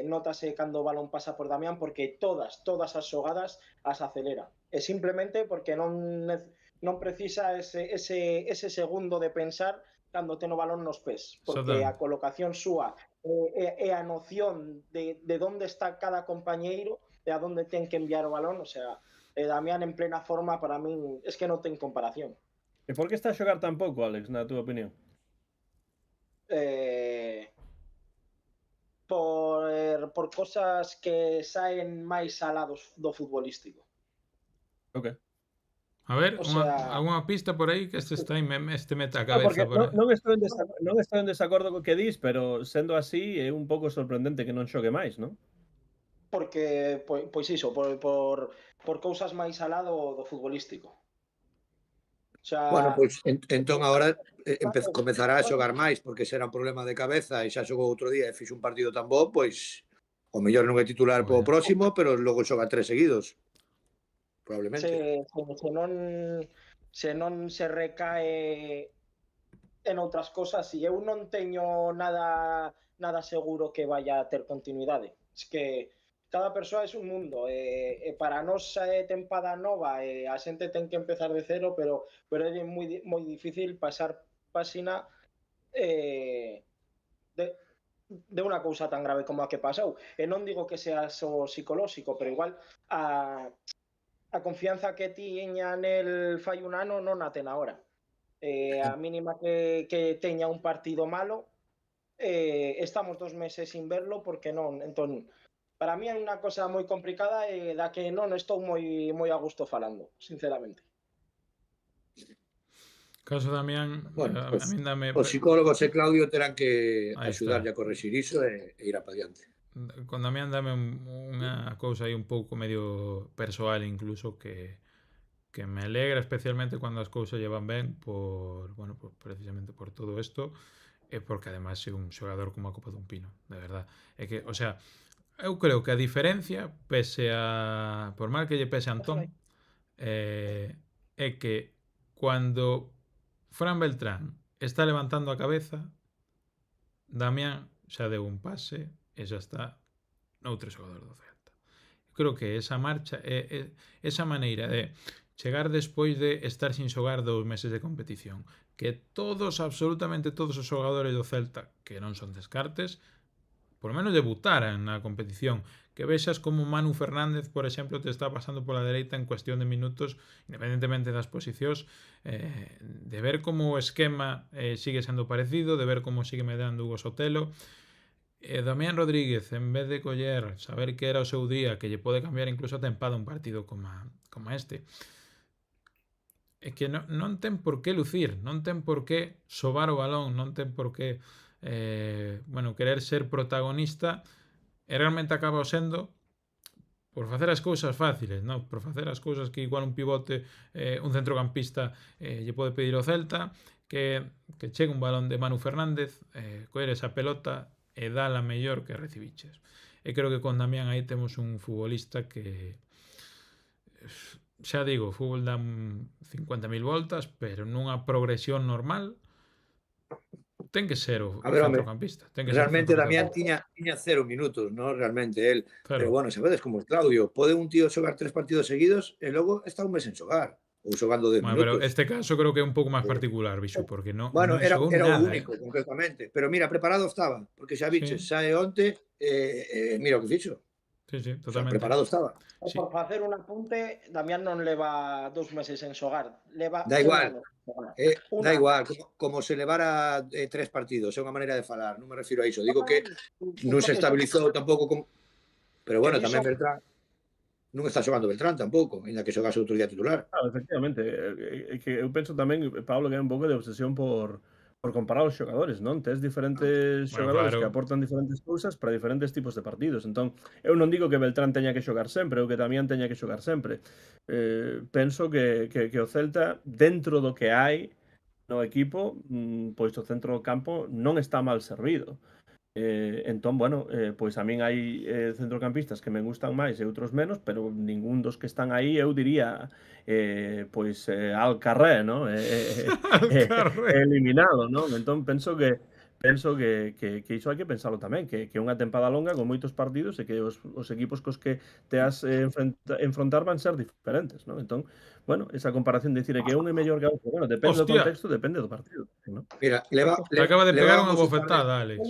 notase cando o balón pasa por Damián, porque todas as xogadas as acelera. E simplemente porque non precisa ese segundo de pensar cando ten o balón nos pés, porque a colocación súa e a noción de onde está cada compañeiro e a onde ten que enviar o balón, o sea, Damián en plena forma, para min, es que non ten comparación. E por que está a xogar tan pouco, Alex, na túa opinión? Por cosas que saen máis alados do futbolístico. Ok. A ver, O sea, alguna pista por aí que este meta a No, porque cabeza por aí. non estou en desacordo co que dis, pero sendo así é un pouco sorprendente que non xogue máis, non? Porque, pois iso, por cousas máis alado do futbolístico. O sea, Bueno, pois entón agora comezará a xogar máis, porque será un problema de cabeza e xa xogou outro día e fixo un partido tan bo, pois o mellor non é titular po próximo, pero logo xoga 3 seguidos. Probablemente. Se non se recae en outras cosas, e eu non teño nada seguro que vaya a ter continuidade. Es que cada persoa é un mundo, e para nós tempada nova, a xente ten que empezar de cero, pero é moi difícil pasar páxina de, de unha cousa tan grave como a que pasou. E non digo que sea só psicolóxico, pero igual a confianza que tiña nel fai un ano non a ten agora. A mínima que teña un partido malo, estamos 2 meses sin verlo porque non. Entón, para mí é unha cosa moi complicada e da que non estou moi a gusto falando, sinceramente. Caso Damián, Bueno, a min dame... os psicólogos e Claudio terán que Aí axudarlle está. a corregir iso e ir a pa diante. Con Damián dame unha cousa aí un pouco medio persoal incluso que me alegra especialmente cando as cousas llevan ben por, bueno, precisamente por todo isto e porque ademais é un xogador como a copa dun pino, de verdad. É que, o sea, eu creo que a diferencia, pese a... por mal que lle pese a Antón, é que cuando Fran Beltrán está levantando a cabeza, Damián xa deu un pase e xa está noutro xogador do Celta. Creo que esa marcha, esa maneira de chegar despois de estar sin xogar 2 meses de competición, que todos, absolutamente todos os xogadores do Celta, que non son descartes, por lo menos debutaran na competición, que vexas como Manu Fernández, por exemplo, te está pasando pola dereita en cuestión de minutos, independentemente das posicións, de ver como o esquema sigue sendo parecido, de ver como sigue medrando Hugo Sotelo. Damián Rodríguez, en vez de coller, saber que era o seu día, que lle pode cambiar incluso a tempada un partido como este, é que non ten por que lucir, non ten por que sobar o balón, non ten por que querer ser protagonista, e realmente acaba sendo por facer as cousas fáciles, non? Por facer as cousas que igual un pivote, un centrocampista lle pode pedir ao Celta, que chegue un balón de Manu Fernández, coller esa pelota e dala mellor que recibiches. E creo que con Damián aí temos un futbolista que, xa digo, o fútbol dá 50.000 voltas, pero nunha progresión normal ten que ser o centrocampista. Ten que realmente ser Damián tiña 0 minutos, ¿no? Realmente él. Cero. Pero bueno, sabedes como Claudio, pode un tío xogar 3 partidos seguidos e logo está un mes en xogar. Ou xogando 10 minutos. Pero este caso creo que é un pouco máis particular, Bixu, porque non era xogou o nada. único, concretamente. Pero mira, preparado estaba, porque xa biches, sae onte, mira o que fixo. Sí, O sea, totalmente. preparado estaba. Sí. Por facer un apunte, Damián non leva 2 meses en xogar, leva Da igual. Da igual, como se levara 3 partidos, é unha maneira de falar, non me refiro a iso. Digo que non se estabilizou tampouco con... Pero bueno, tamén Beltrán non está xogando Beltrán tampouco, ainda que xogase outro día titular. Claro, efectivamente, que eu penso tamén, Pablo, que é un pouco de obsesión por comparar os xogadores, non? Tes diferentes xogadores claro, que aportan diferentes cousas para diferentes tipos de partidos. Entón, eu non digo que Beltrán teña que xogar sempre, ou que Damián teña que xogar sempre. Penso que o Celta, dentro do que hai no equipo, pois o centro do campo non está mal servido. Entón, bueno, pois a min hai centrocampistas que me gustan máis e outros menos, pero ningún dos que están aí eu diría pois Alcarré, ¿no? Eliminado, ¿no? Entón penso que iso hai que pensalo tamén, que unha tempada longa con moitos partidos e que os equipos cos que te has enfrontar van ser diferentes, ¿no? Entón, bueno, esa comparación de dicir que un é mellor que outro, bueno, depende do contexto, depende do partido, ¿no? Mira, acaba de pegar unha bofetada, Alex.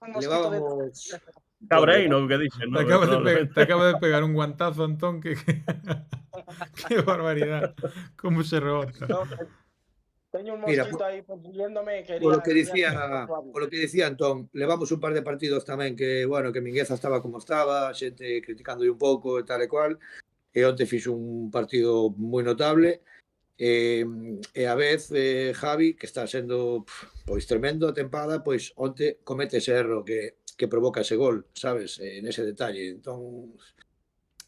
Levábamos... Cabreino, que dixen, ¿no? Te acaba de pegar un guantazo, Antón, que qué barbaridad. Como se rebota. Teño un mosquito aí persiguiéndome e quería... Por lo que decía Antón, levamos un par de partidos tamén que, bueno, que Mingueza estaba como estaba, xente criticando un pouco e tal e cual, e onte fixo un partido moi notable, e a vez Javi, que está sendo pois tremendo a tempada, pois onte comete ese erro que provoca ese gol, sabes, nese detalle. Entón,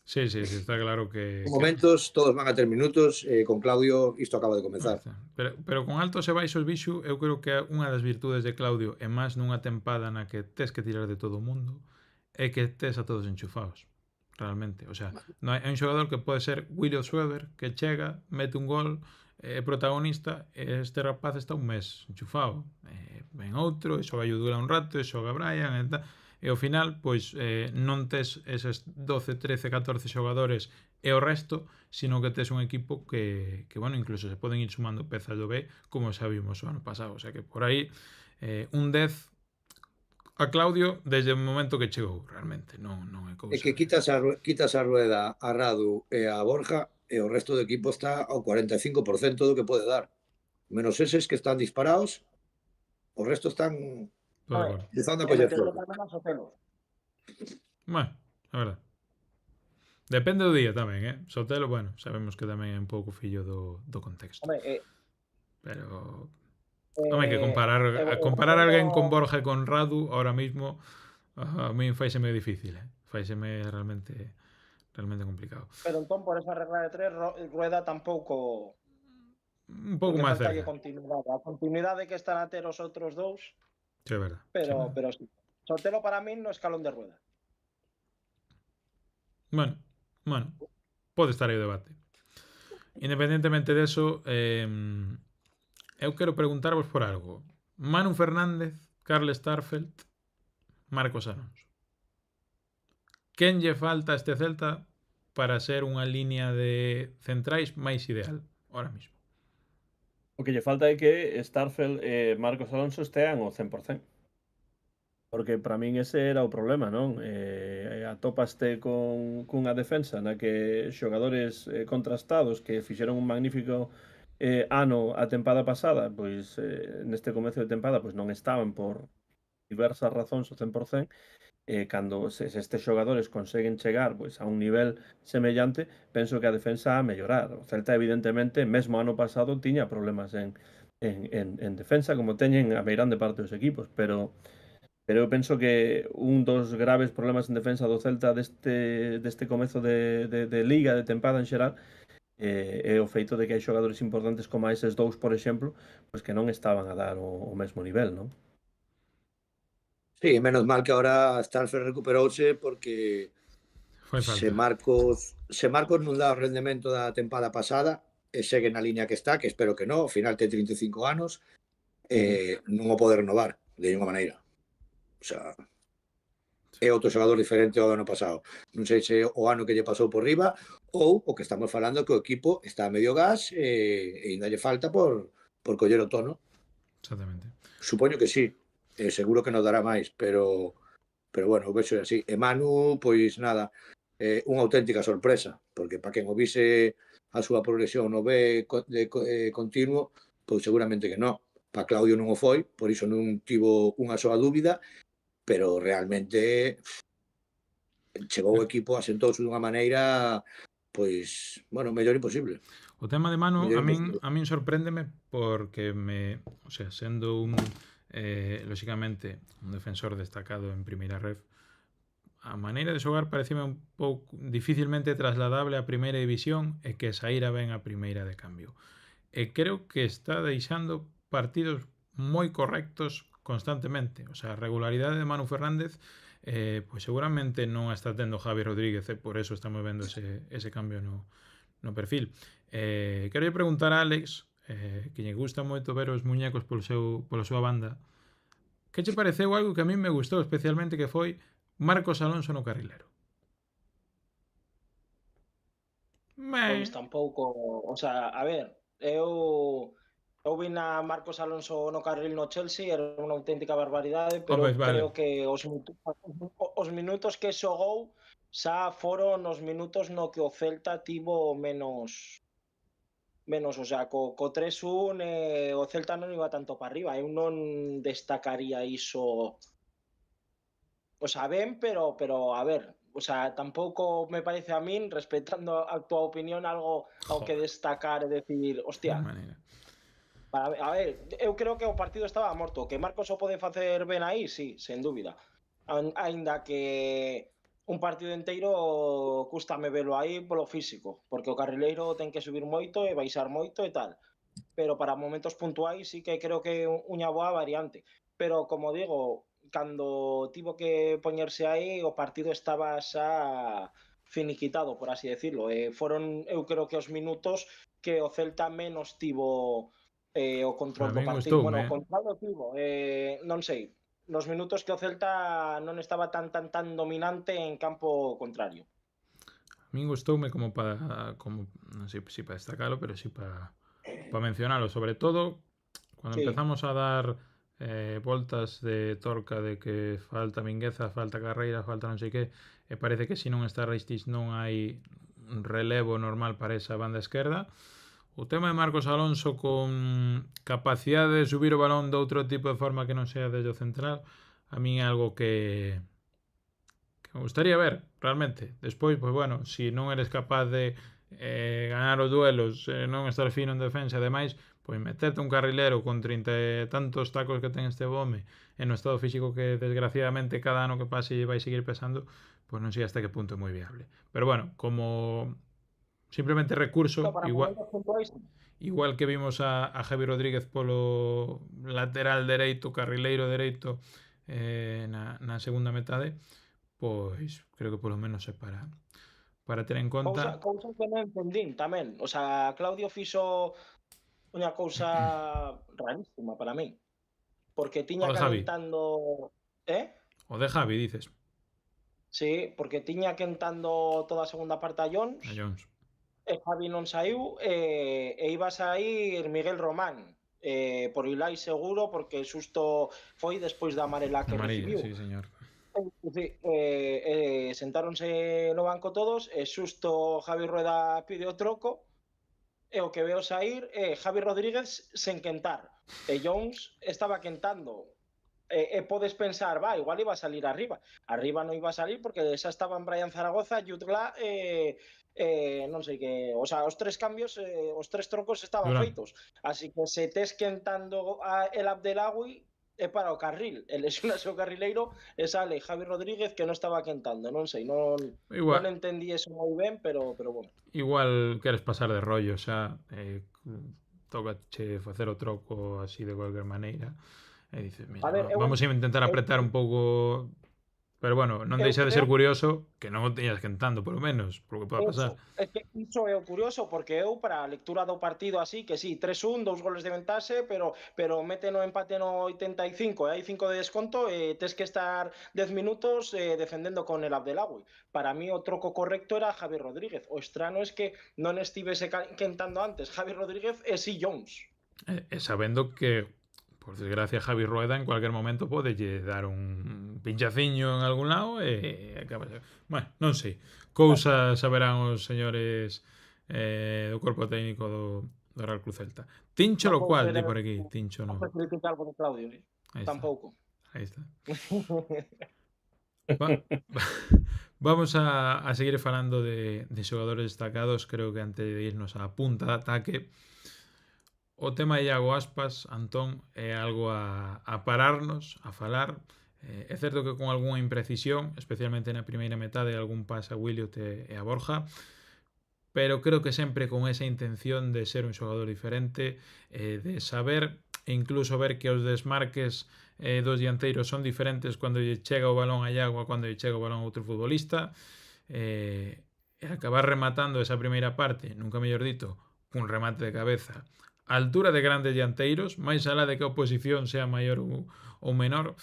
sí, está claro que... En momentos todos van a ter minutos, con Claudio isto acaba de comezar. Pero con altos e baixos, Bixu, eu creo que unha das virtudes de Claudio, e máis nunha tempada na que tes que tirar de todo o mundo, é que tes a todos enchufados. Realmente, o sea, non hai un xogador que pode ser William Schweber, que chega, mete un gol, é protagonista, e este rapaz está un mes enchufado. Ven outro, e xoga Yudula un rato, e xoga Brian, e tal. e ao final pois non tes eses 12, 13, 14 xogadores e o resto, sino que tes un equipo que bueno, incluso se poden ir sumando pezas do B, como xa vimos o ano pasado, o sea que por aí un 10 a Claudio desde o momento que chegou, realmente, non é cousa. É que quitas a Rueda, a Radu e a Borja e o resto do equipo está ao 45% do que pode dar. Menos eses que están disparados, o resto están Todo de acordo. empezando a E coller meterlo forma. tamén a Sotelo. Bueno, a verdade. Depende do día tamén, Sotelo, bueno, sabemos que tamén é un pouco fillo do contexto. Home, Pero home, que comparar alguén con Borja e con Radu ahora mismo a mí faiseme difícil, faiseme realmente complicado. Pero entón, por esa regla de 3, Rueda tampouco... Un pouco Porque máis faltalle cerca. continuidade. A continuidade que están a ter os outros dous, Sí, é verdade. pero sí. Sotelo para min no escalón de Rueda. Bueno, pode estar aí o debate. Independentemente deso, eu quero preguntarvos por algo. Manu Fernández, Carl Starfelt, Marcos Alonso. Quen lle falta a este Celta para ser unha liña de centrais máis ideal ahora mismo? O que lle falta é que Starfelt e Marcos Alonso estean ao 100%. Porque para min ese era o problema, non? Atópaste cunha defensa na que xogadores contrastados que fixeron un magnífico ano a tempada pasada, pois neste comezo de tempada pois non estaban por diversas razóns ao 100%, cando se estes xogadores conseguen chegar pois a un nivel semellante, penso que a defensa a mellorar. O Celta evidentemente, mesmo ano pasado, tiña problemas en defensa, como teñen a meirande parte dos equipos, pero eu penso que un dos graves problemas en defensa do Celta deste comezo de liga, de tempada en xeral, é o feito de que hai xogadores importantes como eses dous, por exemplo, pois que non estaban a dar o mesmo nivel, non? Sí, menos mal que ahora Starfelt recuperouse porque Foi falta. se Marcos non dá o rendemento da tempada pasada e segue na liña que está, que espero que non, ao final ten 35 anos, non o pode renovar de ninguna maneira. O sea, é outro xogador diferente ao ano pasado. Non sei se o ano que lle pasou por riba ou o que estamos falando que o equipo está a medio gas e ainda lle falta por coller o tono. Exactamente. Supoño que sí, seguro que nos dará máis, pero bueno, vexo así. E Manu, pois nada, unha auténtica sorpresa, porque para quen o vise a súa progresión no B continuo, pois seguramente que non. Para Claudio non o foi, por iso non tivo unha soa dúbida, pero realmente chegou o equipo, asentouse dunha maneira, pois, bueno, mellor imposible. O tema de Manu a min sorpréndeme porque o sea, sendo un lóxicamente un defensor destacado en primeira ref, a maneira de xogar parecime un pouco dificilmente trasladable á primeira división e que saíra ben a primeira de cambio. E creo que está deixando partidos moi correctos constantemente. O sea, a regularidade de Manu Fernández pois seguramente non a está tendo Javi Rodríguez e por eso estamos vendo ese cambio no perfil. Quero preguntar a Alex, que lle gusta moito ver os muñecos pola súa banda, que che pareceu algo que a mí me gustou especialmente, que foi Marcos Alonso no carrilero? Pois tampouco, o sea, a ver, eu vin a Marcos Alonso no carril no Chelsea, era unha auténtica barbaridade, pero Vale. creo que os minutos que xogou xa foron os minutos no que o Celta tivo menos, o sea, co 3-1 o Celta non iba tanto para arriba, eu non destacaría iso, o sea, ben, pero a ver, o sea, tampouco me parece a min, respetando a túa opinión, algo ao que destacar e decir, hostia, a ver, eu creo que o partido estaba morto, que Marcos o pode facer ben aí, sí, sen dúbida, aínda que un partido inteiro cústame velo aí polo físico, porque o carrileiro ten que subir moito e baixar moito e tal, pero para momentos puntuais sí que creo que é unha boa variante, pero como digo, cando tivo que poñerse aí o partido estaba xa finiquitado, por así decirlo, foron, eu creo que os minutos que o Celta menos tivo o control do partido. Bueno, o control tivo, non sei, nos minutos que o Celta non estaba tan dominante en campo contrario. A min gustoume como non sei si para destacarlo, pero sí para mencionarlo, sobre todo cuando Sí. empezamos a dar voltas de torca de que falta Mingueza, falta Carreira, falta non sei que, e parece que se non está Ristis non hai un relevo normal para esa banda esquerda. O tema de Marcos Alonso con capacidade de subir o balón de outro tipo de forma que non sea desde o central, a min é algo que me gustaría ver, realmente. Despois, pois bueno, se non eres capaz de ganar os duelos, non estar fino en defensa e demais, pois meterte un carrilero con 30 e tantos tacos que ten este home e no estado físico que desgraciadamente cada ano que pase vai seguir pesando, pois non sei hasta que punto é moi viable. Pero bueno, como simplemente recurso, Para momentos puntuais, igual que vimos a Javi Rodríguez polo lateral dereito, carrileiro dereito na segunda metade, pois creo que polo menos é para ter en conta. cousa que non entendín tamén. O sea, Claudio fixo unha cousa rarísima para mí. Porque O tiña de Javi. calentando... O de Javi, dices. Sí, porque tiña quentando toda a segunda parte a Jones, A Jones. e Javi non saiu, e iba a sair Miguel Román, por Ilai seguro, porque xusto foi despois da amarela que Amarilla, recibiu. sí, señor. Sí, sentáronse no banco todos, e xusto Javi Rueda pide o troco, e o que veo sair é Javi Rodríguez sen quentar, e Jones estaba quentando. E podes pensar, igual iba a salir arriba. Arriba non iba a salir porque xa estaban Brian Zaragoza, Jutgla, non sei que... O sea, os tres cambios, os tres trocos estaban feitos. Así que se tes quentando el Abdelawi é para o carril. E lesionase o carrileiro e sale Javi Rodríguez que non estaba quentando. Non sei, non entendí eso moi ben, pero bueno. Igual queres pasar de rollo, xa tocache facer o troco así de cualquier maneira. E dices, mira, vamos a intentar apretar un pouco. Pero bueno, non deixa de ser curioso que non o teñas quentando, polo menos, por lo que poda pasar. É que iso é o curioso, porque eu, para a lectura do partido así, que sí, 3-1, 2 goles de ventaxe, pero mete no empate no 85 e hai 5 de desconto e tes que estar 10 minutos defendendo con el Abdelawi. Para mí o troco correcto era Javi Rodríguez. O estrano é que non estivese quentando antes Javi Rodríguez e si Jones. E sabendo que, por desgracia, Javi Rueda en cualquier momento podelle dar un pinchaciño en algún lado e acaba. Bueno, non sei. Cousas saberán os señores do corpo técnico do Real Cruz Celta. Tincho lo cual, di por aquí. Tincho non. Non criticar algo de Claudio, tampouco. Aí está. Vamos a seguir falando de xogadores destacados. Creo que antes de irnos á punta de ataque, o tema de Iago Aspas, Antón, é algo a pararnos, a falar. É certo que con algunha imprecisión, especialmente na primeira metade, algún pase a Williot e a Borja, pero creo que sempre con esa intención de ser un xogador diferente, de saber e incluso ver que os desmarques dos dianteiros son diferentes cando lle chega o balón a Iago a cando lle chega o balón a outro futbolista, e acabar rematando esa primeira parte, nunca mellor dito, cun remate de cabeza, a altura de grandes dianteiros, máis alá de que a oposición sea maior ou menor.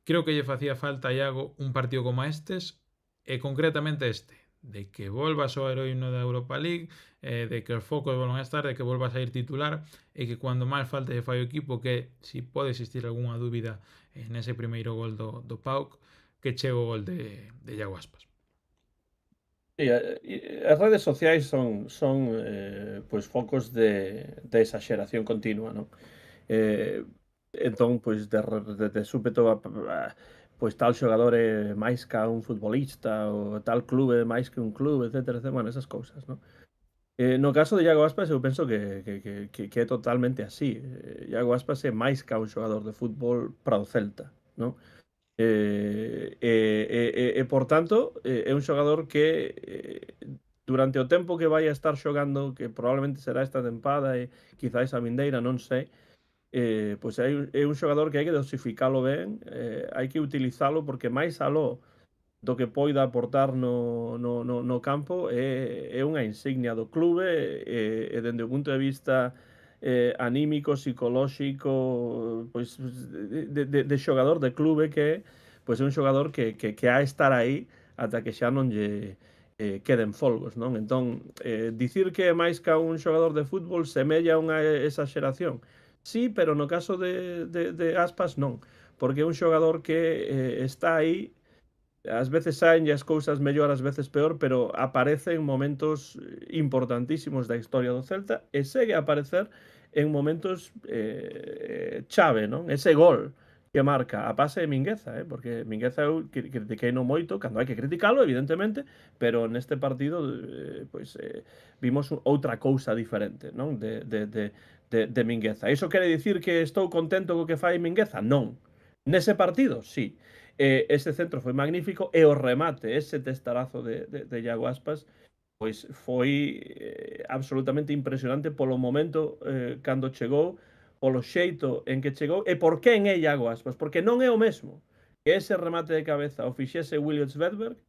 Creo que lle facía falta a Iago un partido como estes, e concretamente este, de que volvas ao heroíno da Europa League, de que os focos volvan a estar, de que volvas a ir titular, e que cando máis falta lle fai o equipo, que si pode existir algunha dúbida nese primeiro gol do PAOK, que chegue o gol de Iago Aspas. Sí, as redes sociais son pois focos de exaxeración continua, non? Entón, pois de súpeto pois tal xogador é máis que un futbolista, ou tal clube é máis que un clube, etcétera, bueno, esas cousas, non? No caso de Iago Aspas, eu penso que é totalmente así. Iago Aspas é máis que un xogador de fútbol para o Celta, non? Por tanto, é un xogador que durante o tempo que vai a estar xogando, que probablemente será esta tempada e quizáis a vindeira, non sei, pois é un xogador que hai que dosificalo ben, hai que utilizalo porque máis aló do que poida aportar no campo é unha insignia do clube, e dende o punto de vista anímico, psicolóxico, pois de xogador de clube que pois é un xogador que ha estar aí ata que xa non lle queden folgos, non? Entón, dicir que é máis que un xogador de fútbol semella unha exaxeración. Sí, pero no caso de Aspas non, porque é un xogador que está aí. Ás veces saen as cousas mellor, ás veces peor, pero aparece en momentos importantísimos da historia do Celta e segue a aparecer en momentos chave, non? Ese gol que marca a pase de Mingueza, porque Mingueza eu critiquei no moito, cando hai que criticalo, evidentemente, pero neste partido vimos outra cousa diferente, non? De Mingueza. Iso quere dicir que estou contento co que fai Mingueza? Non. Nese partido, sí. Ese centro foi magnífico e o remate, ese testarazo de Iago Aspas, pois foi absolutamente impresionante polo momento cando chegou, polo xeito en que chegou e por quen é Iago Aspas, porque non é o mesmo que ese remate de cabeza o fixese William Svedberg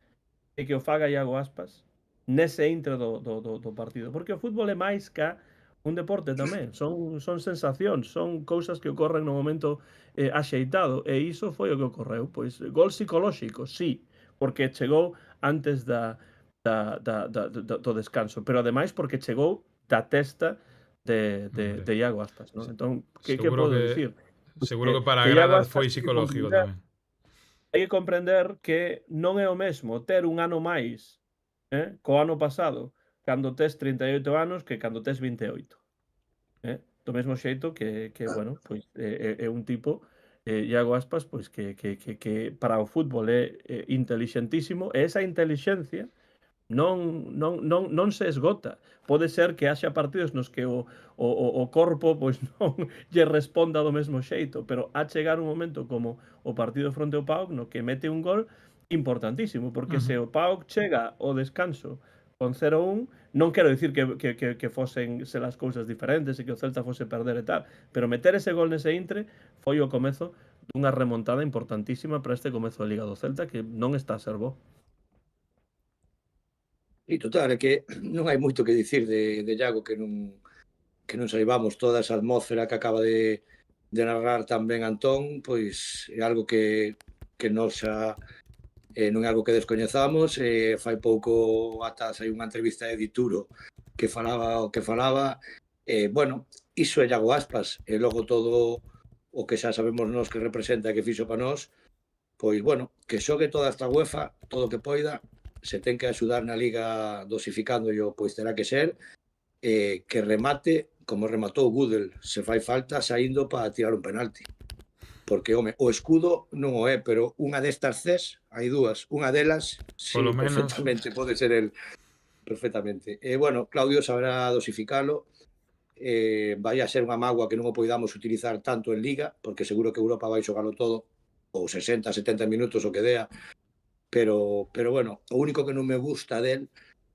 e que o faga Iago Aspas nese intre do partido, porque o fútbol é máis que un deporte tamén, son sensacións, son cousas que ocorren no momento axeitado, e iso foi o que ocorreu, pois gol psicolóxico, sí, porque chegou antes do descanso, pero ademais porque chegou da testa de Iago Aspas, non? Entón, que podo dicir? Seguro que para a Iago grada Aspas foi psicológico tamén. hai que comprender que non é o mesmo ter un ano máis co ano pasado cando tes 38 anos que cando tes 28. Do mesmo xeito que bueno, pois é un tipo, Iago Aspas, pois que para o fútbol é intelixentísimo, e esa intelixencia non se esgota. Pode ser que haxa partidos nos que o corpo pois non lle responda do mesmo xeito, pero a chegar un momento como o partido fronte ao PAOK no que mete un gol importantísimo, porque se o PAOK chega ao descanso con 0-1, non quero dicir que fosen ser as cousas diferentes e que o Celta fose perder e tal, pero meter ese gol nese intre foi o comezo dunha remontada importantísima para este comezo de Liga do Celta que non está a ser bo. E total, é que non hai moito que dicir de Iago que non saibamos toda esa atmósfera que acaba de narrar tamén Antón, pois é algo que nos xa non é algo que descoñezamos. Fai pouco ata hai unha entrevista de Dituro que falaba o que falaba. Bueno, iso é Iago Aspas, e logo todo o que xa sabemos nós que representa e que fixo para nós, pois bueno, que xogue toda esta UEFA, todo o que poida, se ten que axudar na Liga dosificándoyo, pois terá que ser, que remate como rematou Gudel, se fai falta, saindo para tirar un penalti. Porque, home, o escudo non o é, pero unha destas Cs, hai dúas, unha delas, sí, perfectamente, pode ser el, perfectamente. Bueno, Claudio sabrá dosificalo, vai a ser unha mágoa que non o poidamos utilizar tanto en Liga, porque seguro que Europa vai xogalo todo, ou 60, 70 minutos o que dea, pero bueno, o único que non me gusta del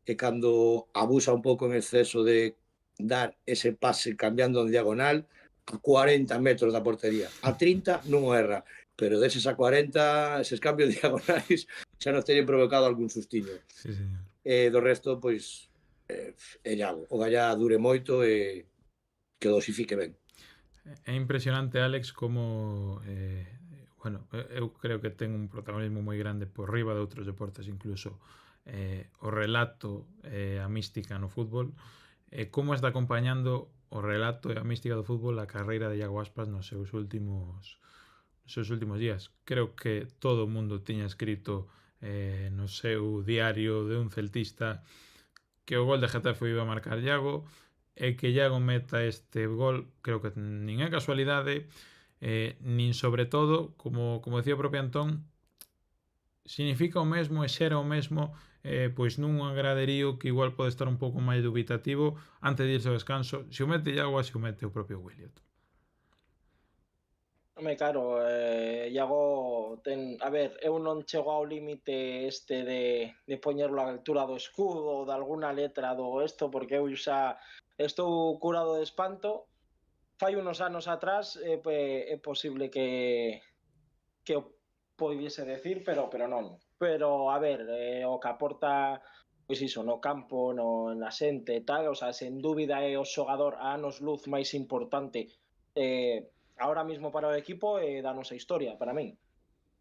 é cando abusa un pouco en exceso de dar ese pase cambiando en diagonal a 40 metros da portería. A 30 non o erra, pero deses a 40, eses cambios diagonais xa nos teñen provocado algún sustiño. Sí, señor. Do resto, pois, é Iago. O gallá dure moito e que dosifique ben. É impresionante, Alex, como bueno, eu creo que ten un protagonismo moi grande por riba de outros deportes, incluso o relato a mística no fútbol, como está acompañando o relato e a mística do fútbol a carreira de Iago Aspas nos seus últimos días. Creo que todo o mundo tiña escrito no seu diario de un celtista que o gol de Getafe iba a marcar Iago, e que Iago meta este gol, creo que nin é casualidade, nin sobre todo, como decía o propio Antón, significa o mesmo e xera o mesmo pois nun graderío que igual pode estar un pouco máis dubitativo antes de irse ao descanso, se o mete Iago, se o mete o propio Williot. Home, claro, Iago a ver, eu non chego ao límite este de poñerlo á altura do escudo ou de alguna letra do esto, porque eu xa estou curado de espanto. Fai unos anos atrás é posible que o poidiese decir, pero non. Pero, a ver, o que aporta pois iso, no campo, na xente e tal, o sea, sen dúbida é o xogador a anos luz máis importante ahora mismo para o equipo e da nosa historia, para min.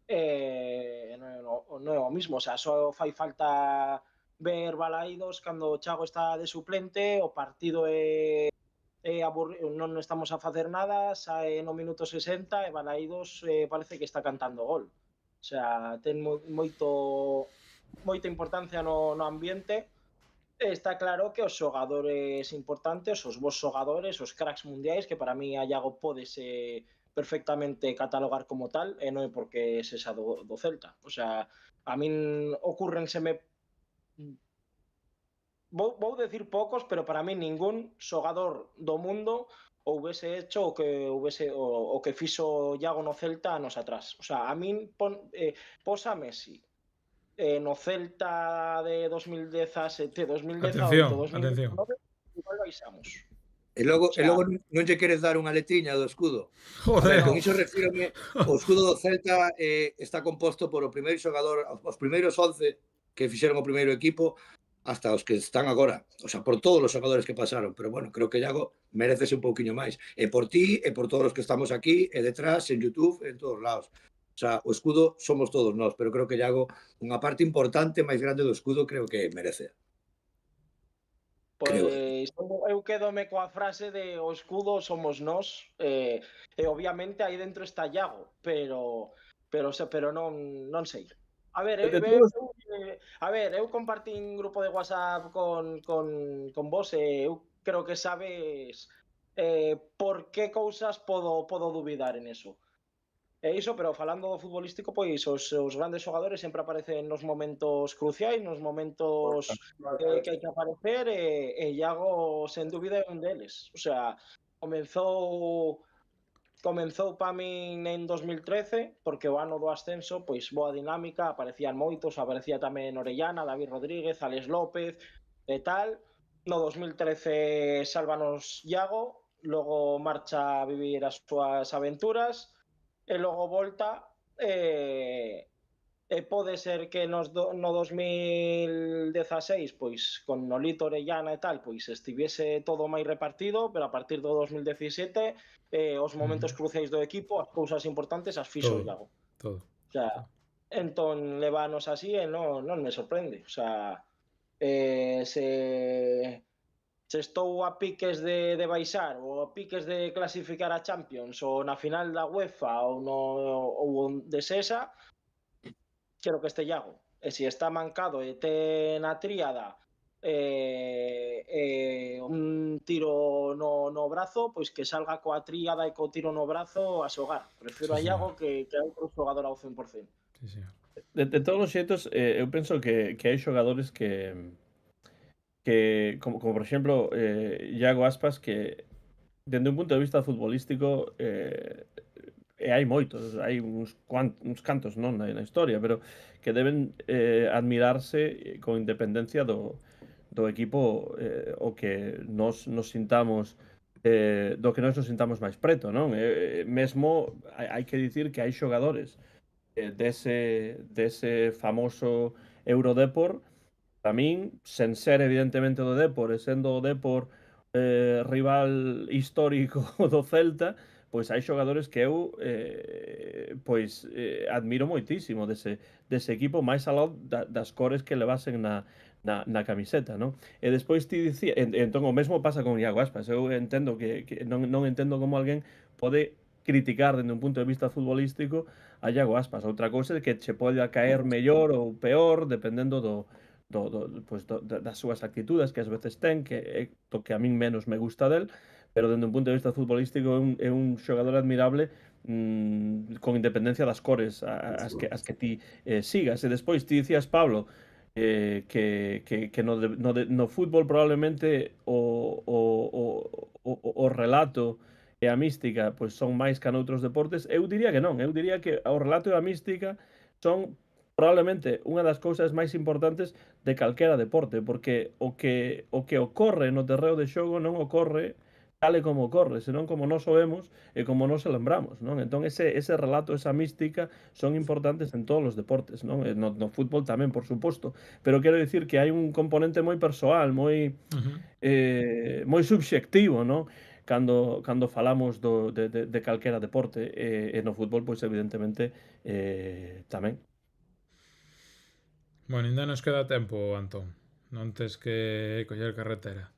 Non é o mismo, o sea, só fai falta ver Balaídos cando o Chago está de suplente, o partido non estamos a facer nada, sae no minuto 60 e Balaídos parece que está cantando gol. O sea, ten moita importancia no ambiente. Está claro que os xogadores importantes, os bons xogadores, os cracks mundiais, que para mí a Iago pódese perfectamente catalogar como tal, e non é porque sexa do Celta. O sea, a min ocúrrenseme vou decir poucos, pero para mí ningún xogador do mundo houvese hecho o que fixo Iago no Celta anos atrás. O sea, a min posa Messi no Celta de 2017, 2018, Atención. 2019, igual baixamos. E logo, O sea, non lle queres dar unha letriña do escudo. A Joder. ver, con iso refírome, o escudo do Celta está composto por o primeiro xogador, os primeiros 11 que fixeron o primeiro equipo, hasta os que están agora. O sea, por todos os xogadores que pasaron. Pero bueno, creo que Iago mereces un pouquiño máis. E por ti, e por todos os que estamos aquí, e detrás, en YouTube, en todos lados. O sea, o escudo somos todos nós, pero creo que Iago, unha parte importante máis grande do escudo, creo que merece. pois eu quedome coa frase de o escudo somos nós, e obviamente aí dentro está Iago, pero non sei. A ver, eu compartín grupo de WhatsApp con vos e eu creo que sabes por que cousas podo dubidar en eso. E iso, pero falando do futbolístico, pois os grandes xogadores sempre aparecen nos momentos cruciais, nos momentos que hai que aparecer e Iago, sen dúbida, é un deles. O sea, comenzou para min en 2013, porque o ano do ascenso, pois boa dinámica, aparecían moitos, aparecía tamén Orellana, David Rodríguez, Alex López e tal. No 2013 sálvanos Iago, logo marcha a vivir as súas aventuras, e logo volta e pode ser que no 2016 pois con Nolito, Orellana e tal pois estiviese todo máis repartido, pero a partir do 2017 os momentos cruciais do equipo, as cousas importantes as fixo Iago. Todo. O sea, entón levanos así e non me sorprende. O sea, se estou a piques de baixar ou a piques de clasificar a Champions ou na final da UEFA ou de Sesa, quero que este Iago. E se está mancado e ten a tríada un tiro no brazo, pois que salga coa tríada e co tiro no brazo a xogar. Prefiro a Iago que a outro xogador ao 100%. Sí, señor. De todos os xeitos, eu penso que hai xogadores que como por exemplo Iago Aspas, que dende un punto de vista futbolístico hai moitos, hai uns cantos non na historia, pero que deben admirarse con independencia do equipo o que nos sintamos do que nos sintamos máis preto, non? Mesmo hai que dicir que hai xogadores dese famoso Eurodepor. Para min, sen ser evidentemente do Depor e sendo o Depor rival histórico do Celta, pois hai xogadores que eu admiro moitísimo dese equipo, máis aló das cores que levasen na camiseta, non? E despois ti dicía, entón o mesmo pasa con Iago Aspas. Eu entendo que non entendo como alguén pode criticar dende un punto de vista futbolístico a Iago Aspas. Outra cousa é que che pode caer mellor ou peor dependendo das súas actitudes que ás veces ten, que é o que a min menos me gusta del, pero dende un punto de vista futbolístico é un xogador admirable con independencia das cores as que ti sigas. E despois ti dicías, Pablo, que no fútbol probablemente o relato e a mística pois son máis que noutros deportes. Eu diría que non, eu diría que o relato e a mística son probablemente unha das cousas máis importantes de calquera deporte, porque o que ocorre no terreo de xogo non ocorre Cale como corre, senón como non sabemos e como non se lembramos, non? Entón ese relato, esa mística son importantes en todos os deportes, non? E no fútbol tamén, por suposto, pero quero dicir que hai un componente moi persoal, moi subxectivo, non? Cando falamos de calquera deporte, e no fútbol, pois evidentemente tamén. Bueno, ainda nos queda tempo, Antón. Non tes que coller carretera.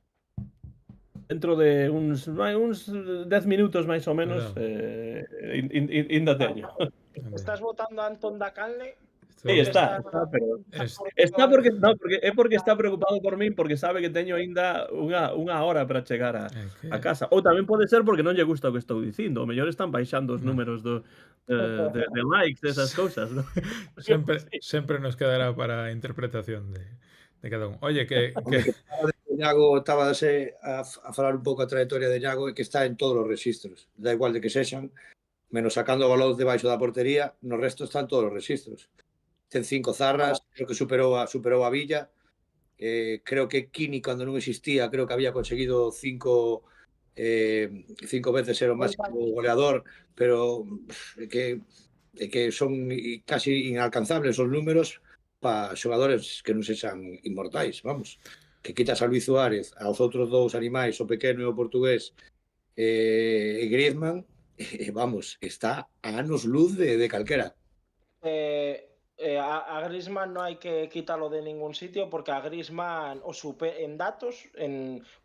Dentro de uns 10 minutos máis ou menos, ainda teño. Estás votando a Antón da Canle. Aí está, pero está porque está preocupado por min, porque sabe que teño aínda unha hora para chegar a casa. Ou tamén pode ser porque non lle gusta o que estou dicindo. O mellor están baixando os números de likes, desas cousas, non? Sempre nos quedará para a interpretación de cada un. Oye, que Iago estábase a falar un pouco a trayectoria de Iago e que está en todos os registros. Da igual de que sexan, menos sacando o balón debaixo da portería, no resto están todos os registros. Ten 5 zarras, creo que superou a Villa. Creo que Kini, cando non existía, creo que había conseguido 5 veces ser o máximo goleador, pero que son casi inalcanzables os números para xogadores que non sexan inmortais, vamos. Que quitas a Luis Suárez, aos outros dous animais, o pequeno e o portugués, e Griezmann, vamos, está a anos luz de calquera. A Griezmann non hai que quítalo de ningún sitio, porque a Griezmann en datos,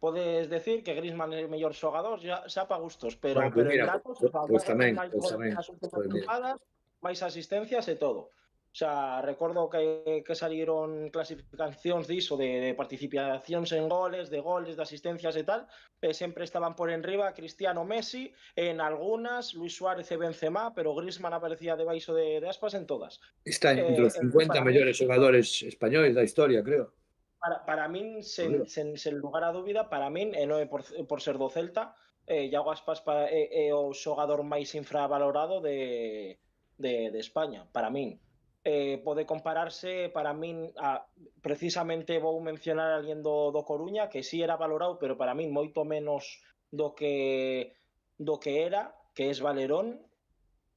podes decir que Griezmann é o mellor xogador, xa pa gustos, pero en datos, pues tamén, máis temporadas, máis asistencias e todo. O sea, recordo que salieron clasificacións diso de participacións en goles, de asistencias e tal, e sempre estaban por enriba Cristiano, Messi, en algunas Luis Suárez e Benzema, pero Griezmann aparecía debaixo de Aspas en todas. Está entre os 50 mellores xogadores españois da historia, creo. Para min, sen lugar a dúbida, para min, e non é por ser do Celta, Iago Aspas é o xogador máis infravalorado de España, para min. Pode compararse, para min, precisamente vou mencionar a alguén do Coruña, que sí era valorado, pero para min moito menos do que era, que é Valerón.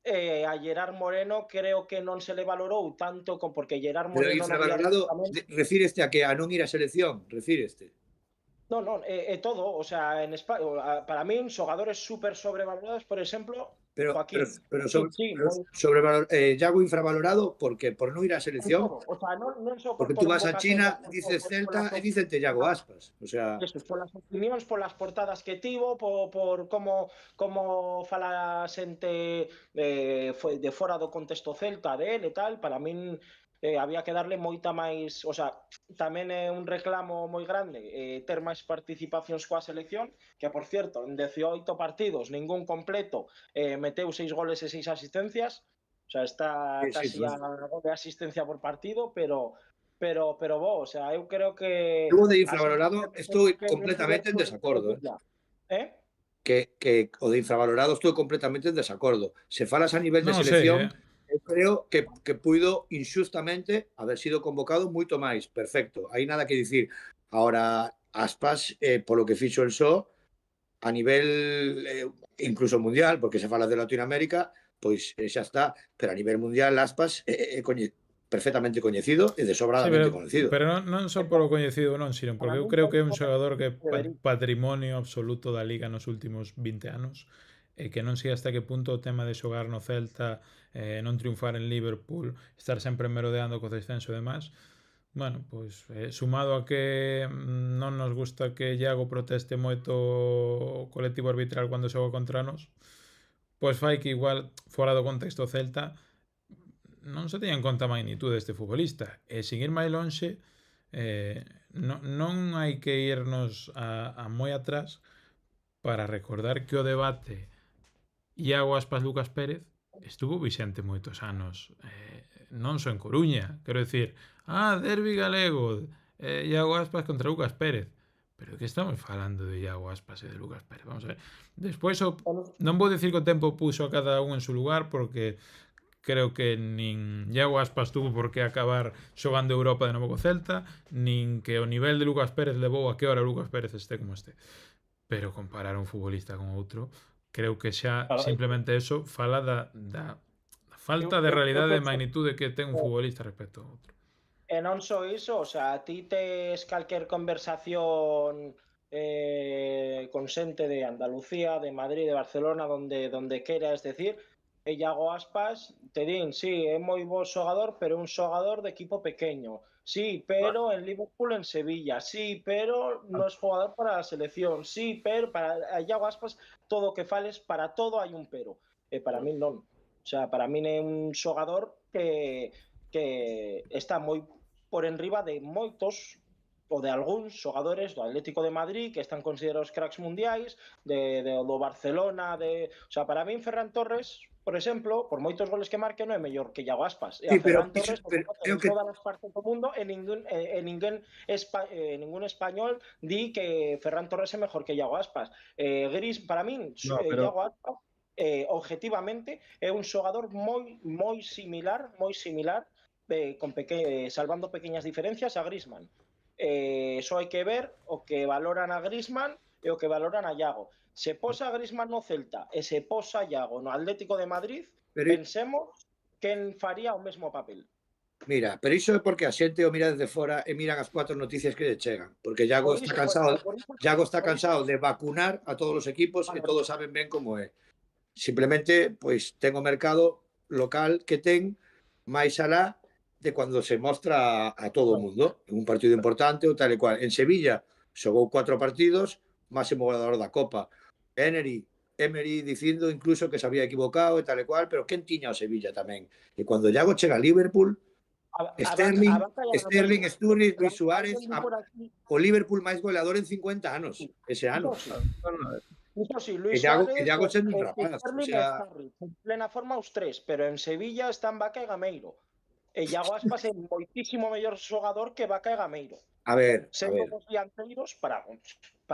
A Gerard Moreno creo que non se le valorou tanto, porque Gerard Moreno... Pero infravalorado, refíreste a que a non ir á selección, refíreste. Non, é todo, o sea, en España, para min, xogadores super sobrevalorados, por exemplo, Pero sí, Iago infravalorado porque por non ir á selección, o sea, non só porque tú vas a China, dices Celta e dicente Iago Aspas, o sea... Por as opinións, por as portadas que tivo, por como fala a xente de fora do contexto celta dele e tal, para min había que darle moita máis, o sea, tamén é un reclamo moi grande ter máis participacións coa selección, que por cierto, en 18 partidos, ningún completo, meteu 6 goles e 6 asistencias, o sea, está casi a gol de asistencia por partido, pero o sea, eu creo que... Eu de infravalorado estou completamente en desacordo. Que o de infravalorado estou completamente en desacordo. Se falas a nivel de selección... Eu creo que puido inxustamente haber sido convocado moito máis. Perfecto, hai nada que dicir. Ahora, Aspas, polo que fixo el só, a nivel incluso mundial, porque se fala de Latinoamérica, pois xa está, pero a nivel mundial Aspas é perfectamente coñecido e desobradamente coñecido. Pero non só polo coñecido non, sino porque eu creo que é un xogador que é patrimonio absoluto da Liga nos últimos 20 anos, e que non sei hasta que punto o tema de xogar no Celta, non triunfar en Liverpool, estar sempre merodeando co descenso e demás, bueno, pois sumado a que non nos gusta que Iago proteste moito o colectivo arbitral cando xoga contra nós, pois fai que igual fora do contexto Celta non se teña en conta a magnitude deste futbolista, e sin ir máis lonxe, non hai que irnos a moi atrás para recordar que o debate Iago Aspas Lucas Pérez estuvo vixente moitos anos, non só en Coruña, quero dicir, derbi galego, Iago Aspas contra Lucas Pérez, pero que estamos falando de Iago Aspas e de Lucas Pérez? Vamos a ver, despois non vou dicir que o tempo puxo a cada un en su lugar, porque creo que nin Iago Aspas tuvo por que acabar xogando Europa de novo co Celta, nin que o nivel de Lucas Pérez levou a que ahora Lucas Pérez este como este. pero comparar un futbolista con outro, creo que xa Claro, simplemente eso fala da falta de eu realidade de penso magnitude que ten un que futbolista respecto a outro. e non só iso, o sea, ti tes calquer conversación con xente de Andalucía, de Madrid, de Barcelona, donde queira, es decir, e Iago Aspas te din, sí, é moi bo xogador, pero é un xogador de equipo pequeño. Sí, pero en Liverpool, en Sevilla. Sí, pero non é xogador para a selección. Sí, pero para a Iago Aspas todo o que fales, para todo hai un pero. E para min non. O sea, para min é un xogador que está moi por enriba de moitos ou de algúns xogadores do Atlético de Madrid que están considerados cracks mundiais, do Barcelona, o sea, para min Ferran Torres, por exemplo, por moitos goles que marque non é mellor que Iago Aspas. E Sí, a Ferran pero Torres creo en que todas as partes do mundo e ningún español di que Ferran Torres é mejor que Iago Aspas. Para min, no, pero Iago Aspas objetivamente é un xogador moi similar salvando pequeñas diferencias a Griezmann. Só hai que ver o que valoran a Griezmann e o que valoran a Iago. Se posa a Griezmann no Celta e se posa a Iago no Atlético de Madrid, pero pensemos quen faría o mesmo papel. mira, pero iso é porque a xente o mira desde fora e miran as 4 noticias que lle chegan, porque Iago está cansado de vacunar a todos os equipos e todos saben ben como é. Simplemente, pois, ten o mercado local que ten máis alá de cando se mostra a todo o mundo, en un partido importante ou tal e cual. En Sevilla xogou 4 partidos, máximo goleador da Copa. Emery dicindo incluso que se había equivocado e tal e cual, pero quen tiña o Sevilla tamén? E cando Iago chega a Liverpool, Sterling, Sturridge, Luis Suárez, o Liverpool máis goleador en 50 anos, ese ano. Iso sí, Luis Iago Suárez, sendo un rapaz, Sterling e Sturridge, en plena forma os tres, pero en Sevilla están Vaca e Gameiro. E Iago Aspas é moitísimo mellor xogador que Vaca e Gameiro. A ver. Sendo dos dianteiros, para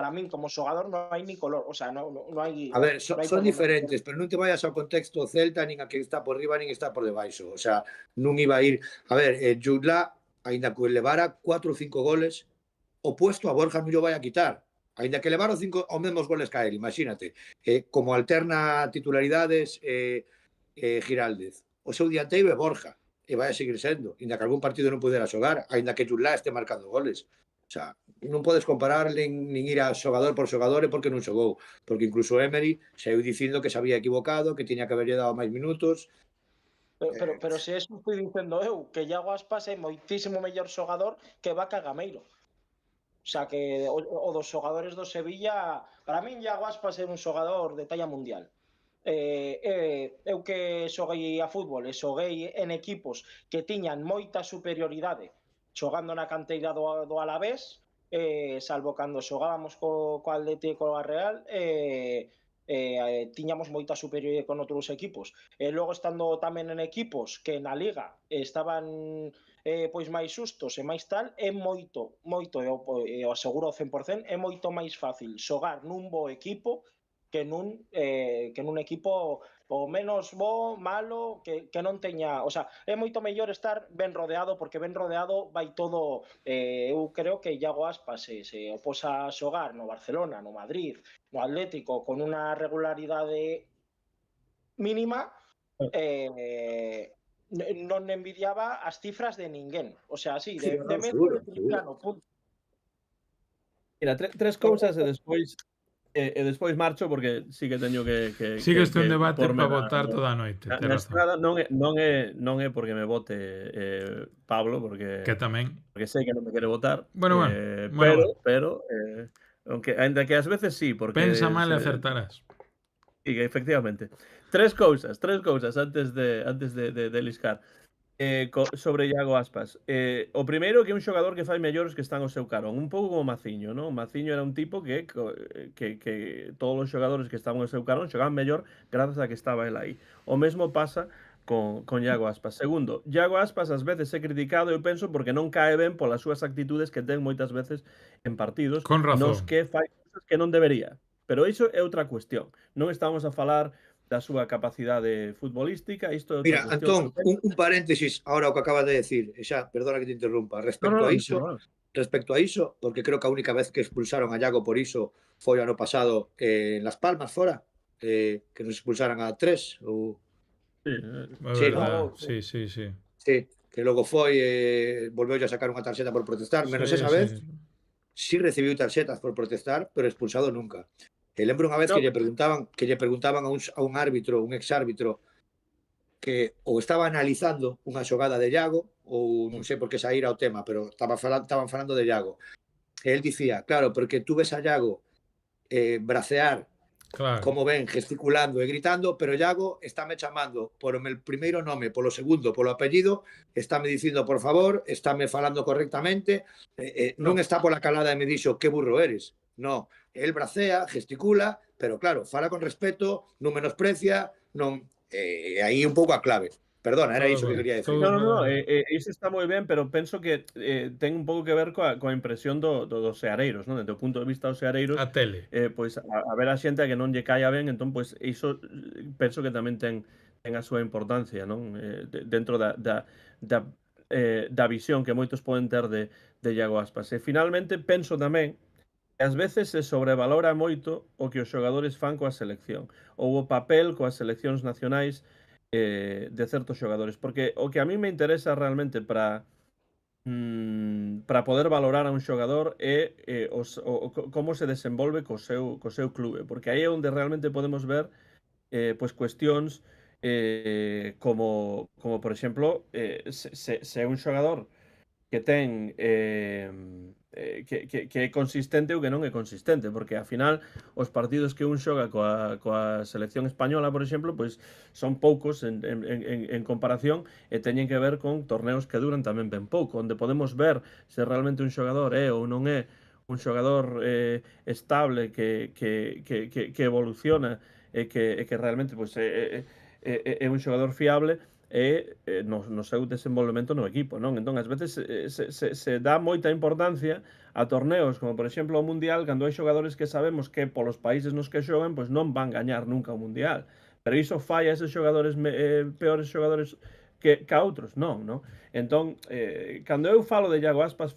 min como xogador non hai ni color, o sea, non hai... A ver, son diferentes, pero non te vayas ao contexto Celta, nin a que está por riba, nin está por debaixo. O sea, non iba a ir... A ver, Jude Law, ainda que levara 4 ou 5 goles, o puesto a Borja non o vai a quitar. Ainda que levara os mesmos goles que a él, imagínate. Como alterna titularidades Giraldez. O seu dianteiro é Borja. E vai a seguir sendo, ainda que algún partido non pudera xogar, ainda que Jude Law este marcando goles. O sea, non podes comparar nin ir a xogador por xogador e porque non xogou, porque incluso Emery saiu dicindo que se había equivocado, que tiña que haberlle dado máis minutos. Pero se eso fui dicendo eu, que Iago Aspas é moitísimo mellor xogador que Vaca Gameiro. O sea, que o dos xogadores do Sevilla, para min Iago Aspas é un xogador de talla mundial. Eu que xoguei a fútbol e xoguei en equipos que tiñan moita superioridade xogando na canteira do Alavés, salvo cando xogábamos co Atlético a Real, tiñamos moita superioridade con outros equipos. E logo estando tamén en equipos que na Liga estaban pois máis sustos e máis tal, é moito, eu aseguro ao 100%, é moito máis fácil xogar nun bo equipo que nun equipo o menos bo, malo, que non teña... O sea, é moito mellor estar ben rodeado, porque ben rodeado vai todo... eu creo que Iago Aspas se oposa a xogar no Barcelona, no Madrid, no Atlético, con unha regularidade mínima, non envidiaba as cifras de ninguén. O sea, así, de Messi e Cristiano, punto. Mira, tres cousas e despois marcho porque sí que teño que Sigue este un debate para votar toda a noite. Na estrada non é porque me vote Pablo, porque que tamén. Porque sei que non me quere votar. Bueno. Pero aunque ainda que ás veces sí, porque pensa mal e acertarás. Sí, efectivamente. Tres cousas antes de liscar. Sobre Iago Aspas. O primeiro que é un xogador que fai mellores que están ao seu carón, un pouco como Maciño, non? Maciño era un tipo que todos os xogadores que estaban ao seu carón xogaban mellor grazas a que estaba el aí. O mesmo pasa con Iago Aspas. Segundo, Iago Aspas ás veces é criticado, eu penso, porque non cae ben polas súas actitudes que ten moitas veces en partidos nos que fai cousas que non debería. Pero iso é outra cuestión. Non estamos a falar da súa capacidade futbolística, isto é outra cuestión. Mira, Antón, un paréntesis ahora o que acabas de decir, xa, perdona que te interrumpa, respecto a iso, respecto a iso, porque creo que a única vez que expulsaron a Iago por iso foi o ano pasado en Las Palmas, fora, que nos expulsaran a 3 ou... Sí, É Sí, ¿no? verdad, no, sí, sí, sí. Sí, que logo foi, volveu a sacar unha tarxeta por protestar, menos Sí, esa sí. vez, sí recibiu tarxetas por protestar, pero expulsado nunca. E lembro unha vez no, que lle preguntaban a un árbitro, un exárbitro, que ou estaba analizando unha xogada de Iago, ou non sei por que saíra o tema, pero estaban falando de Iago. E el dicía, claro, porque tú ves a Iago bracear Claro. como ven, gesticulando e gritando, pero Iago estáme chamando por o meu primeiro nome, polo segundo, polo apellido, estáme dicindo por favor, estáme falando correctamente, non no. está pola calada e me dixo que burro eres. No, el bracea, gesticula, pero claro, fala con respeto, non menosprecia, non... aí un pouco a clave. Perdona, era Todo iso que quería decir. No, no, no, todo iso está moi ben, pero penso que ten un pouco que ver coa impresión dos seareiros, non? Desde o punto de vista dos seareiros, a tele. pois a ver a xente a que non lle caia ben, entón pois iso penso que tamén ten a súa importancia, non? Dentro da visión que moitos poden ter de Iago Aspas. E finalmente penso tamén que ás veces se sobrevalora moito o que os xogadores fan coa selección ou o papel coas seleccións nacionais de certos xogadores, porque o que a mí me interesa realmente para poder valorar a un xogador é como se desenvolve co seu clube, porque aí é onde realmente podemos ver pois cuestións como por exemplo, se é un xogador que ten que é consistente ou que non é consistente, porque ao final os partidos que un xoga coa selección española, por exemplo, pois son poucos en comparación e teñen que ver con torneos que duran tamén ben pouco, onde podemos ver se realmente un xogador é ou non é un xogador estable que evoluciona e que realmente pois, é un xogador fiable no seu desenvolvemento no equipo, non? Entón, ás veces se dá moita importancia a torneos como, por exemplo, o Mundial, cando hai xogadores que sabemos que polos países nos que xogan, pois non van gañar nunca o Mundial. Pero iso fai a eses xogadores peores xogadores que a outros, non, non? Entón, cando eu falo de Iago Aspas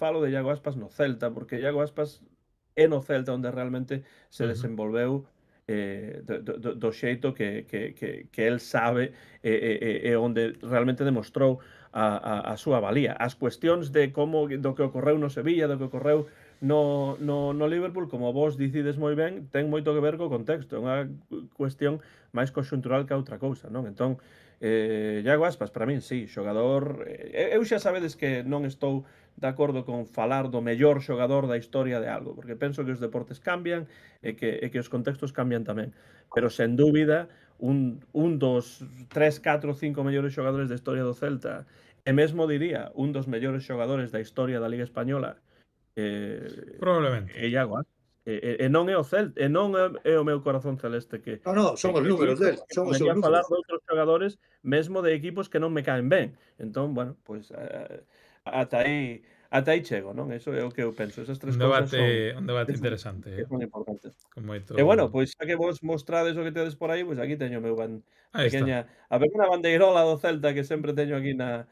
no Celta, porque Iago Aspas é no Celta onde realmente se desenvolveu do xeito que el sabe e onde realmente demostrou a súa valía. As cuestións do que ocorreu no Sevilla, do que ocorreu no Liverpool, como vos dicides moi ben, ten moito que ver co contexto, é unha cuestión máis conxuntural que outra cousa, non? Entón, Iago Aspas, para min, sí, xogador... eu xa sabedes que non estou de acordo con falar do mellor xogador da historia de algo, porque penso que os deportes cambian e que os contextos cambian tamén. Pero, sen dúbida, un dos 3, 4, 5 mellores xogadores da historia do Celta, e mesmo diría, un dos mellores xogadores da historia da Liga Española, Probablemente. é Iago Aspas. E non é o Celta, e non é o meu corazón celeste que No, son os números dixo, del, porque son os seus podería falar números. de outros xogadores, mesmo de equipos que non me caen ben. Entón, bueno, pois ata aí chego, non? Eso é o que eu penso. Esas tres cousas Un debate interesante, que son importantes. con moito... E bueno, pois xa que vos mostrades o que tedes por aí, pois aquí teño o meu Aí está. a pequena bandeirola do Celta que sempre teño aquí no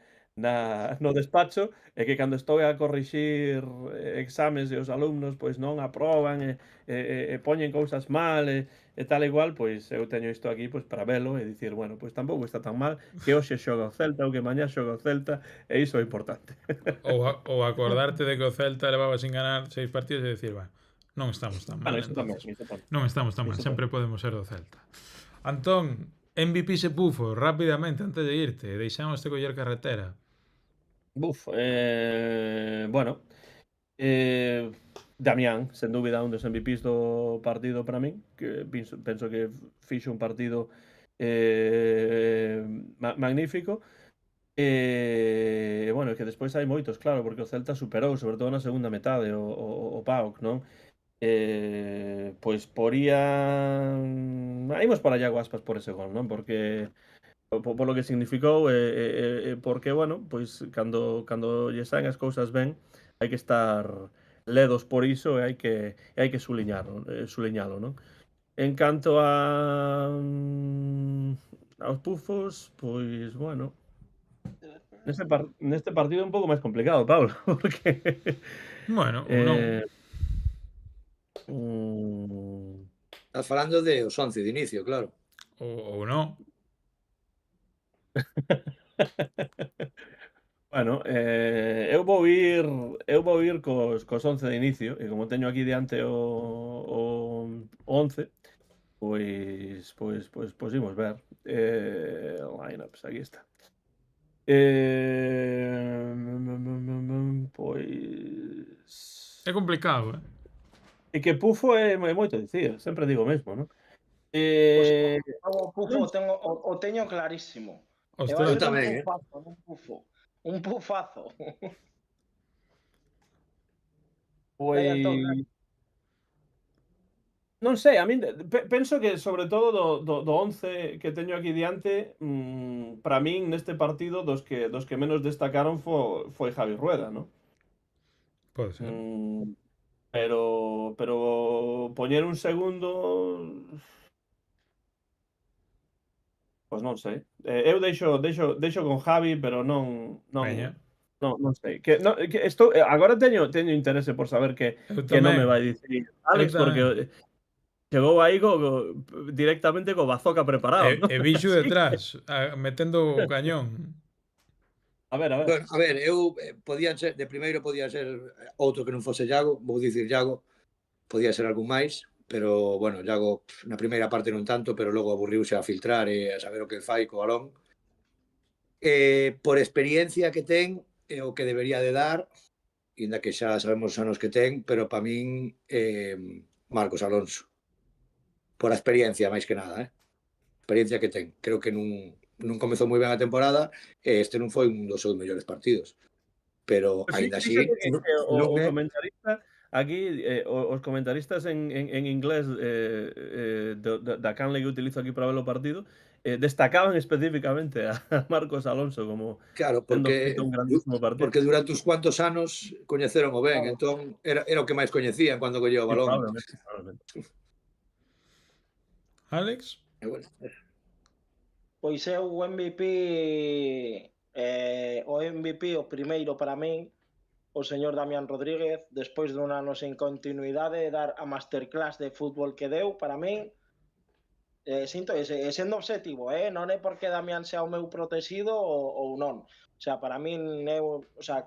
despacho, e que cando estou a corrixir exames e os alumnos pois non aproban e poñen cousas mal e tal e igual, pois eu teño isto aquí pois para velo e dicir, bueno, pois tampouco está tan mal que hoxe xoga o Celta ou que mañá xoga o Celta, e iso é importante. Ou acordarte de que o Celta levaba sin ganar 6 partidos e decir, bueno, non estamos tan mal, Bueno, iso tamén, entonces. iso tamén. Non estamos tan mal, Iso sempre podemos ser do Celta. Antón, MVP se pufo, rápidamente, antes de irte, deixamos de coller carretera. Bueno, Damián, sen dúbida, un dos MVPs do partido para min, que penso que fixo un partido magnífico. Bueno, que despois hai moitos, claro, porque o Celta superou, sobre todo na segunda metade, o PAOK, non? Pois imos para Iago Aspas por ese gol, non? Porque polo que significou porque, bueno, pois cando lle saen as cousas ben, hai que estar ledos por iso e hai que suliñalo, non? En canto aos pufos, pois, bueno, neste partido é un pouco máis complicado, Pablo, porque Bueno, ou non. Estás falando de os 11 de inicio, claro. Ou non. Bueno, eu vou ir cos 11 de inicio, e como teño aquí diante o 11, pois imos ver. Lineups, aquí está. Pois... É complicado, eh? E que Pufo é moito dicir, sempre digo o mesmo, non? Pois Non o Pufo o teño clarísimo. E vai Ostras, Eu ser un tamén, pufazo, non un pufo. Un pufazo. Teño todo claro. pois non sei, a min penso que sobre todo do 11 que teño aquí diante, para min neste partido dos que menos destacaron foi Javi Rueda, non? pode ser. Pero poñer un segundo, pois non sei. Eu deixo con Javi, pero non Veña. non sei. Que estou agora teño interese por saber Eu que non me tamén. vai dicir Eu Alex, porque tamén. chegou aí directamente co bazooka preparado, non? E Bixu Así que, detrás, metendo o cañón. a ver, a ver. Bueno, a ver, eu podían ser, de primeiro podía ser outro que non fose Iago, vou dicir Iago, podía ser algún máis, pero bueno, Iago na primeira parte non tanto, pero logo aburriuse a filtrar e a saber o que fai co balón. Por experiencia que ten, é o que debería de dar, inda que xa sabemos os anos que ten, pero para min Marcos Alonso. Por a experiencia, máis que nada, experiencia que ten. Creo que non comezou moi ben a temporada e este non foi un dos seus mellores partidos. Pero aínda así, Fíxate que non o é... comentarista aquí, os comentaristas en inglés da canle que utilizo aquí para ver o partido, destacaban específicamente a Marcos Alonso como Claro, tendo feito un grandísimo partido. porque durante uns cuantos anos coñeceron o ben, Claro. entón era o que máis coñecían cando collía o Sí, balón. probablemente. Alex? E bueno, Pois é o MVP o primeiro para min, o señor Damián Rodríguez, despois dun ano sen continuidade, dar a masterclass de fútbol que deu, para min, sendo obxectivo, non é porque Damián sea o meu protegido ou non. O sea, para min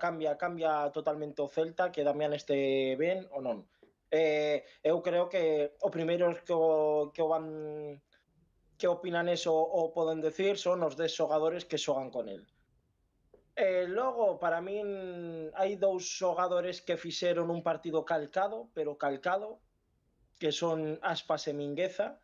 cambia totalmente o Celta que Damián este ben ou non. Eu creo que o primeiro que o van que opinan eso ou poden decir son os 10 xogadores que xogan con el. Logo, para min, hai dous xogadores que fixeron un partido calcado, que son Aspas e Mingueza.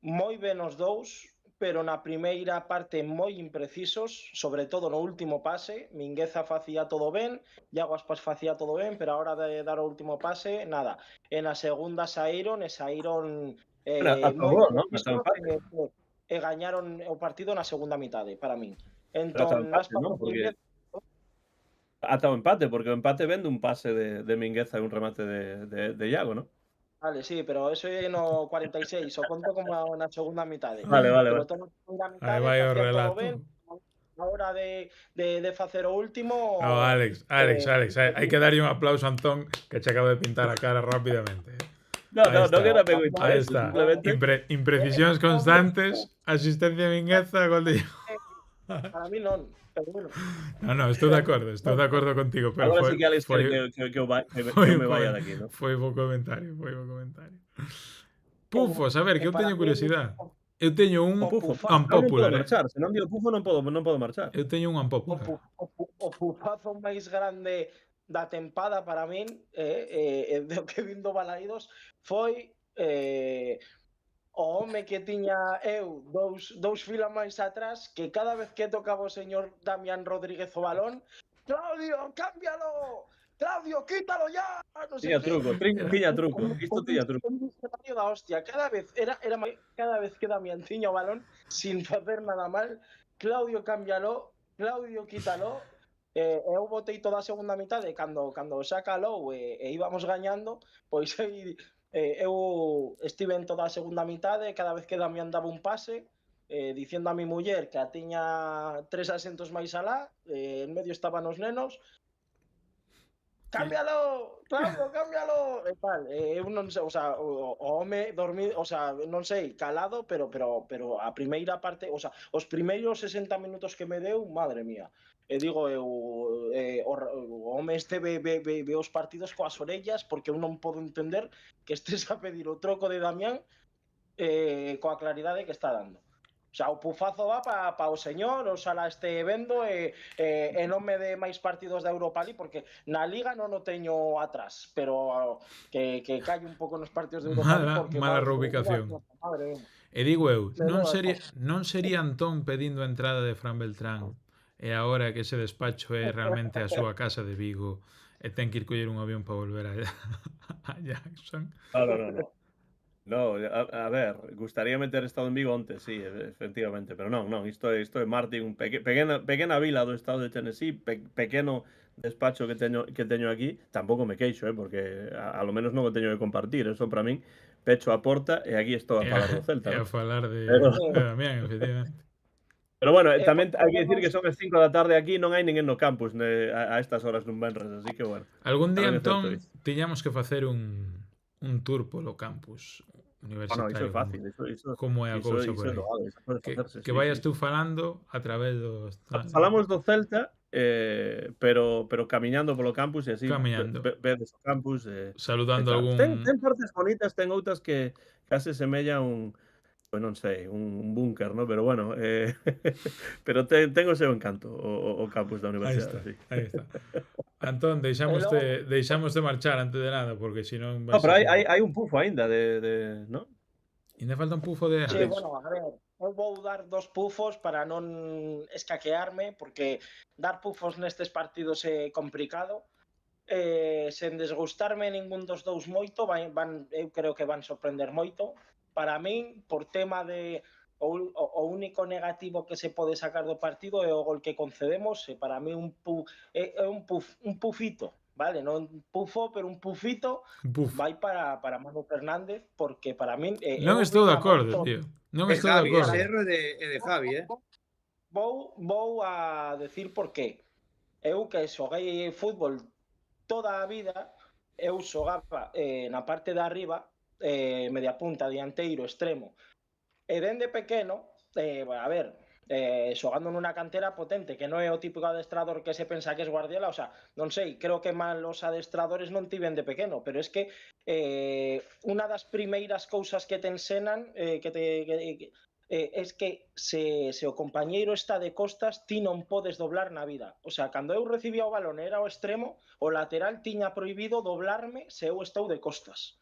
Moi ben os dous, pero na primeira parte moi imprecisos, sobre todo no último pase. Mingueza facía todo ben, Iago Aspas facía todo ben, pero a hora de dar o último pase, nada. E na segunda saíron Ata o moi gol, non? Ata o imprecisos empate. e gañaron o partido na segunda mitade, para min. Pero ata Entón, o empate, Aspas non? e Porque Mingueza, ata o empate, porque o empate ven dun pase de Mingueza e un remate de Iago, non? vale, sí, pero eso é no 46, o conto como na segunda mitade. Vale. Pero todo na segunda Aí mitade, vai o facían todo relato. ben, a hora de facer o último... No, Alex, hai que darlle un aplauso a Antón que che acaba de pintar a cara rápidamente. Non Ahí está. era meu Aí interese, está. simplemente Imprecisións constantes, asistencia de Mingueza, gol de... Para mí non, pero bueno. No, estou de acordo contigo, pero agora sí que Alex foi, quere que foi eu un me vaya daqui, non? Foi bo comentario. Pufos, a ver, que eu teño curiosidade. Eu teño un O Pufo, Pufazo. non podo unpopular, marchar, se non digo Pufo non podo marchar. Eu teño un unpopular. O pufazo máis grande da tempada para min, do que vin do Balaídos, foi o home que tiña eu dous filas máis atrás, que cada vez que tocaba o señor Damián Rodríguez o balón, Claudio, cámbialo, Claudio, quítalo ya, no sé Tiña qué. truco, tiña truco, isto tiña truco. Un escenario da hostia, cada vez que Damián tiña o balón, sin facer nada mal, Claudio, cámbialo, Claudio, quítalo. Eu botei toda a segunda mitade cando saca Lou e íbamos gañando, pois eu estive en toda a segunda mitade, cada vez que Damián daba un pase, diciendo a mi muller que a tiña 3 asentos máis alá, en medio estaban os nenos, cámbialo, Claudio, cámbialo, e tal. Eu non sei, o sea, o home dormido, o sea, non sei, calado, pero a primeira parte, o sea, os primeiros 60 minutos que me deu, madre mía. E digo eu, o home este ve os partidos coas orellas, porque eu non podo entender que estés a pedir o troco de Damián coa claridade que está dando. O sea, o pufazo va pa o señor, oxalá este vendo e non me dé máis partidos da Europa League, porque na Liga non o teño atrás, pero que calle un pouco nos partidos de Europa League, porque Mala reubicación. Madre mía. E digo eu, Menuda non sería Antón pedindo a entrada de Fran Beltrán e agora que ese despacho é realmente a súa casa de Vigo e ten que ir coller un avión para volver a Jackson? No, a ver, gustaríame ter estado en Vigo onte, sí, efectivamente, pero non, isto é Martin, pequena vila do estado de Tennessee, pequeno despacho que teño aquí, tampouco me queixo, porque a lo menos non o teño que compartir, eso para min, pecho a porta e aquí estou a falar do Celta, E a ¿no? falar de Damián, efectivamente. Pero bueno, tamén hai que dicir que son as 5 da tarde aquí, non hai ninguén no campus a estas horas dun venres, así que bueno. Algún día, tamén é certo Antón, iso. tiñamos que facer un tour polo campus universitario. Iso é fácil, iso como é a cousa por aí. Iso pode facerse, Que vayas tú falando a través dos... Falamos do Celta, pero camiñando polo campus e así Camiñando. vedes o campus saludando algún... Ten partes bonitas, ten outras que case semella un, pois non sei, un búnker, ¿no? Pero bueno, pero ten o seu encanto o campus da universidade. Aí está. Antón, deixamos de marchar antes de nada, porque senón... No, pero hai un pufo aínda ¿no? Ainda falta un pufo de... Sí, bueno, a ver, eu vou dar 2 pufos para non escaquearme, porque dar pufos nestes partidos é complicado. Sen desgustarme ningún dos dous moito, eu creo que van sorprender moito. Para min, por tema de o único negativo que se pode sacar do partido é o gol que concedemos, e para mí un pufito, vale, non un pufo, pero un pufito vai para Manu Fernández, porque para min non estou de acordo, tío. Non estou de acordo. de Javi, Vou a decir por qué. Eu que xoguei fútbol toda a vida, eu xogaba na parte de arriba, media punta, dianteiro, extremo, e dende pequeno, a ver, xogando nunha cantera potente, que non é o típico adestrador que se pensa que é Guardiola, o sea, non sei, creo que malos adestradores non tiven de pequeno, pero es que unha das primeiras cousas que te ensenan es que se o compañeiro está de costas, ti non podes doblar na vida. O sea, cando eu recibía o balón era o extremo, o lateral tiña prohibido doblarme se eu estou de costas.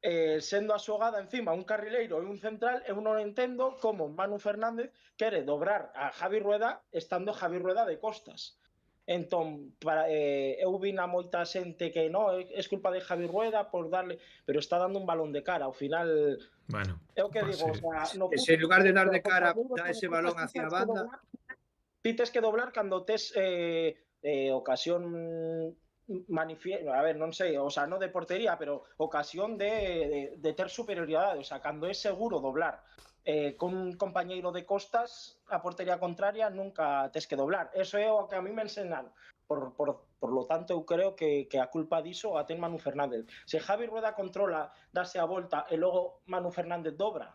Sendo a xogada encima un carrileiro e un central, eu non entendo como Manu Fernández quere dobrar a Javi Rueda estando Javi Rueda de costas. Entón, eu vin a moita xente que non, é culpa de Javi Rueda por darle, pero está dando un balón de cara, ao final... Bueno, eu que digo, sí. o sea, no, en lugar de dar de cara, dá ese balón hacia a banda. Ti tes que doblar cando tes ocasión a ver, non sei, o sea, non de portería, pero ocasión de ter superioridade, o sea, cando é seguro doblar con un compañeiro de costas a portería contraria nunca tes que doblar. Eso é o que a mí me enseñan. Por lo tanto, eu creo que a culpa diso a ten Manu Fernández. Se Javi Rueda controla, dase a volta e logo Manu Fernández dobra,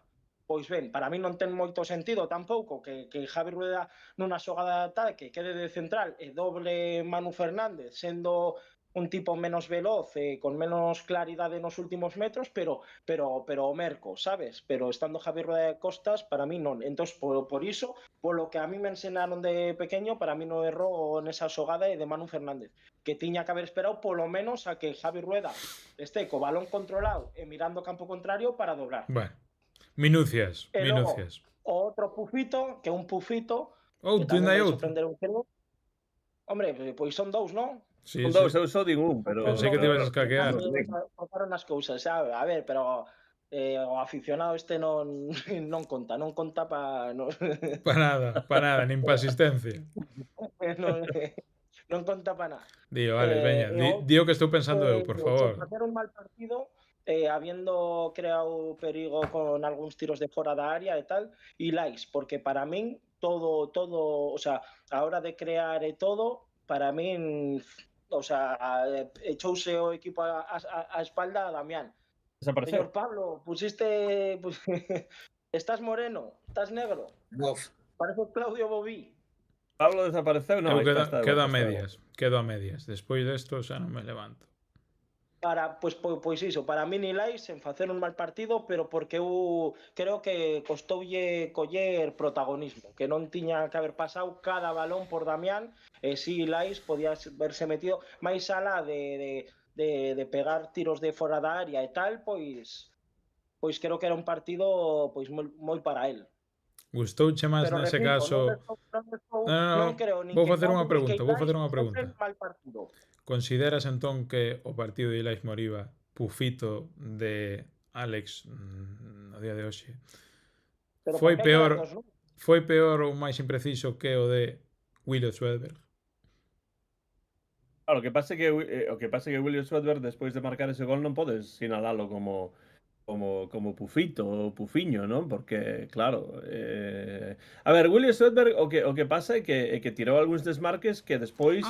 pois ben, para mí non ten moito sentido tampouco que Javi Rueda nunha xogada de ataque quede de central e doble Manu Fernández sendo un tipo menos veloz con menos claridade nos últimos metros, pero o merco, sabes? Pero estando Javi Rueda de costas, para mí non. Entón, por iso, polo que a mí me ensenaron de pequeño, para mí no erro nesa xogada de Manu Fernández, que tiña que haber esperado polo menos a que Javi Rueda este co balón controlado e mirando o campo contrario para doblar. Bueno. Minucias. Logo, o outro pufito, que é un pufito, que tamén vai sorprender un pouco. Hombre, pois son dous, non? Sí, son dous, eu só digo un, pero... Pensei que te ibas a escaquear. Tocaron as cousas, sabe? A ver, pero o aficionado este non conta para... Para nada, nin para asistencia. Non conta para nada. Dío, vale, veña, di o que estou pensando eu, por favor. Facer un mal partido habiendo creado perigo con algúns tiros de fora da área e tal, e Lais, porque para min todo, o sea, a hora de crear e todo, para min, o sea, echouse o equipo a espalda a Damián. Desapareceu. Señor Pablo, estás moreno, estás negro, No, pareces Claudio Bobí. Pablo desapareceu, no, Eu aí está, quedo a está. medias. Despois desto xa non me levanto. Pois iso, para mí ni Lais en facer un mal partido, pero porque eu creo que costoulle coller protagonismo, que non tiña que haber pasado cada balón por Damián, e si Lais podía verse metido máis alá de pegar tiros de fora da área e tal, pois creo que era un partido pois moi para él. Gustouche máis Pero nese repito, caso... non creo nin Vou que facer unha Pablo nin pregunta, que vou Lais facer unha fixesen pregunta. mal partido. Consideras entón que o partido de Ilais Moriba, pufito de Alex no día de hoxe, Pero foi porque hai que dar peor dos, non? foi peor ou máis impreciso que o de William Swedberg? Claro, o que pasa é que William Swedberg despois de marcar ese gol non podes sinalalo como pufito ou pufiño, non? Porque claro, a ver, William Swedberg o que pasa é que tirou algúns desmarques que despois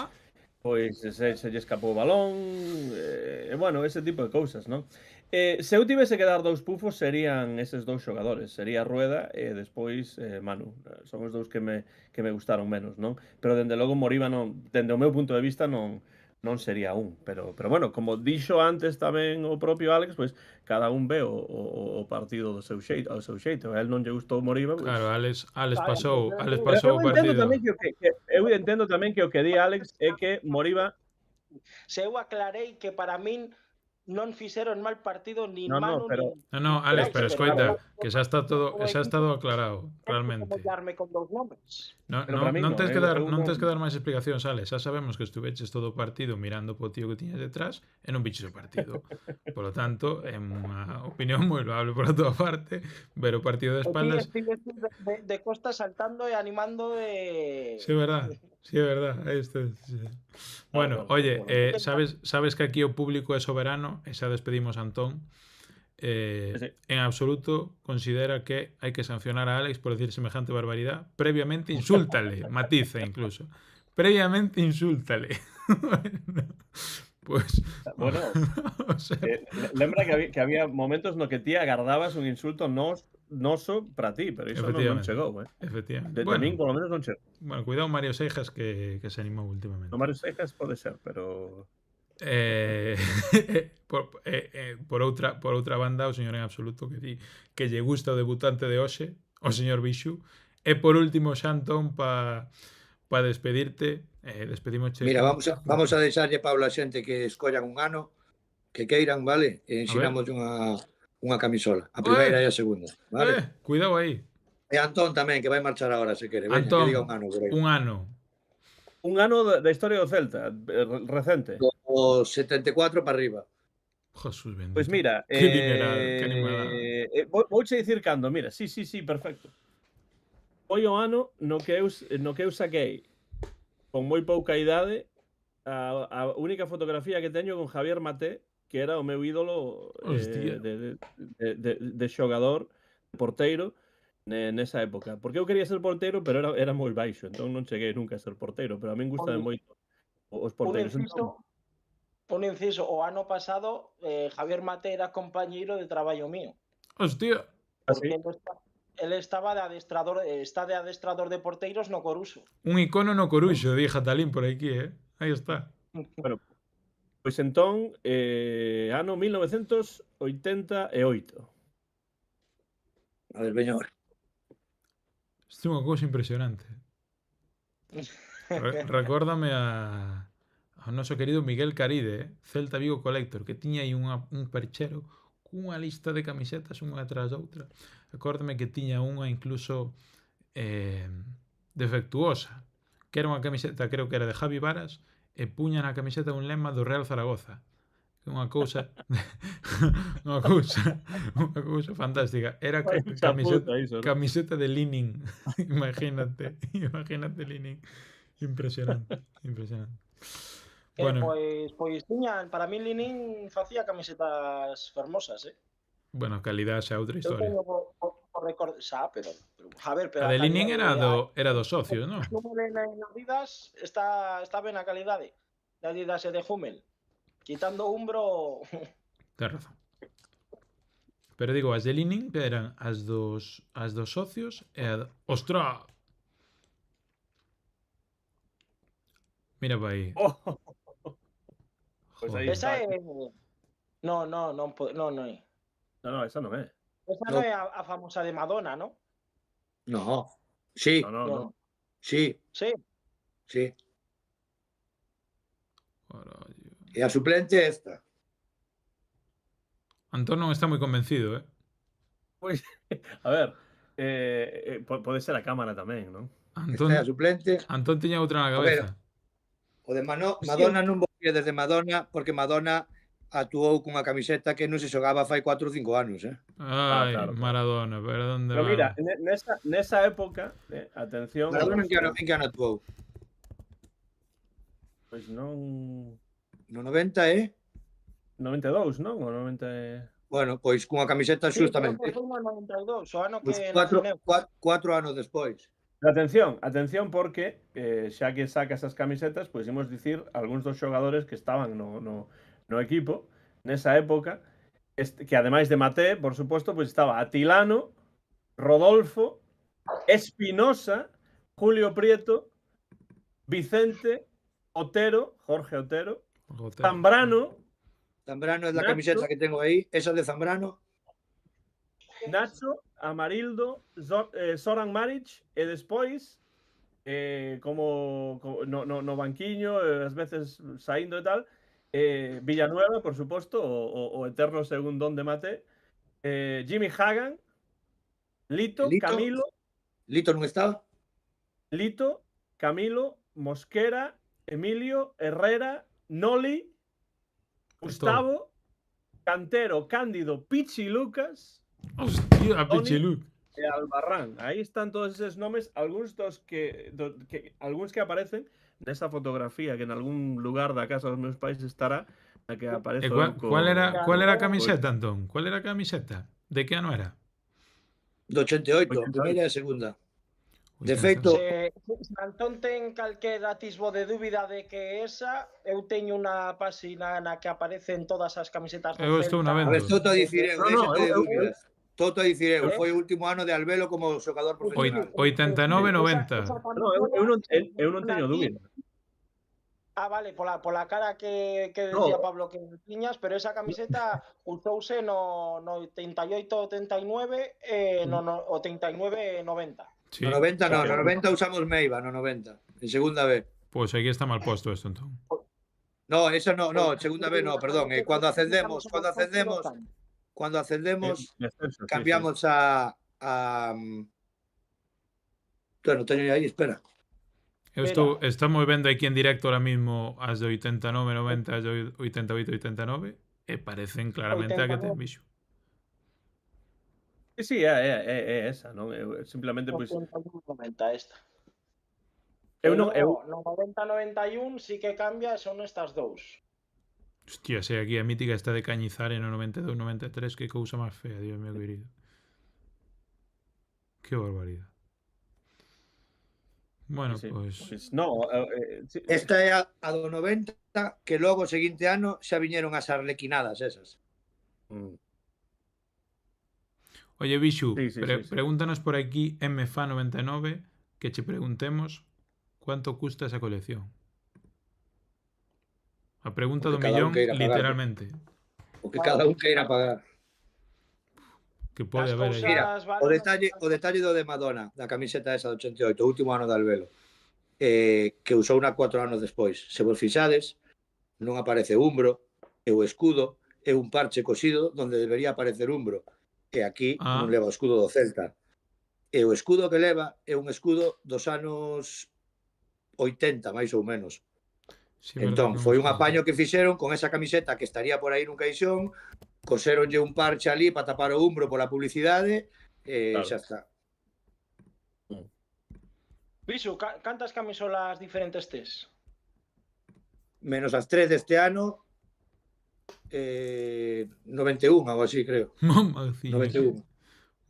pois se lle escapou o balón, bueno, ese tipo de cousas, non? Se eu tivese que dar dous pufos serían eses dous xogadores, sería Rueda e despois Manu. Son os dous que me gustaron menos, non? Pero dende logo Moriba non, dende o meu punto de vista non sería un, pero bueno, como dixo antes tamén o propio Alex, pois cada un ve o partido do seu xeito, ao seu xeito. A él non lle gustou Moriba, pois Claro, Alex Vale, pasou eu o entendo partido. tamén eu entendo tamén que o que di Alex é que Moriba se eu aclarei que para min non fixeron mal partido nin No, Manu pero nin No, Alex, pero escoita, que xa está equipo aclarado, realmente. darme con dous nomes. Pero para min Non non, tens que eu non- dar máis explicacións, Alex. Xa sabemos que estuveches todo o partido mirando po tío que tiñas detrás e non viches o partido. Por lo tanto, é unha opinión moi loable por a tua parte, ver o partido de espaldas. De costas saltando e animando e Sí, é verdad. Sí. Bueno, oye, sabes que aquí o público é soberano e xa despedimos a Antón. Sí. En absoluto considera que hai que sancionar a Alex por decir semejante barbaridad. Previamente insúltale, matiza incluso. Previamente insúltale. Pues Bueno, o sea, lembra que había momentos no que ti agardabas un insulto noso para ti, pero iso non chegou, efectivamente. De min, por lo menos, non chegou. Bueno, cuidado Mario Seijas que se animou últimamente. No Mario Seijas pode ser, pero por outra banda, o señor en absoluto que di que lle gusta o debutante de hoxe, o señor Bixu. E por último, Xantón, para despedirte, despedimos. Mira, vamos a deixarlle, Pablo, a xente que escollan un ano, que queiran, vale? E ensinamos unha camisola, a primeira e a segunda, vale? Cuidado aí. E Antón tamén, que vai marchar agora, se quere. Veña, Antón, que diga un ano por aí. Un ano da historia do Celta, recente. O 74 para arriba. Jesús bendito. Pois mira, que animada. Vouche dicir cando, mira, sí, perfecto. Foi o ano no que eu saquei con moi pouca idade a única fotografía que teño con Javier Maté, que era o meu ídolo de xogador, porteiro, nesa época. Porque eu quería ser porteiro, pero era moi baixo, entón non cheguei nunca a ser porteiro, pero a min gustame moito os porteiros. Un inciso, o ano pasado Javier Maté era compañeiro de traballo mío. Hostia. Porque él estaba de adestrador, está de adestrador de porteiros no Coruxo. Un icono no Coruxo, di Jatalín por aquí, Aí está. Bueno, pois entón, ano 1988. A ver, veña ahora. Isto é unha cousa impresionante. Recórdame ao noso querido Miguel Caride, Celta Vigo Collector, que tiña aí un perchero cunha lista de camisetas unha tras outra. Recórdame que tiña unha incluso defectuosa, que era unha camiseta, creo que era de Javi Varas, e puña na camiseta un lema do Real Zaragoza. Unha cousa fantástica. Era camiseta de Lenin. Imagínate Lenin. Impresionante. Que Bueno. pois tiñan, para mí Linin facía camisetas fermosas, Bueno, calidad xa é outra Eu historia. teño por recordar, xa, pero a ver, pero A de calidade Lenin era dos socios, non? Hummel en Adidas está ben a calidade de Adidas e de Hummel. Quitando Umbro, Tens razón. Pero digo, as de Lenin eran as dos socios e a... Ostra! Mira para aí. Oh, pues Joder. aí esa está. é non é. No, esa non é. Esa No. non é a famosa de Madonna, ¿no? No. Sí, No. sí, Sí. sí. Carallo. E a suplente é esta. Antón non está moi convencido, eh? Pois, a ver, pode ser a cámara tamén, non? Esta é a Antón, suplente. Antón tiña outra na A ver, cabeza. O de Madonna non vou ir desde Madonna porque Madonna actuou cunha camiseta que non se xogaba fai 4 ou 5 anos, Ai, claro. Maradona, pero onde Pero mira, vamos? nesa época, atención... Maradona en que ano actuou? Pois non... No 90, 92, non? O 90... Bueno, pois cunha camiseta Sí, xustamente. creo que foi no 92, o ano Pois que 4 naceu. anos despois. Pero atención porque xa que saca esas camisetas, pois imos dicir algúns dos xogadores que estaban no equipo nesa época, que ademais de Maté, por suposto, pois estaba Atilano, Rodolfo, Espinosa, Julio Prieto, Vicente, Otero, Jorge Otero, Joder. Zambrano, Zambrano é da Nacho. camiseta que tengo aí, esa de Zambrano. Nacho, Amarildo, Zoran Maric e despois como no banquiño, ás veces saindo e tal, Villanueva, por suposto, o eterno segundón de Mate, Jimmy Hagan, Lito, Lito? Camilo, Lito non estaba? Lito, Camilo, Mosquera, Emilio, Herrera, Noli, Gustavo, Cantero, Cándido, Pichi Lucas Hostia, Toni. Pichiluc. e Albarrán. Aí están todos eses nomes, algúns algúns que aparecen nesa fotografía que en algún lugar da casa dos meus pais estará, na que aparece Cuál era a camiseta, Antón? ¿Cuál era a camiseta? ¿De qué ano era? Do 88, 88. primeira e segunda. De 80. feito, Se Antón ten calquer atisbo de dúbida de que esa, eu teño unha páxina na que aparecen todas as camisetas do Eu estou na Celta. a ver, vendo. todo a dicir eu, No, déxate de eu- dúbidas. Todo a dicir eu, Eu- foi o último ano de Albelo como xogador profesional. 89-90. No, eu non teño dúbida. Ah, vale, pola cara que No. decía Pablo que tiñas, pero esa camiseta usouse no 88-89 e no 89-90. Sí. No 90 no, no 90 usamos Meiba, no 90. En segunda B. Pues aquí está mal puesto esto, Antón. No, eso no, segunda B no, perdón. Cuando ascendemos, Descenso, sí, cambiamos a bueno, teño aí, espera. Eu estamos vendo aquí en directo ahora mismo as de 89-90, as de 88-89 e parecen claramente a que ten Bixo. Sí, é esa, non? Simplemente, pois... 90 esta. Eu No non... Eu... 90-91 sí que cambia, son estas dous. Hostia, sei aquí a mítica está de Cañizares no 92-93, que cousa máis fea, Dios mío querido. Que barbaridade. Bueno, Sí, pues... no, sí. Esta é a do 90, que logo o seguinte ano xa viñeron as arlequinadas esas. Oye, Bixu, Sí. pregúntanos por aquí MFA99 que che preguntemos cuánto custa esa colección. A pregunta do millón, literalmente. O que cada un queira pagar. Que pode haber aí. Mira, o detalle do de Madonna, da camiseta esa do 88, o último ano de Albelo, que usou na 4 anos despois. Se vos fixades, non aparece Umbro, e o escudo é un parche cosido donde debería aparecer Umbro, e aquí non leva o escudo do Celta. E o escudo que leva é un escudo dos anos 80, máis ou menos. Sí, entón, foi un apaño que fixeron con esa camiseta que estaría por aí nun caixón, coseronlle un parche ali para tapar o Umbro pola publicidade e Claro. xa está. Bixu, cantas camisolas diferentes tes? menos as 3 deste ano, 91, algo así, creo. Mamaciña. 91.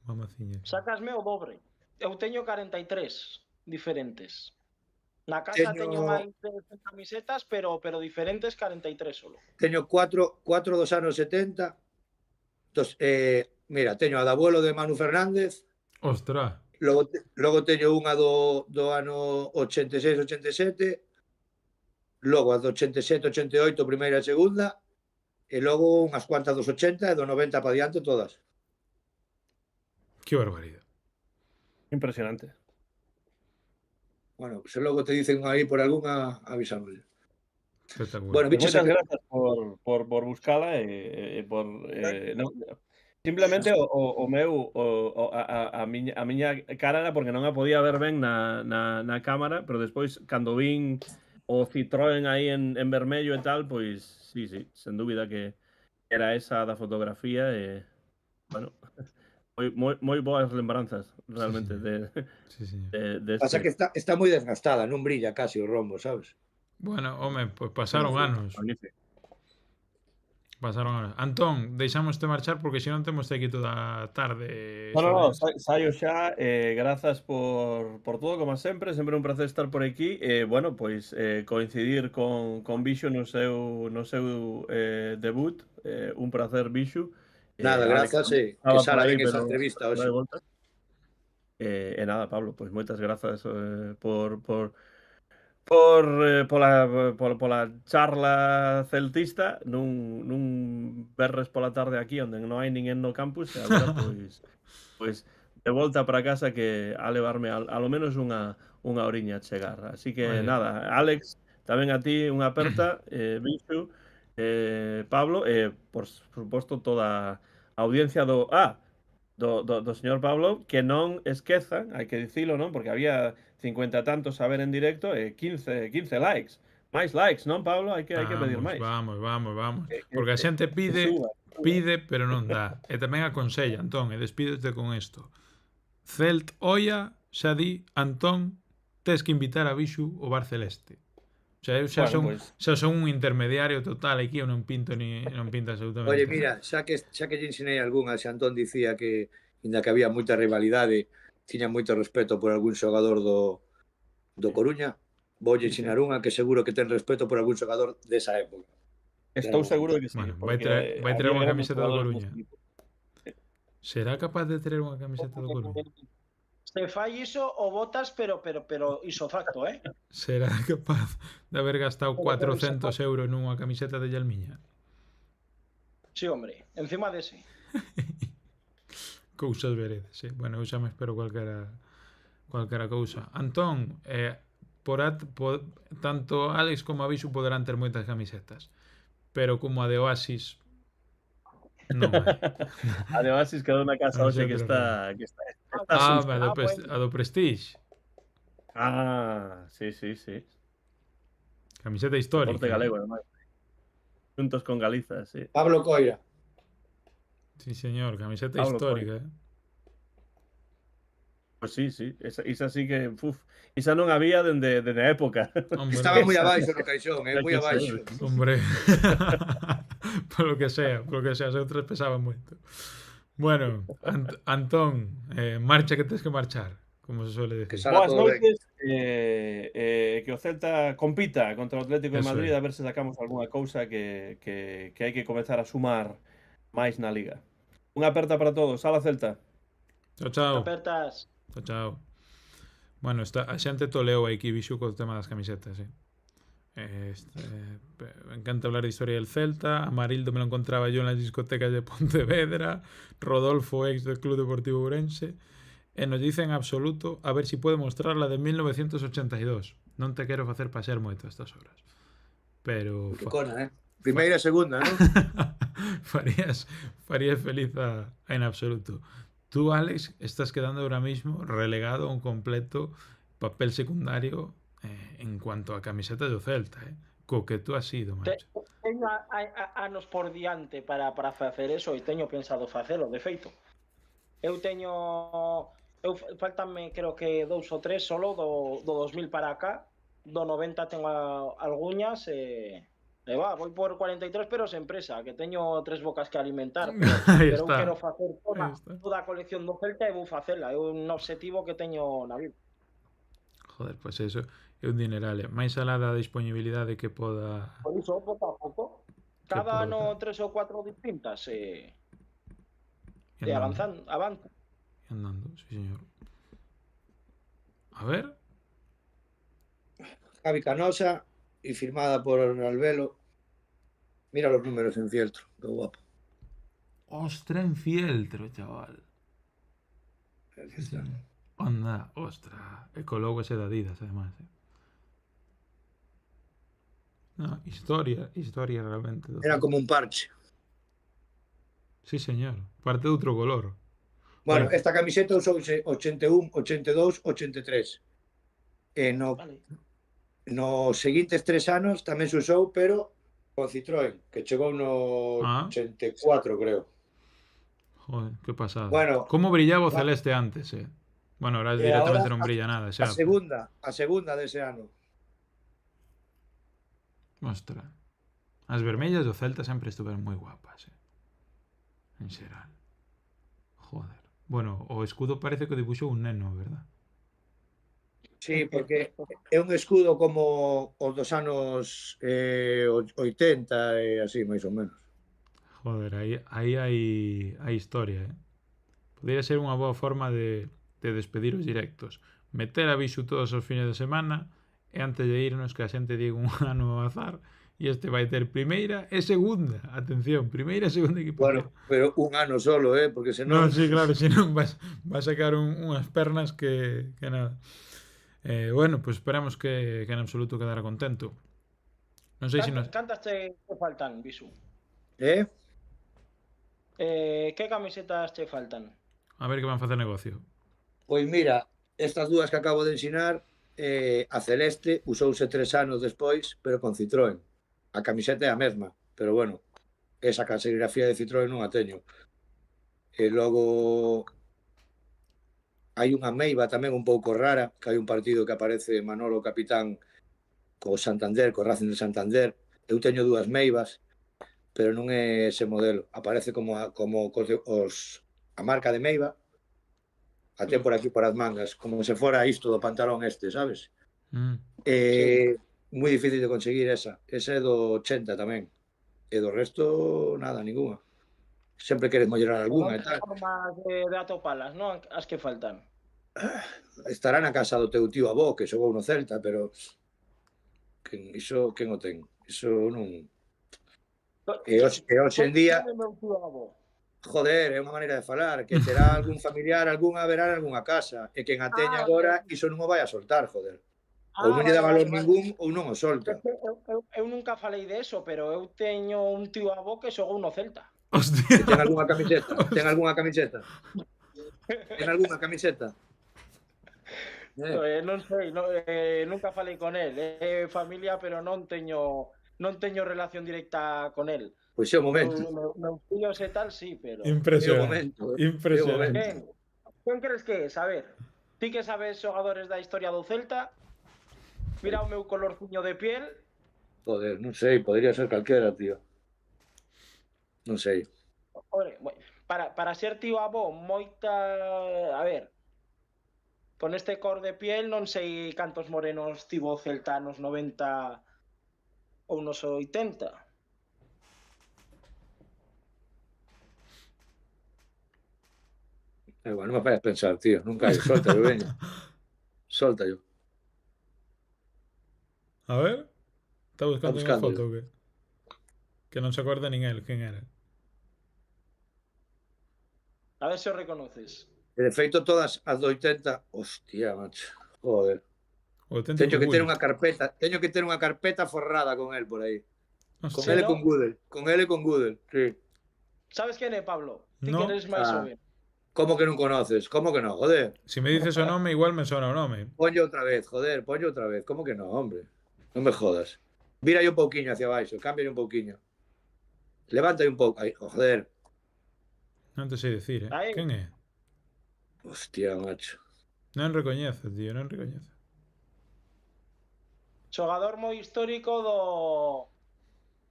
Mamaciña. Sacasme o dobre. Eu teño 43 diferentes. Na casa teño máis de 100 camisetas, pero diferentes 43 solo. Teño 4 dos anos 70. Entonces, mira, teño a da abuelo de Manu Fernández. Ostras. Logo teño unha do ano 86-87. Logo a do 87-88, primeira e segunda. E logo unhas cuantas dos 80 e do 90 para diante todas. Qué barbaridad. Impresionante. Bueno, se logo te dicen aí por algunha, avisamos. Espectacular. Bueno, Pues bichos, moitas gracias por buscala e por simplemente o meu a miña cara era porque non a podía ver ben na cámara, pero despois cando vin o Citroën aí en vermello e tal, pois sí, sen dúbida que era esa da fotografía e bueno, moi boas lembranzas realmente Sí. de pasa que está moi desgastada, non brilla casi o rombo, sabes? Bueno, home, pues pasaron anos. Magnífico. Pasaron anos. Antón, deixámoste marchar porque senón temos aquí toda a tarde. No, saio xa, grazas por todo, como sempre un placer estar por aquí, bueno, pois coincidir con Bixu no seu debut, un placer, Bixu. Nada, grazas, que sala ben esa entrevista hoxe. E nada, Pablo, pois moitas grazas pola charla celtista nun berres pola tarde aquí onde non hai ninguén no campus e agora pois de volta para casa que a levarme a lo menos unha horiña a chegar. Así que nada, Alex, tamén a ti unha aperta, Bixu, Pablo e por suposto toda a audiencia do señor Pablo, que non esquezan, hai que dicilo, non? Porque había 50 tantos a ver en directo e 15 likes. Máis likes, non, Pablo? Hai que pedir máis. Vamos. Porque a xente pide, pero non dá. E tamén aconsella, Antón, e despídete con isto. Celt Oia xa di, Antón, tes que invitar a Bixu ao Bar Celeste. O sea, eu xa son un intermediario total aquí, eu non pinto non pinta absolutamente. Oye, mira, xa que lle ensinei algunha, se Antón dicía que inda que había moita rivalidade, tiña moito respeto por algún xogador do Coruña, voulle ensinar unha que seguro que ten respeto por algún xogador desa época. Estou seguro de que sí. Bueno, vai traer unha camiseta do Coruña. Será capaz de traer unha camiseta do Coruña? Se fai iso, o botas, pero iso facto, Será capaz de haber gastado 400 euros nunha camiseta de Yalmiña? Sí, hombre, encima dese. Cousas veredes, sí. Bueno, eu xa me espero cualquera cousa. Antón, tanto Alex como a Bixu poderán ter moitas camisetas, pero como a de Oasis non hai. A de Oasis quedou na casa hoxe que está a do Prestige. Sí. Camiseta histórica. Porte galego, además. Juntos con Galiza, sí. Pablo Coira. Sí, señor, camiseta Pablo histórica. Pues sí. Esa sí que... Esa non había dende a época. Hombre, estaba moi abaixo no caixón, moi abaixo. Hombre. Por lo que sea, se outras pesaban moito. Bueno, Antón, marcha que tens que marchar, como se suele decir. Boas noites, que o Celta compita contra o Atlético de Madrid, a ver se sacamos algunha cousa que hai que comezar a sumar máis na Liga. Unha aperta para todos. Sala Celta. Chao. Apertas. Chao. Bueno, a xente toleou aquí Bixu co tema das camisetas, me encanta hablar de historia del Celta. Amarildo me lo encontraba yo en las discotecas de Pontevedra. Rodolfo, ex del Club Deportivo Ourense. Nos dice en absoluto a ver si puede mostrar la de 1982. Non te quero facer pasear moito a estas horas, pero primeira e segunda, non? farías feliz en absoluto. Tú, Alex, estás quedando ahora mismo relegado a un completo papel secundario en cuanto a camiseta do Celta, co que tú has sido, macho. Teño anos por diante para facer eso e teño pensado facelo, de feito. Faltanme creo que 2 ou 3 solo do 2000 para acá do 90 tengo algunhas voy por 43, pero sen presa, que teño 3 bocas que alimentar, Aí pero eu quero está. facer Aí está. toda a colección do Celta e vou facela, é un obxectivo que teño na vida. Joder, pois eso é un dineral. Máis alá da disponibilidade que poda... Por iso, pouco a pouco, Que cada poda... ano 3 ou 4 distintas E e andando. avanza. E andando, sí señor. A ver... Javi Canosa y firmada por Albelo. Mira los números en fieltro, qué guapo. Ostra en fieltro, chaval. Aquí Sí, está. señor. Anda, ostra. E co logo ese de Adidas, además. No, historia realmente. Do Era Celta. como un parche. Sí, señor. Parte de outro color. Bueno, Bueno, esta camiseta usouse 81, 82, 83. E Vale. nos seguintes 3 anos tamén se usou, pero con Citroën, que chegou no ah, 84, creo. joder, qué pasada. Bueno, ¿Cómo brillaba o va, celeste antes, eh? Bueno, ahora e agora directamente non brilla nada, xa. a segunda dese ano. Ostra. As vermellas do Celta sempre estuveron moi guapas, en xeral. Joder. Bueno, o escudo parece que o dibuxou un neno, verdad? Sí, porque é un escudo como os dos anos 80 e así, máis ou menos. Joder, aí hai historia, Podría ser unha boa forma de despedir os directos. Meter aviso todos os fines de semana e antes de irnos que a xente diga un ano ao azar e este vai ter primeira e segunda. Atención, primeira e segunda equipación. Bueno, pero un ano solo, porque No, senón... sí, claro, si non vas a sacar unhas pernas que nada. Bueno, pues esperamos que en absoluto quedara contento. Non sei se nos... Cantas te faltan, Bisu? Eh? Que camisetas te faltan? A ver que van facer negocio. Pois mira, estas dúas que acabo de ensinar, a celeste usouse 3 anos despois, pero con Citroën. A camiseta é a mesma, pero bueno, esa serigrafía de Citroën non a teño. E logo hai unha meiva tamén un pouco rara, que hai un partido que aparece Manolo Capitán co Santander, co Racing de Santander. Eu teño dúas meivas, pero non é ese modelo. Aparece como a marca de meiva, a ten por aquí por as mangas, como se fora isto do pantalón este, sabes? Sí. Moi difícil de conseguir esa. Esa é do 80 tamén. E do resto, nada, ninguna. Sempre queres mellorar algunha e tal. Formas de atopalas, non? As que faltan. Estará na casa do teu tío avó, que xogou no Celta, pero iso quen o ten? Iso non... E hoxe en día, joder, é unha maneira de falar, que terá algún familiar, algunha verá en algunha casa, e quen a teña agora, iso non o vai a soltar, joder. Ou non lle dá valor ningún, ou non o solta. Eu nunca falei de eso, pero eu teño un tío avó que xogou no Celta. Hostia. E ten algunha camiseta? Ten algunha camiseta? Ten algunha camiseta? Non sei, nunca falei con el. É familia, pero non teño relación directa con el. Pois é o momento. Meus fillos e tal, sí, pero... Impresionante. Impresionante. Quen crees que é? A ver, ti que sabes xogadores da historia do Celta, mira o meu colorciño de piel. Joder, non sei, podría ser calquera, tío. Non sei. Para ser tío avó, moita... A ver, con este cor de piel non sei cantos morenos tivo o Celta nos 90 ou nos 80. Bueno, non me fai pensar, tío. Nunca hai. Solta yo, veña. Solta yo. A ver. Está buscando unha foto yo. o que? Que non se acorda nin el quen era. A ver se o reconoces. E de feito todas as do 80, hostia, macho. Joder. Teño que ter unha carpeta forrada con el por aí. Con Hostia. ele con Google. Con ele con Google, sí. Sabes quen é, Pablo? Ti No. que eres máis joven. Como que non conoces? Como que non, joder? Si me dices o nome, igual me sona o nome. Ponlle outra vez, joder, ponlle outra vez. Como que non, hombre? Non me jodas. Vira un pouquiño hacia baixo, cambia un pouquiño. Levanta un pouco. Ai, joder. Non te sei dicir, Aí. Quen é? Hostia, macho. Non recoñezo, tío, non recoñezo. xogador moi histórico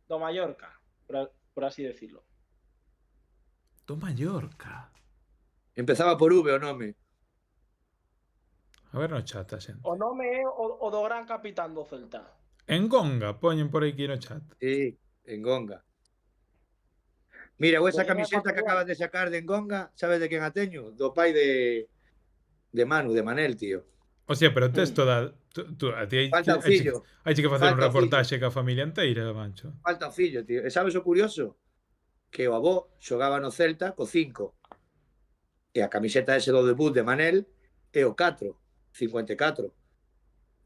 do Mallorca, por así decirlo. Do Mallorca. Empezaba por V o nome. A ver no chat a xente. O nome é o do gran capitán do Celta. Engonga, poñen por aquí no chat. Sí, Engonga. Mira, esa De Guinea camiseta que Ecuatorial. acabas de sacar de Engonga, sabes de quen a teño? Do pai de Manu, de Manel, tío. Hostia, pero tes Mm. toda... a ti Falta o fillo. hai que facer un Falta o fillo. reportaxe ca familia inteira, mancho. Falta o fillo, tío. E sabes o curioso? Que o avó xogaba no Celta co 5. E a camiseta ese do debut de Manel é o 4, 54.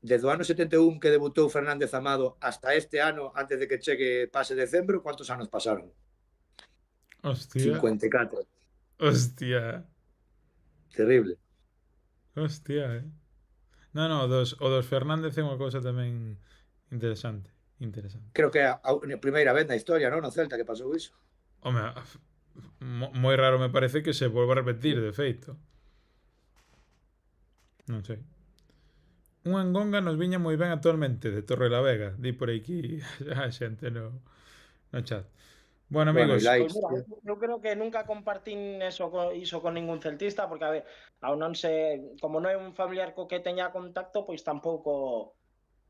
Desde o ano 71 que debutou Fernández Amado hasta este ano, antes de que chegue pase decembro, ¿cuántos anos pasaron? Hostia. 54. Hostia. Terrible. Hostia, No, o dos Fernández é unha cousa tamén interesante. Creo que é a primeira vez na historia, non? No Celta que pasou iso. Home, moi raro me parece que se volva a repetir, de feito. Non sei. Un Engonga nos viña moi ben actualmente, de Torrelavega. Di por aquí a xente no chat. Bueno, amigos. Bueno, Pois mira, eu creo que nunca compartín iso con ningún celtista, porque, a ver, ao non se, como non é un familiar co que teña contacto, pois tampouco...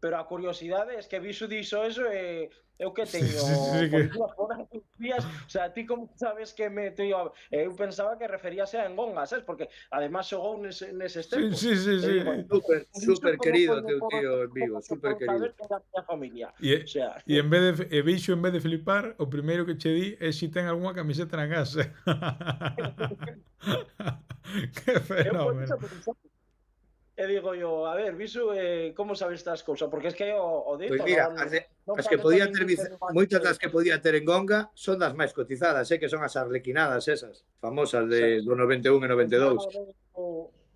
Pero a curiosidade é que Visu dixo eso e eu que teño Sí, que... días, o sea, ti como sabes que me tío, eu pensaba que referíase a Engonga, sabes? Porque además xogou neses tempos. Sí. Super querido teu tío en Vigo, super querido. Familia. E, o sea, en vez de Vixo, en vez de flipar, o primeiro que che di é se ten algunha camiseta na casa. Que fenómeno. E digo yo, a ver, Visu, como sabes estas cousas? Porque es que o dito... Pois mira, as que podía ter moitas das que podía ter en Gonga son das máis cotizadas, que son as arlequinadas esas, famosas do 91 e 92.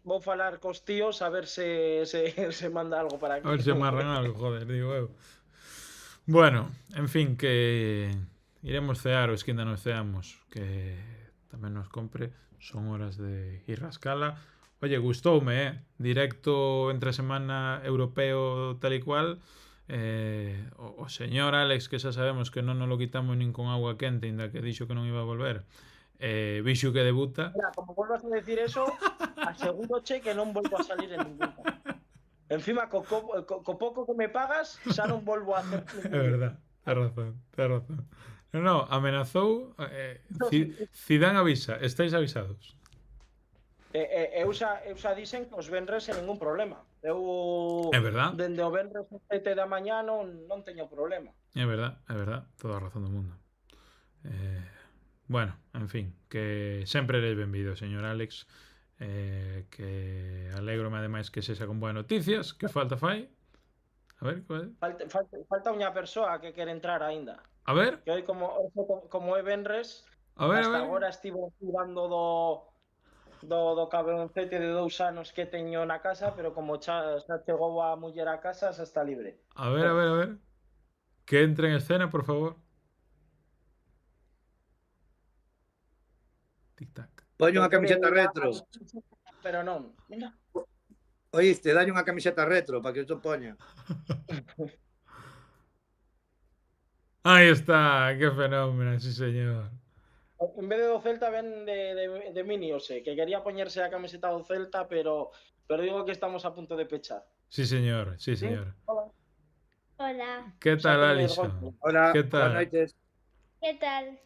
Vou falar cos tíos a ver se manda algo para aquí. A ver se amarran algo, joder, digo eu. Bueno, en fin, que iremos cear os que ainda non ceamos, que tamén nos compre, son horas de ir a escala. Oye, gustoume, directo entre semana europeo tal e cual. O señor Alex, que xa sabemos que non nos lo quitamos nin con agua quente, inda que dixo que non iba a volver. Vixo que debuta. Mira, como volvas a decir eso, aseguro que non volvo a salir en ningún. Encima, co pouco que me pagas, xa non volvo a hacer. É verdad, ten razón. No, amenazou. Zidane avisa, estáis avisados. Eu xa dixen que os venres sen ningún problema. Eu, é verdad, dende o venres 7 da mañá non teño problema. É verdad, toda a razón do mundo. Bueno, en fin, que sempre eres benvido, señor Alex. Que alegrome ademais que sexa con boas noticias. Que falta fai? A ver, falta unha persoa que quere entrar aínda. A ver. Que hoy como é venres, hasta agora estivo cuidando do cabroncete de 2 anos que teño na casa, pero como xa chegou a muller a casa, xa está libre. A ver. Que entre en escena, por favor. Tic-tac. Poño unha camiseta retro. Pero non, mira. Oíste, dalle unha camiseta retro para que eu te poña. Aí está, que fenómeno, sí señor. En vez de do Celta ven de Mini, o sea, que quería poñerse a camiseta do Celta, pero digo que estamos a punto de pechar. Sí, señor. ¿Sí? Hola. Que tal, Alison? Hola, que tal? Boas noites. Que tal?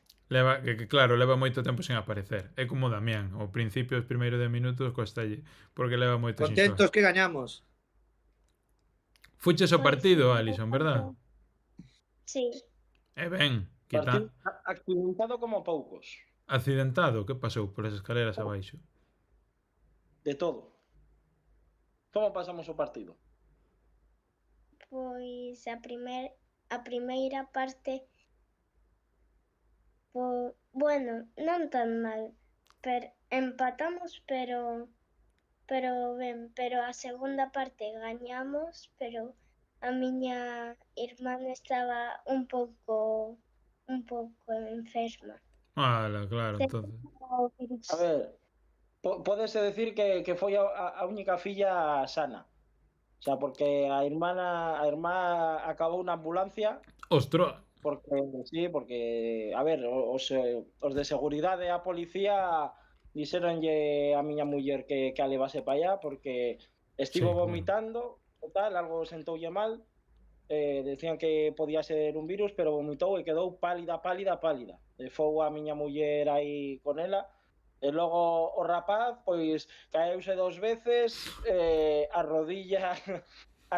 Claro, leva moito tempo sen aparecer. É como Damián, ao principio, os primeiros 10 minutos costalle, porque leva moito sin xogar. Contentos que gañamos. Fuches o partido, Alison, verdad? Sí. Ben, Partido accidentado como poucos. Accidentado? Que pasou por as escaleras abaixo? De todo. Como pasamos o partido? Pois a primeira parte, bueno, non tan mal, empatamos, pero ben, pero a segunda parte gañamos, pero a miña irmán estaba un pouco enferma. Claro, entonces. A ver, pódese decir que foi a única filla sana. O sea, porque a irmá acabou na ambulancia Ostro, porque sí, porque a ver, os de seguridade e a policía dixéronlle a miña muller que a levase para allá porque sí, estivo bueno. vomitando, e tal, algo sentoulle mal, decían que podía ser un virus, pero vomitou e quedou pálida. E fou a miña muller aí con ela, e logo o rapaz, pois, caeuse 2 veces, a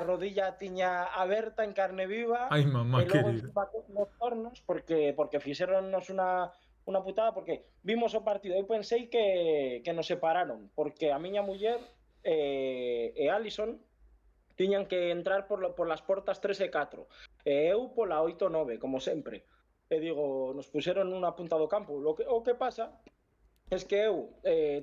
rodilla tiña aberta en carne viva, Ay, mamá e logo querida. encima nos tornos, porque fixéronnos unha putada, porque vimos o partido, eu pensei que nos separaron, porque a miña muller e Alison tiñan que entrar por las portas 3 e 4 e eu pola 8 e 9, como sempre, e digo, nos puxeron nunha punta do campo, o que pasa es que eu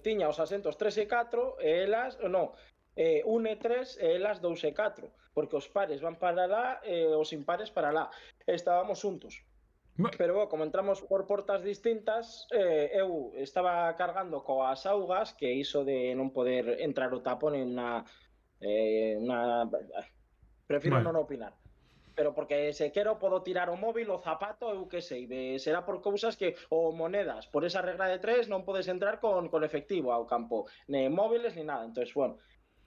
tiña os asentos 3 e 4 e elas, non, 1 e 3 e elas 2 e 4, porque os pares van para lá e os impares para lá, e estábamos juntos. Pero como entramos por portas distintas, eu estaba cargando coas augas, que iso de non poder entrar o tapón en prefiro Vale. non opinar. Pero porque se quero podo tirar o móvil, o zapato, eu que sei, será por cousas que, ou monedas, por esa regla de 3 non podes entrar con efectivo ao campo, nem móviles ni nada, entonces, bueno,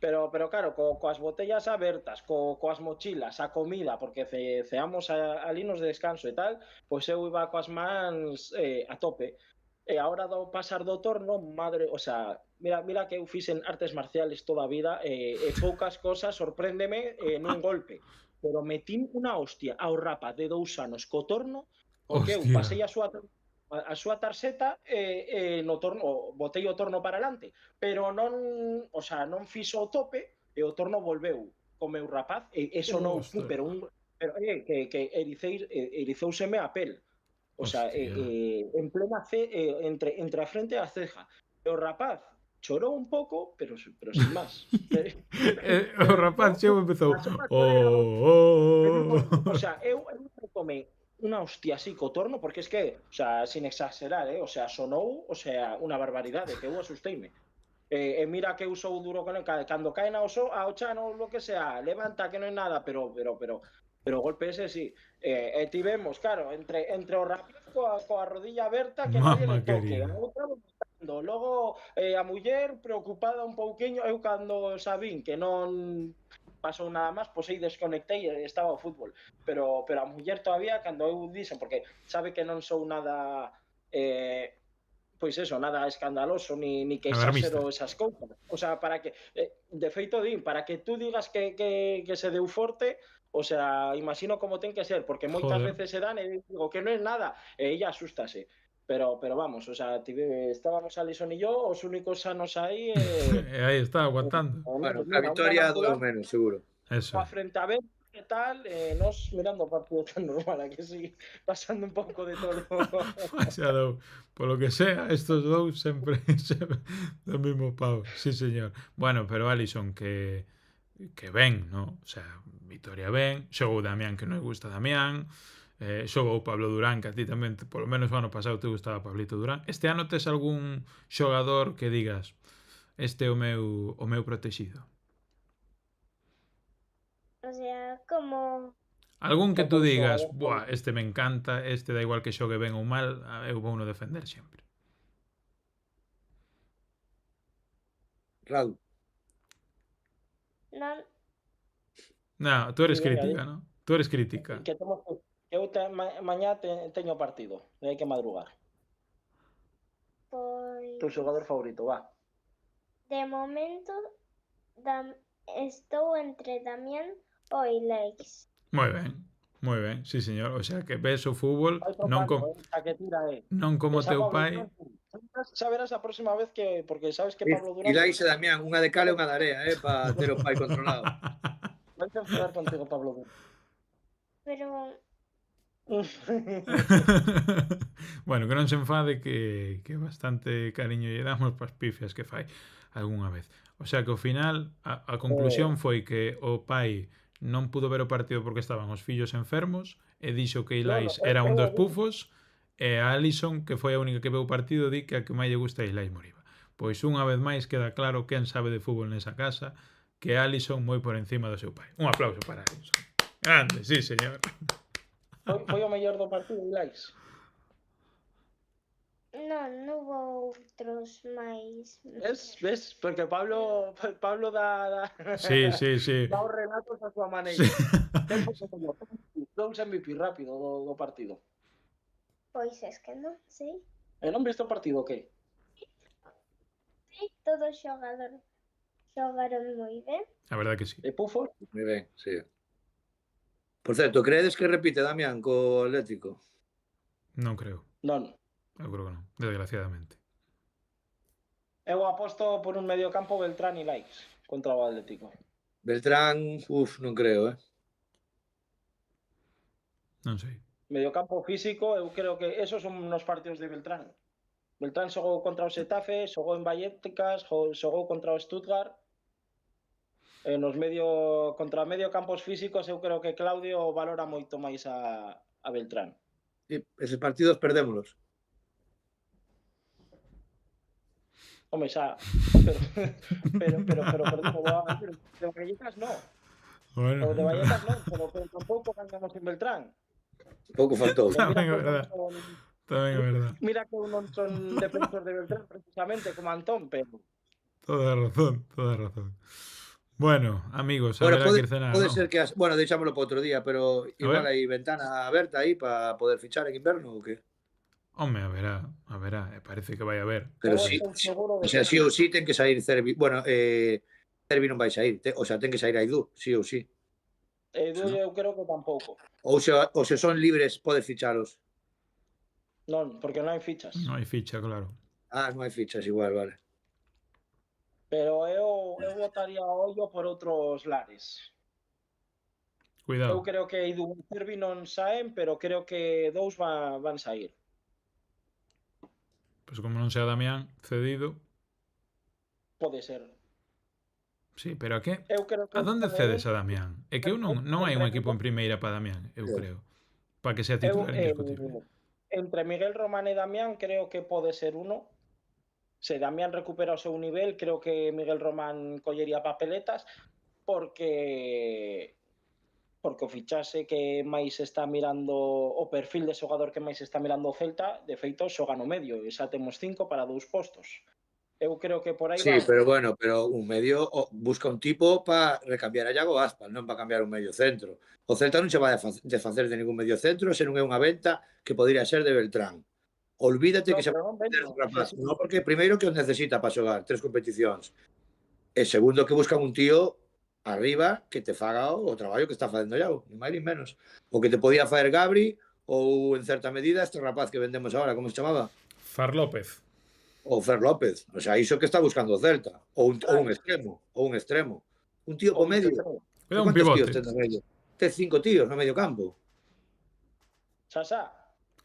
pero claro, coas botellas abertas, coas mochilas, a comida, porque ceamos ali nos de descanso e tal, pois eu iba coas mans a tope. E a hora do pasar do torno, madre, o sea, mira que eu fixen artes marciales toda a vida e poucas cosas sorpréndeme nun golpe, pero metín unha hostia ao rapaz de 2 anos co torno, porque eu Hostia. pasei a súa tarxeta e no torno botei o torno para adelante, pero non, o sea, non fixo o tope e o torno volveu co meu rapaz e sonou Ostras. pero que erizouseme a pel. O sea, Hostia. en plena entre a frente e a ceja. E o rapaz chorou un pouco, pero sin máis. O rapaz chegou e empezou. O sea, eu tomei unha hostia así co torno, porque es que, o sea, sin exagerar, o sea, sonou, o sea, unha barbaridade, que eu asusteime. E mira que eu sou duro con el, cando caen ao chan ou lo que sea, levanta que non é nada, pero o golpe ese sí. E tivemos, claro, entre o rapaz coa rodilla aberta que nadie Mamá le toque, querida. a outra vomitando, logo a muller preocupada un pouquiño, eu cando sabín que non pasou nada máis, pois aí desconectei e estaba o fútbol, pero a muller todavía, cando eu dixen, porque sabe que non sou nada pois eso, nada escandaloso, ni que Alarmista. exaxero esas cousas. O sea, para que, de feito, para que tú digas que se deu forte, o sea, imagino como ten que ser, porque moitas Joder. veces se dan e digo que non é nada, e ella asústase. Pero vamos, o sea, estábamos Alison e yo, os únicos sanos aí. E aí está, aguantando. Bueno, a victoria doeu menos, seguro. Eso. A frente a ver que tal, nos mirando o partido tan normal, a que sí, pasando un pouco de todo. Xa dou. Polo que sea, estos dous sempre do mismo pau. Sí, señor. Bueno, pero Alison, que ben, ¿no? O sea, Vitoria ben. Xogou Damián, que non gusta Damián. Xogou Pablo Durán, que a ti tamén, polo menos o ano pasado, te gustaba Pablito Durán. Este ano tes algún xogador que digas este é o meu protegido? O sea, como Algún que tú Algún digas, xogador buah, este me encanta, este da igual que xogue ben ou mal, eu vou no defender sempre. Radu. non, No, tú eres Sí, venga, crítica, ¿no? Tú eres crítica. que eu mañá teño partido, e hai que madrugar. pois Tu xogador favorito, va. de momento estou entre Damián ou Ileix. Moi ben, sí señor. O sea que ves o fútbol non Que tira, non como teu pai. Xa verás a próxima vez que, porque sabes que Pablo Durán Ilais e Damián, unha de cal e unha de area, para ter o pai controlado. vai a enfadar contigo, Pablo Durán. Pero Bueno, que non se enfade que bastante cariño lle damos pas pifias que fai algunha vez. O sea que ao final a conclusión foi que o pai non pudo ver o partido porque estaban os fillos enfermos e dixo que Ilais era un dos pufos e a Alison, que foi a única que veu o partido, di que a que máis lle gusta Ilais Moriba. Pois unha vez máis queda claro quen sabe de fútbol nesa casa, que Alisson moi por encima do seu pai. Un aplauso para Alisson. Grande, sí, señor. Foi o mellor do partido, Ilaix. Non hubo outros máis. Ves? Porque Pablo dá Sí, sí, sí. dá os relatos a súa maneira. Sí. Quen foi o mellor? Dous MVP rápido do partido. Pois es que non, sí. E non viste o partido, o que? Sí, todos os xogadores xogaron moi ben. A verdad que sí. E Pufo? Moi ben, sí. Por certo, creedes que repite Damián co Atlético? Non creo. Non. Eu creo que non, desgraciadamente. Eu aposto por un mediocampo Beltrán e Laix contra o Atlético. Beltrán, non creo, Non sei. Mediocampo físico, eu creo que esos son os partidos de Beltrán. Beltrán xogou contra o Xetafe, xogou en Vallecas, xogou contra o Stuttgart. Nos contra medio campos físicos eu creo que Claudio valora moito máis a Beltrán. Sí, eses partidos perdémolos. Home, xa, pero de Vallecas non. Bueno. O de Vallecas non, pero tampouco gañamos sin Beltrán. Pouco faltou. Tamén é verdad. Tamén é verdad. Mira que eu non son defensor de Beltrán precisamente como Antón, pero Toda razón, toda razón. Bueno, amigos, a Bueno, ver a que cenar, pode ¿no? ser que... Bueno, deixámoslo para outro día, pero igual ver. hai ventana aberta aí para poder fichar en inverno ou que? Home, a verá, parece que vai a haber. Pero eu sí, estou seguro o de sea, que sí ou sí ten que sair Cervi. Bueno, Cervi non vai sair, o sea, ten que sair Aidú, sí ou sí. Edu eu creo que tampouco. Ou se son libres, podes fichalos. Non, porque non hai fichas. Non hai ficha, claro. Ah, non hai fichas igual, vale. Pero eu botaría o ollo por outros lares. Eu Cuidado. creo que Edu e Cervi non saen, pero creo que dous van sair. Pois como non sea Damián cedido. Pode ser. Sí, pero a que? Eu creo que A donde cedes a Damián? É que eu non hai un equipo en primeira para Damián, eu creo. Para que sea titular indiscutible. Entre Miguel Román e Damián creo que pode ser uno. Se Damián recupera o seu nivel, creo que Miguel Román collería papeletas porque o fichase que máis está mirando, o perfil de xogador que máis está mirando o Celta, de feito xoga no medio, e xa temos 5 para 2 postos. Eu creo que por aí Sí, va. pero bueno, pero un medio busca un tipo para recambiar a Iago Aspas, non para cambiar un medio centro. O Celta non se vai a desfacer de ningún medio centro, se non é unha venta que podría ser de Beltrán. Olvídate No, que se pero non vendo. rapaz, non, porque primeiro que os necesita para xogar 3 competicións. E segundo que buscan un tío arriba que te faga o traballo que está facendo Iago, ni máis ni menos. O que te podía facer Gabri ou en certa medida este rapaz que vendemos agora, como se chamaba? Far López. Ou Fer López, o sea, iso que está buscando o Celta, ou un extremo, un tío po medio. Cuidado, un Quantos pivote. tíos ten no medio? Ten 5 tíos no medio campo. Xa.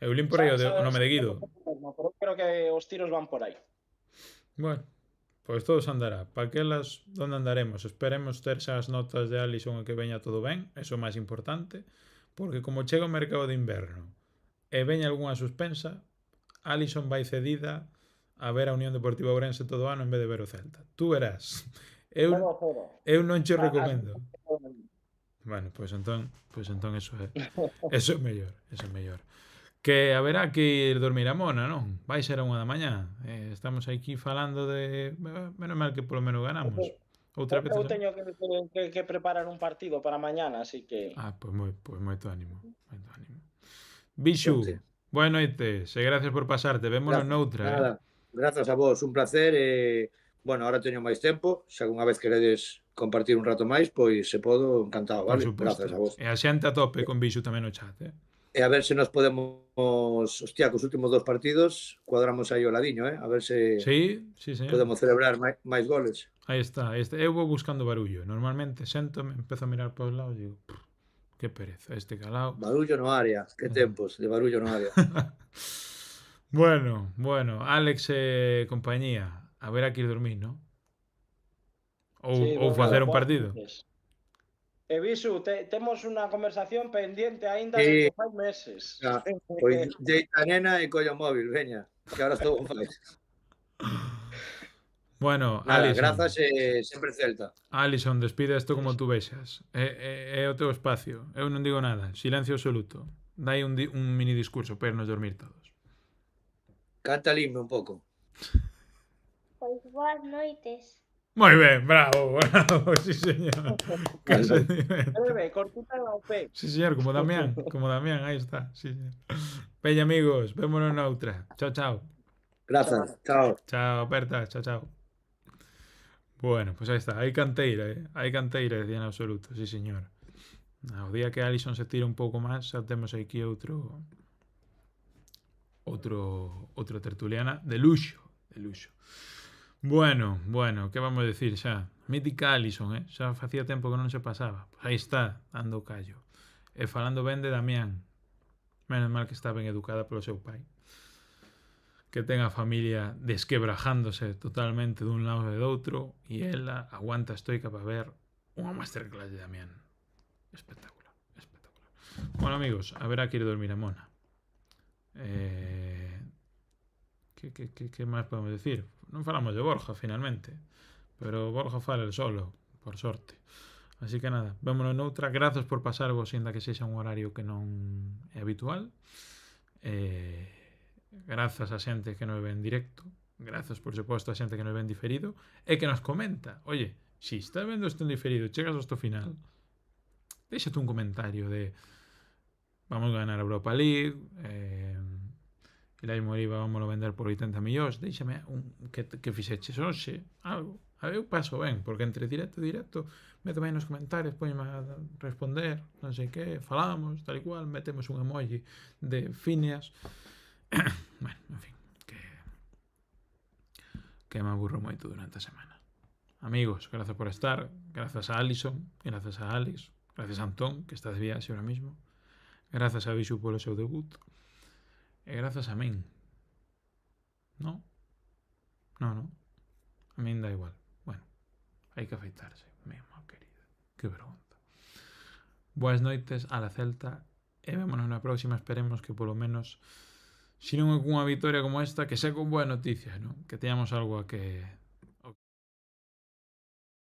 Eu limpo aí o nome de Guido. Pero creo que os tiros van por aí. Bueno, pois todo se andará. Para aquelas, onde andaremos? Esperemos ter xa as notas de Alisson e que veña todo ben, eso é o máis importante, porque como chega o mercado de inverno e veña algunha suspensa, Alisson vai cedida a ver a Unión Deportiva Ourense todo o ano en vez de ver o Celta. Tú verás. Eu non che recomendo. Bueno, pois entón eso é mellor, Que haberá que ir dormir a Mona, non? Vai ser a 1 da mañá. Estamos aquí falando de... Menos mal que polo menos ganamos. Outra vez... Eu teño que preparar un partido para mañana, así que... pois moito ánimo. Bixu, boa noite. E gracias por pasarte. Vémonos noutra. Nada, grazas a vos, un placer. Bueno, ahora teño máis tempo. Se algunha vez queredes compartir un rato máis, pois se podo, encantado, vale? Grazas a vos. E a xente a tope con Bixu tamén no chat, E a ver se nos podemos, hostia, cos últimos 2 partidos cuadramos aí o ladiño, a ver se señor. Podemos celebrar máis goles. Aí está. Eu vou buscando barullo. Normalmente sento-me, empezo a mirar para os lados e digo, que pereza, este calao. Barullo no área, que tempos de barullo no área. Bueno, Alex e compañía, a ver a que ir dormir, non? Ou facer un partido. E Bisu, temos unha conversación pendiente aínda de 5 meses. Pois deita a nena e colla o móvil, veña, que ahora estou on fai. Bueno, Nada, Alison. grazas e sempre Celta. Alison, despide isto como tú vexas. É o teu espacio. Eu non digo nada. Silencio absoluto. Dai un mini discurso para irnos dormir todos. Canta limbe un pouco. Pois boas noites. Moi ben, bravo, bravo, sí señor. Que sentimiento. Bebe, cortita ao pé. Sí señor, como Damián, aí está. Sí, señor. Peña amigos, vémonos na outra. Chao, chao. Grazas, chao. Chao, aperta, chao, chao. Bueno, pues aí está, hai canteira, hai canteira, decía en absoluto, sí señor. O día que Alison se tira un pouco máis, xa temos aquí outra tertuliana de luxo, de luxo. Bueno, que vamos a decir xa? Mítica Alison, xa facía tempo que non se pasaba. Pois aí está, dando callo. E falando ben de Damián. Menos mal que está ben educada polo seu pai. Que ten a familia desquebrajándose totalmente dun lado e do outro e ela aguanta estoica para ver unha masterclass de Damián. Espectacular, espectacular. Bueno, amigos, haberá que ir dormir a Mona. Que máis podemos decir? Non falamos de Borja, finalmente. Pero Borja fala el solo, por sorte. Así que nada, vémonos noutra. Grazas por pasarvos, ainda que sexa un horario que non é habitual. Grazas a xente que nos ve en directo. Grazas, por suposto, a xente que nos ve en diferido. E que nos comenta. Oye, si estás vendo isto en diferido, chegas hasta o final, déxate un comentario de vamos a ganar a Europa League, Ilai Moriba vamos a vender por 80 millóns, déxame que fixeches hoxe, algo. A eu paso ben, porque entre directo e directo meto ben nos comentarios, poñeme a responder, non sei que, falamos, tal e cual, metemos un emoji de Phineas. Bueno, en fin, que me aburro moito durante a semana. Amigos, grazas por estar, grazas a Alison, grazas a Alex, grazas a Antón, que está de viaxe ahora mismo, grazas a Bixu polo seu debut, e grazas a min. No? No. A min dá igual. Bueno, hai que afeitarse, mesmo, querida. Que vergonza. Boas noites a la Celta e vémonos na próxima. Esperemos que polo menos, se non é cunha vitoria como esta, que sea con boas noticias, ¿no? Que teñamos algo a que